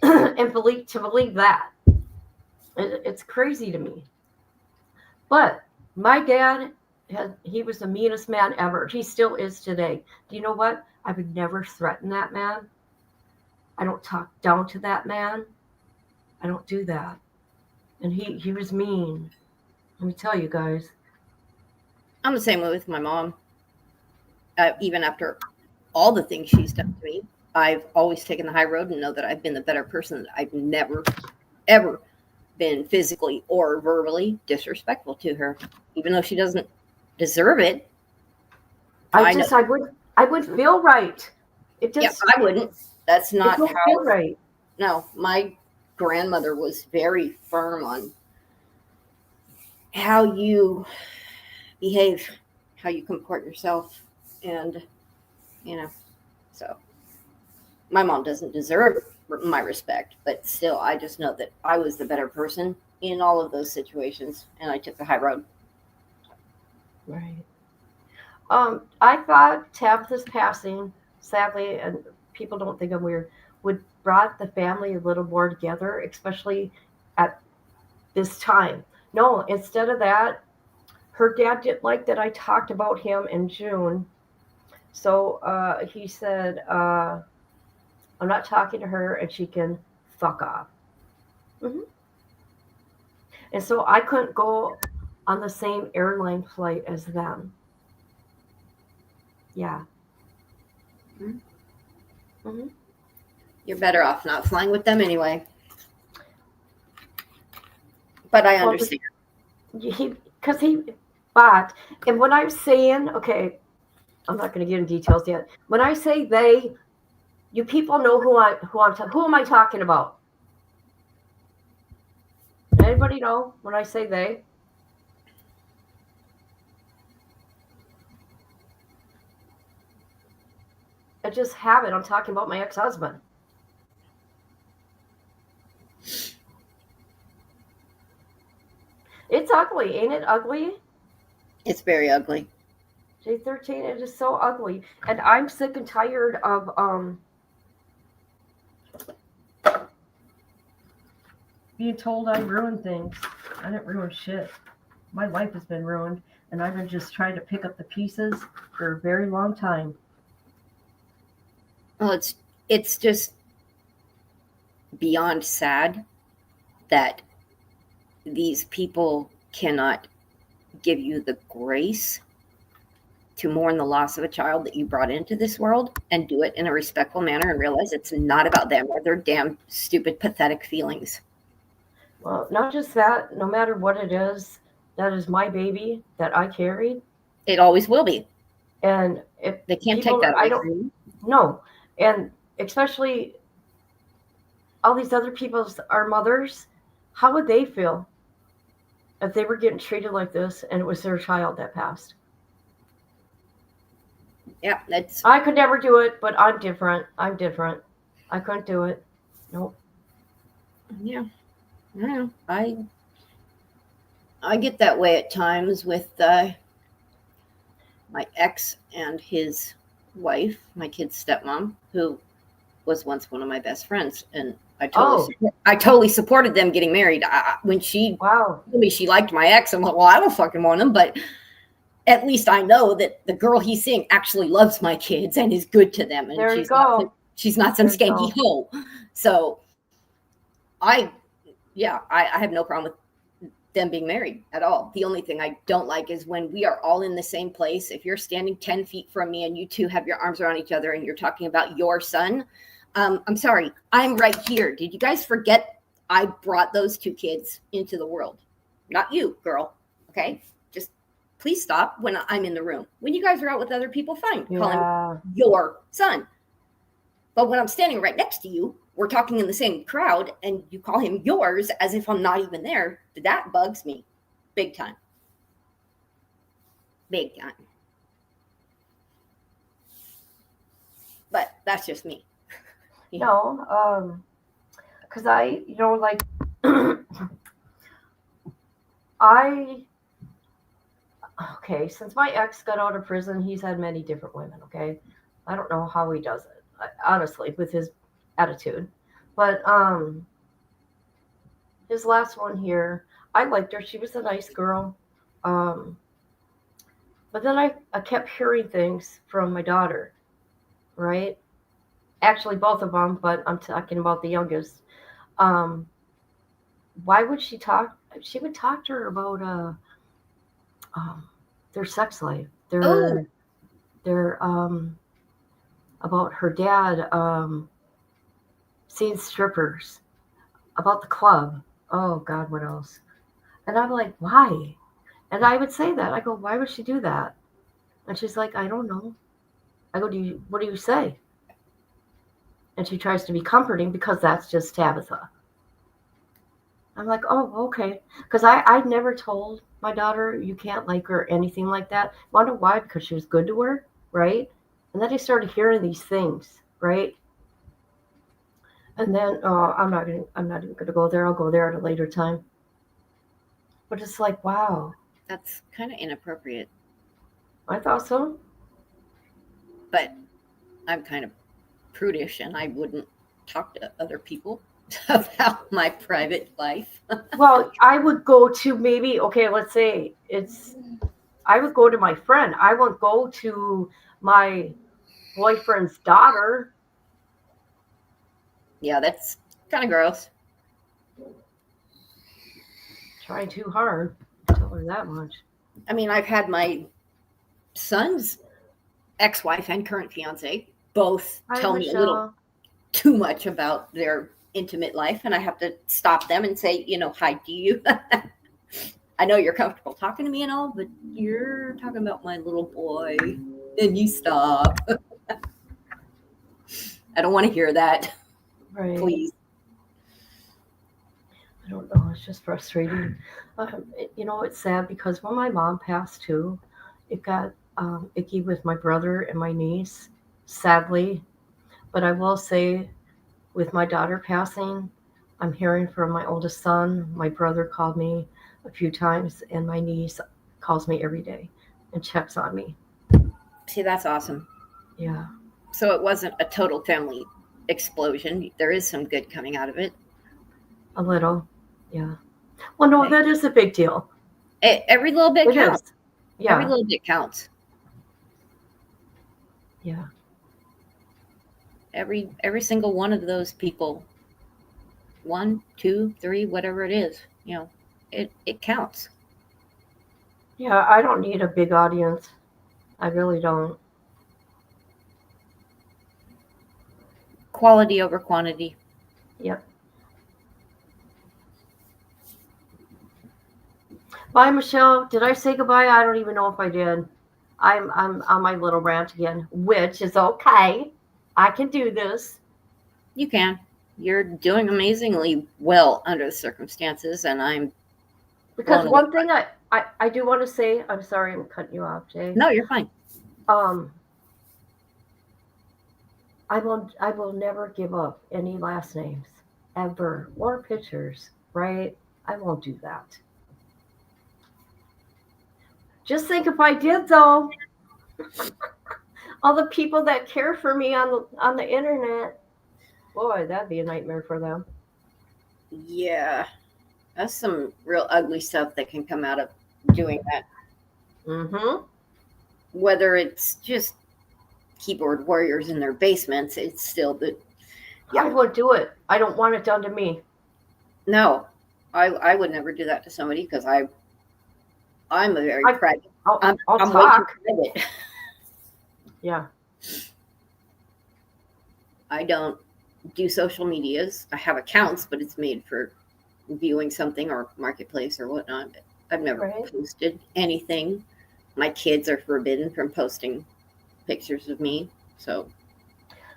B: And believe that, it's crazy to me. But my dad, he was the meanest man ever. He still is today. Do you know what? I would never threaten that man. I don't talk down to that man. I don't do that. And he was mean. Let me tell you guys.
F: I'm the same way with my mom. Even after all the things she's done to me, I've always taken the high road and know that I've been the better person. I've never, ever been physically or verbally disrespectful to her, even though she doesn't deserve it.
B: I would feel right. It just
F: Yeah, I wouldn't. That's not
B: it don't
F: how.
B: feel right.
F: No, my grandmother was very firm on how you behave, how you comport yourself, and so my mom doesn't deserve my respect, but still, I just know that I was the better person in all of those situations, and I took the high road.
B: Right. I thought Tabitha's passing, sadly, and people don't think I'm weird, would brought the family a little more together, especially at this time. No, instead of that, her dad didn't like that I talked about him in June. So he said, I'm not talking to her and she can fuck off. And so I couldn't go on the same airline flight as them. Yeah. Mm-hmm.
F: You're better off not flying with them anyway. But I understand.
B: But, and when I'm saying, okay, I'm not going to get into details yet. When I say they, you people know who am I talking about? Anybody know when I say they? I just have it. I'm talking about my ex-husband. It's ugly, ain't it ugly?
F: It's very ugly.
B: J13, it is so ugly. And I'm sick and tired of being told I ruined things. I didn't ruin shit. My life has been ruined, and I've been just trying to pick up the pieces for a very long time.
F: Well, it's just beyond sad that these people cannot give you the grace to mourn the loss of a child that you brought into this world and do it in a respectful manner and realize it's not about them or their damn stupid, pathetic feelings.
B: Well, not just that, no matter what it is, that is my baby that I carried.
F: It always will be.
B: And if
F: They can't
B: people,
F: take that away
B: I
F: from
B: don't
F: you.
B: know. And especially all these other people's are mothers, how would they feel if they were getting treated like this and it was their child that passed?
F: Yeah, that's.
B: I could never do it, but I'm different. I'm different. I couldn't do it. Nope.
F: Yeah. Yeah. I get that way at times with my ex and his wife, my kid's stepmom, who was once one of my best friends, and I totally supported them getting married. When she
B: Wow.
F: told me she liked my ex, I'm like, well, I don't fucking want him, but at least I know that the girl he's seeing actually loves my kids and is good to them, and
B: There you go.
F: she's not some
B: There you
F: skanky hoe. So I have no problem with them being married at all. The only thing I don't like is when we are all in the same place. If you're standing 10 feet from me and you two have your arms around each other and you're talking about your son, I'm sorry, I'm right here. Did you guys forget I brought those two kids into the world? Not you, girl. Okay? Just please stop when I'm in the room. When you guys are out with other people, fine. Call him your son. But when I'm standing right next to you, we're talking in the same crowd, and you call him yours as if I'm not even there. That bugs me big time. Big time. But that's just me.
B: No, because like, since my ex got out of prison, he's had many different women, okay? I don't know how he does it, honestly, with his attitude. But his last one here, I liked her. She was a nice girl. But then I kept hearing things from my daughter, right? Actually, both of them, but I'm talking about the youngest. Why would she talk? She would talk to her about their sex life, their about her dad seeing strippers, about the club. Oh God, what else? And I'm like, why? And I would say that. I go, why would she do that? And she's like, I don't know. I go, what do you say? And she tries to be comforting because that's just Tabitha. I'm like, oh, okay. Because I never told my daughter you can't like her or anything like that. Wonder why? Because she was good to her, right? And then I started hearing these things, right? And then I'm not even gonna go there. I'll go there at a later time. But it's like, wow.
F: That's kind of inappropriate.
B: I thought so.
F: But I'm kind of prudish, and I wouldn't talk to other people about my private life.
B: Well, I would go to let's say I would go to my friend. I wouldn't go to my boyfriend's daughter.
F: Yeah, that's kind of gross.
B: Trying too hard. Tell her her that much.
F: I mean, I've had my son's ex-wife and current fiance both
B: Hi,
F: tell me a little
B: Michelle.
F: too much about their intimate life, and I have to stop them and say, hi, do you? I know you're comfortable talking to me and all, but you're talking about my little boy, and you stop. I don't want to hear that.
B: Right.
F: Please.
B: I don't know. It's just frustrating. It's sad because when my mom passed too, it got icky with my brother and my niece, sadly. But I will say, with my daughter passing, I'm hearing from my oldest son. My brother called me a few times, and my niece calls me every day and checks on me.
F: See, that's awesome.
B: Yeah.
F: So it wasn't a total family explosion. There is some good coming out of it.
B: A little. Yeah. Well, no, that is a big deal.
F: Every little bit
B: It
F: counts.
B: is. Yeah.
F: Every little bit counts.
B: Yeah.
F: Every single one of those people, 1, 2, 3, whatever it is, it counts.
B: Yeah, I don't need a big audience. I really don't.
F: Quality over quantity.
B: Yep. Bye, Michelle. Did I say goodbye? I don't even know if I did. I'm on my little rant again, which is okay. I can do this.
F: You can. You're doing amazingly well under the circumstances, and I'm
B: Because
F: blown
B: one
F: away.
B: thing I do want to say, I'm sorry I'm cutting you off, Jay.
F: No, you're fine.
B: I will never give up any last names ever or pictures, right? I won't do that. Just think if I did though. All the people that care for me on the internet, boy, that'd be a nightmare for them.
F: Yeah. That's some real ugly stuff that can come out of doing that.
B: Mm-hmm.
F: Whether it's just keyboard warriors in their basements, it's still the.
B: I would do it. I don't want it done to me.
F: No, I would never do that to somebody because I'm a very private.
B: I'll
F: I'm
B: talk.
F: way too private.
B: Yeah.
F: I don't do social medias. I have accounts, but it's made for viewing something or marketplace or whatnot. I've never posted anything. My kids are forbidden from posting pictures of me. So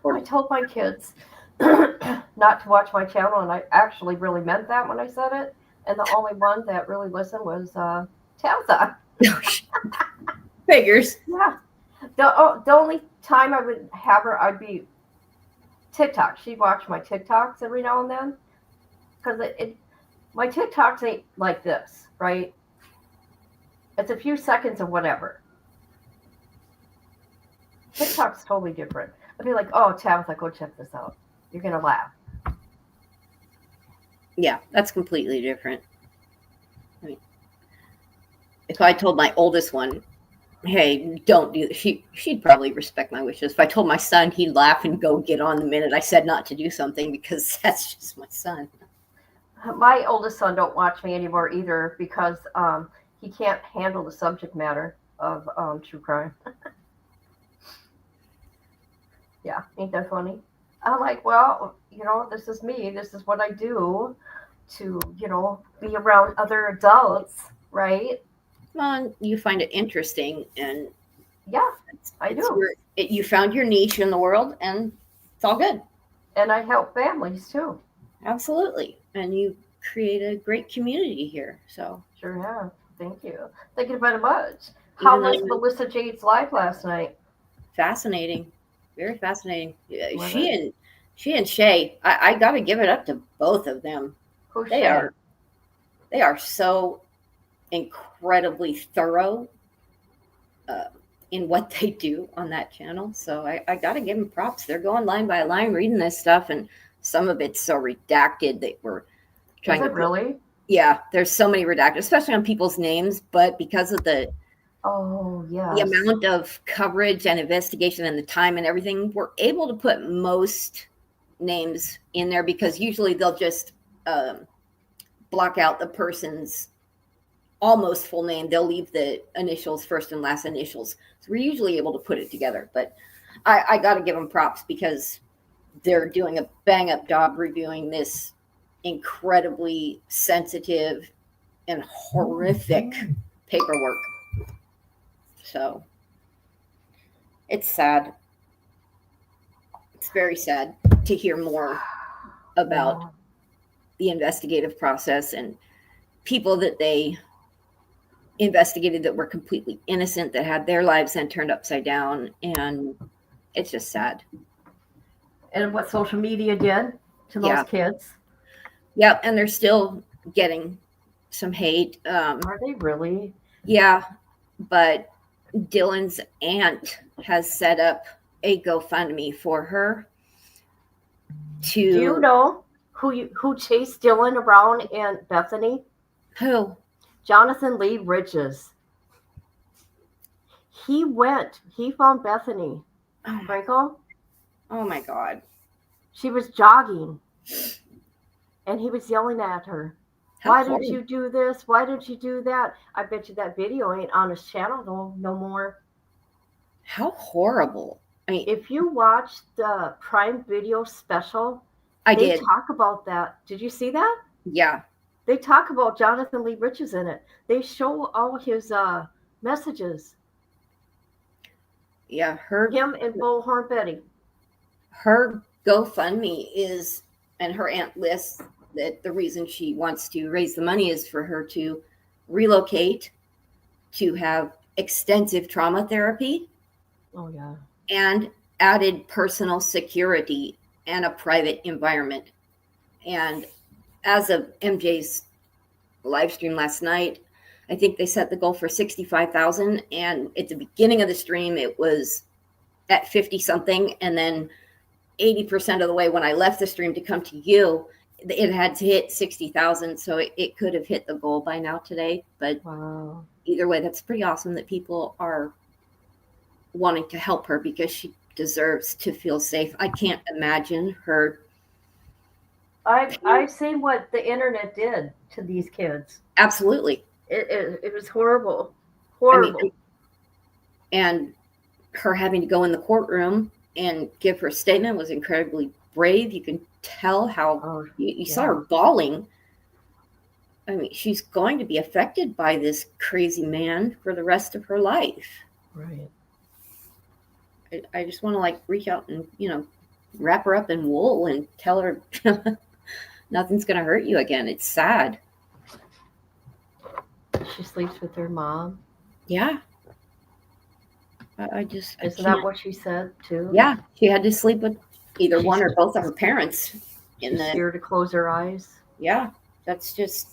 B: I told my kids not to watch my channel, and I actually really meant that when I said it. And the only one that really listened was Tabitha.
F: Figures.
B: Yeah. The only time I would have her, I'd be TikTok. She'd watch my TikToks every now and then. Because my TikToks ain't like this, right? It's a few seconds of whatever. TikTok's totally different. I'd be like, oh, Tabitha, go check this out. You're going to laugh.
F: Yeah, that's completely different. I mean, if I told my oldest one, hey, don't do this, she'd probably respect my wishes. If I told my son, he'd laugh and go get on the minute I said not to do something because that's just my son.
B: My oldest son don't watch me anymore either because he can't handle the subject matter of true crime. Yeah, ain't that funny? I'm like, well, this is me. This is what I do to, be around other adults, right?
F: Well, you find it interesting, and
B: yeah, I do.
F: You found your niche in the world, and it's all good.
B: And I help families too.
F: Absolutely, and you create a great community here. So
B: sure have. Thank you. Thank you very much. How was Melissa Jade's live last night?
F: Fascinating, very fascinating. She and Shay, I got to give it up to both of them.
B: Who's
F: they
B: Shay?
F: They are so incredibly thorough in what they do on that channel. So I got to give them props. They're going line by line, reading this stuff, and some of it's so redacted that we're trying to.
B: Really?
F: Yeah, there's so many redacted, especially on people's names, but because of the amount of coverage and investigation and the time and everything, we're able to put most names in there because usually they'll just block out the person's almost full name. They'll leave the initials, first and last initials. So we're usually able to put it together. But I got to give them props because they're doing a bang up job reviewing this incredibly sensitive and horrific paperwork. So it's sad. It's very sad to hear more about the investigative process and people that they investigated that were completely innocent, that had their lives then turned upside down. And it's just sad.
B: And what social media did to those kids.
F: Yeah, and they're still getting some hate.
B: Are they really?
F: Yeah, but Dylan's aunt has set up a GoFundMe for her.
B: Do you know who chased Dylan around in Bethany?
F: Who?
B: Jonathan Lee Bridges. He found Bethany. Franco?
F: Oh my God.
B: She was jogging and he was yelling at her. Why did you do this? Why did you do that? I bet you that video ain't on his channel no more.
F: How horrible. I mean,
B: if you watch the Prime Video special,
F: they
B: talk about that. Did you see that?
F: Yeah.
B: They talk about Jonathan Lee Bridges in it. They show all his messages.
F: Yeah,
B: him and Bullhorn Betty.
F: Her GoFundMe is, and her aunt lists that the reason she wants to raise the money is for her to relocate, to have extensive trauma therapy.
B: Oh, yeah.
F: And added personal security and a private environment. And as of MJ's live stream last night, I think they set the goal for 65,000. And at the beginning of the stream, it was at 50 something. And then 80% of the way when I left the stream to come to you, it had to hit 60,000. So it could have hit the goal by now today. But either way, that's pretty awesome that people are wanting to help her because she deserves to feel safe. I can't imagine her.
B: I've seen what the internet did to these kids.
F: Absolutely.
B: It was horrible. Horrible. I mean,
F: and her having to go in the courtroom and give her statement was incredibly brave. You can tell how you saw her bawling. I mean, she's going to be affected by this crazy man for the rest of her life.
B: Right.
F: I just want to reach out and, wrap her up in wool and tell her nothing's going to hurt you again. It's sad.
B: She sleeps with her mom.
F: Yeah.
B: Isn't that what she said too?
F: Yeah. She had to sleep with either one or both of her parents.
B: She's scared to close her eyes.
F: Yeah. That's just,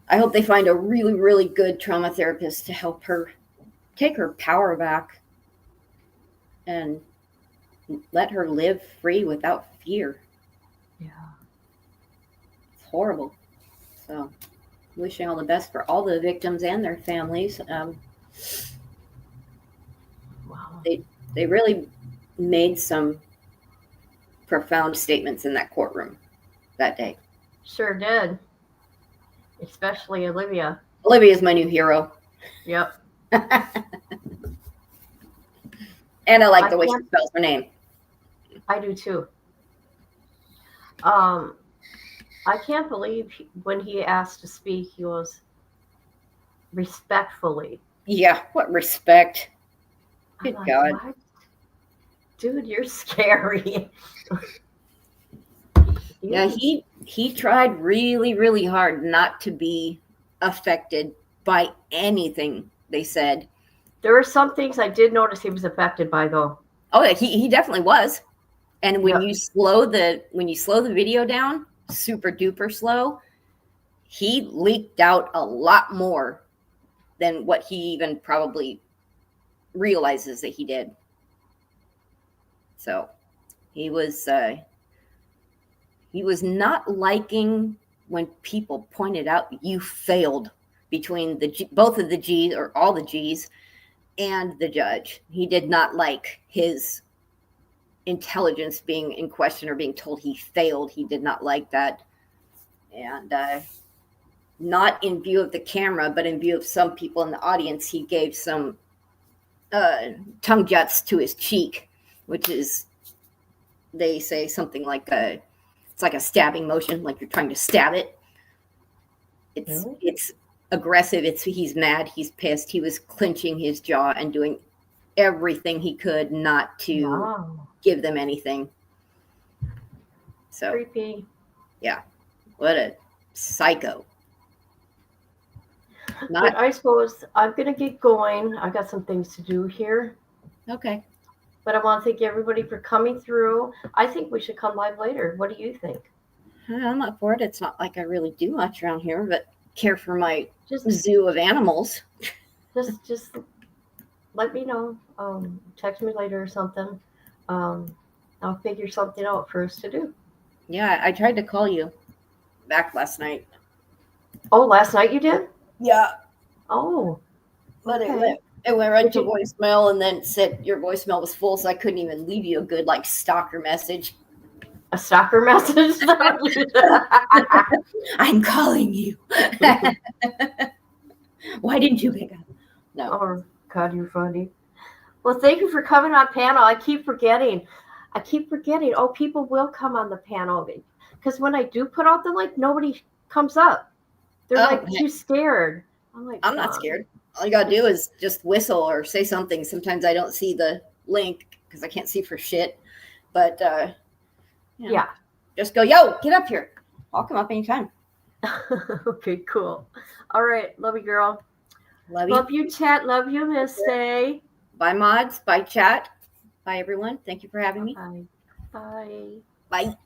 F: I hope they find a really, really good trauma therapist to help her take her power back and let her live free without fear.
B: Yeah.
F: It's horrible. So wishing all the best for all the victims and their families.
B: Wow.
F: They really made some profound statements in that courtroom that day.
B: Sure did. Especially Olivia.
F: Olivia's my new hero.
B: Yep.
F: And I like the way she spells her name.
B: I do too. I can't believe when he asked to speak, he was respectfully.
F: Yeah, what respect? Good God.
B: What? Dude, you're scary.
F: Yeah, he tried really, really hard not to be affected by anything they said.
B: There were some things I did notice he was affected by, though.
F: Oh, yeah, he definitely was. And when you slow the video down, super duper slow, he leaked out a lot more than what he even probably realizes that he did. So he was not liking when people pointed out you failed between both of the G's or all the G's and the judge. He did not like his intelligence being in question or being told he failed. He did not like that. And not in view of the camera, but in view of some people in the audience, he gave some tongue juts to his cheek, which is, they say something like it's like a stabbing motion, like you're trying to stab it. It's aggressive. He's mad. He's pissed. He was clenching his jaw and doing everything he could not to give them anything. So
B: Creepy.
F: yeah, what a psycho.
B: But I suppose I'm gonna get going. I got some things to do here.
F: Okay.
B: But I want to thank everybody for coming through. I think we should come live later. What do you think?
F: I'm up for it. It's not like I really do much around here, but care for my
B: Just
F: zoo of animals.
B: just let me know. Text me later or something. I'll figure something out for us to do.
F: Yeah, I tried to call you back last night.
B: Oh, last night you did?
F: Yeah,
B: Oh,
F: but
B: okay.
F: it went right
B: Did
F: to
B: you-
F: voicemail, and then it said your voicemail was full, so I couldn't even leave you a good like stalker message.
B: A stalker message?
F: I'm calling you. Why didn't you pick up? No.
B: Oh, God, you're funny. Well, thank you for coming on panel. I keep forgetting. Oh, people will come on the panel. Because when I do put out the link, nobody comes up. They're
F: Oh,
B: like too scared.
F: I'm not scared. All you gotta do is just whistle or say something. Sometimes I don't see the link because I can't see for shit. But
B: Yeah.
F: just go, yo, get up here. I'll come up anytime.
B: Okay, cool. All right. Love you, girl.
F: Love you.
B: Love you, chat. Love you, Miss Day.
F: Bye, mods. Bye, chat. Bye, everyone. Thank you for having me.
B: Bye. Bye.
F: Bye.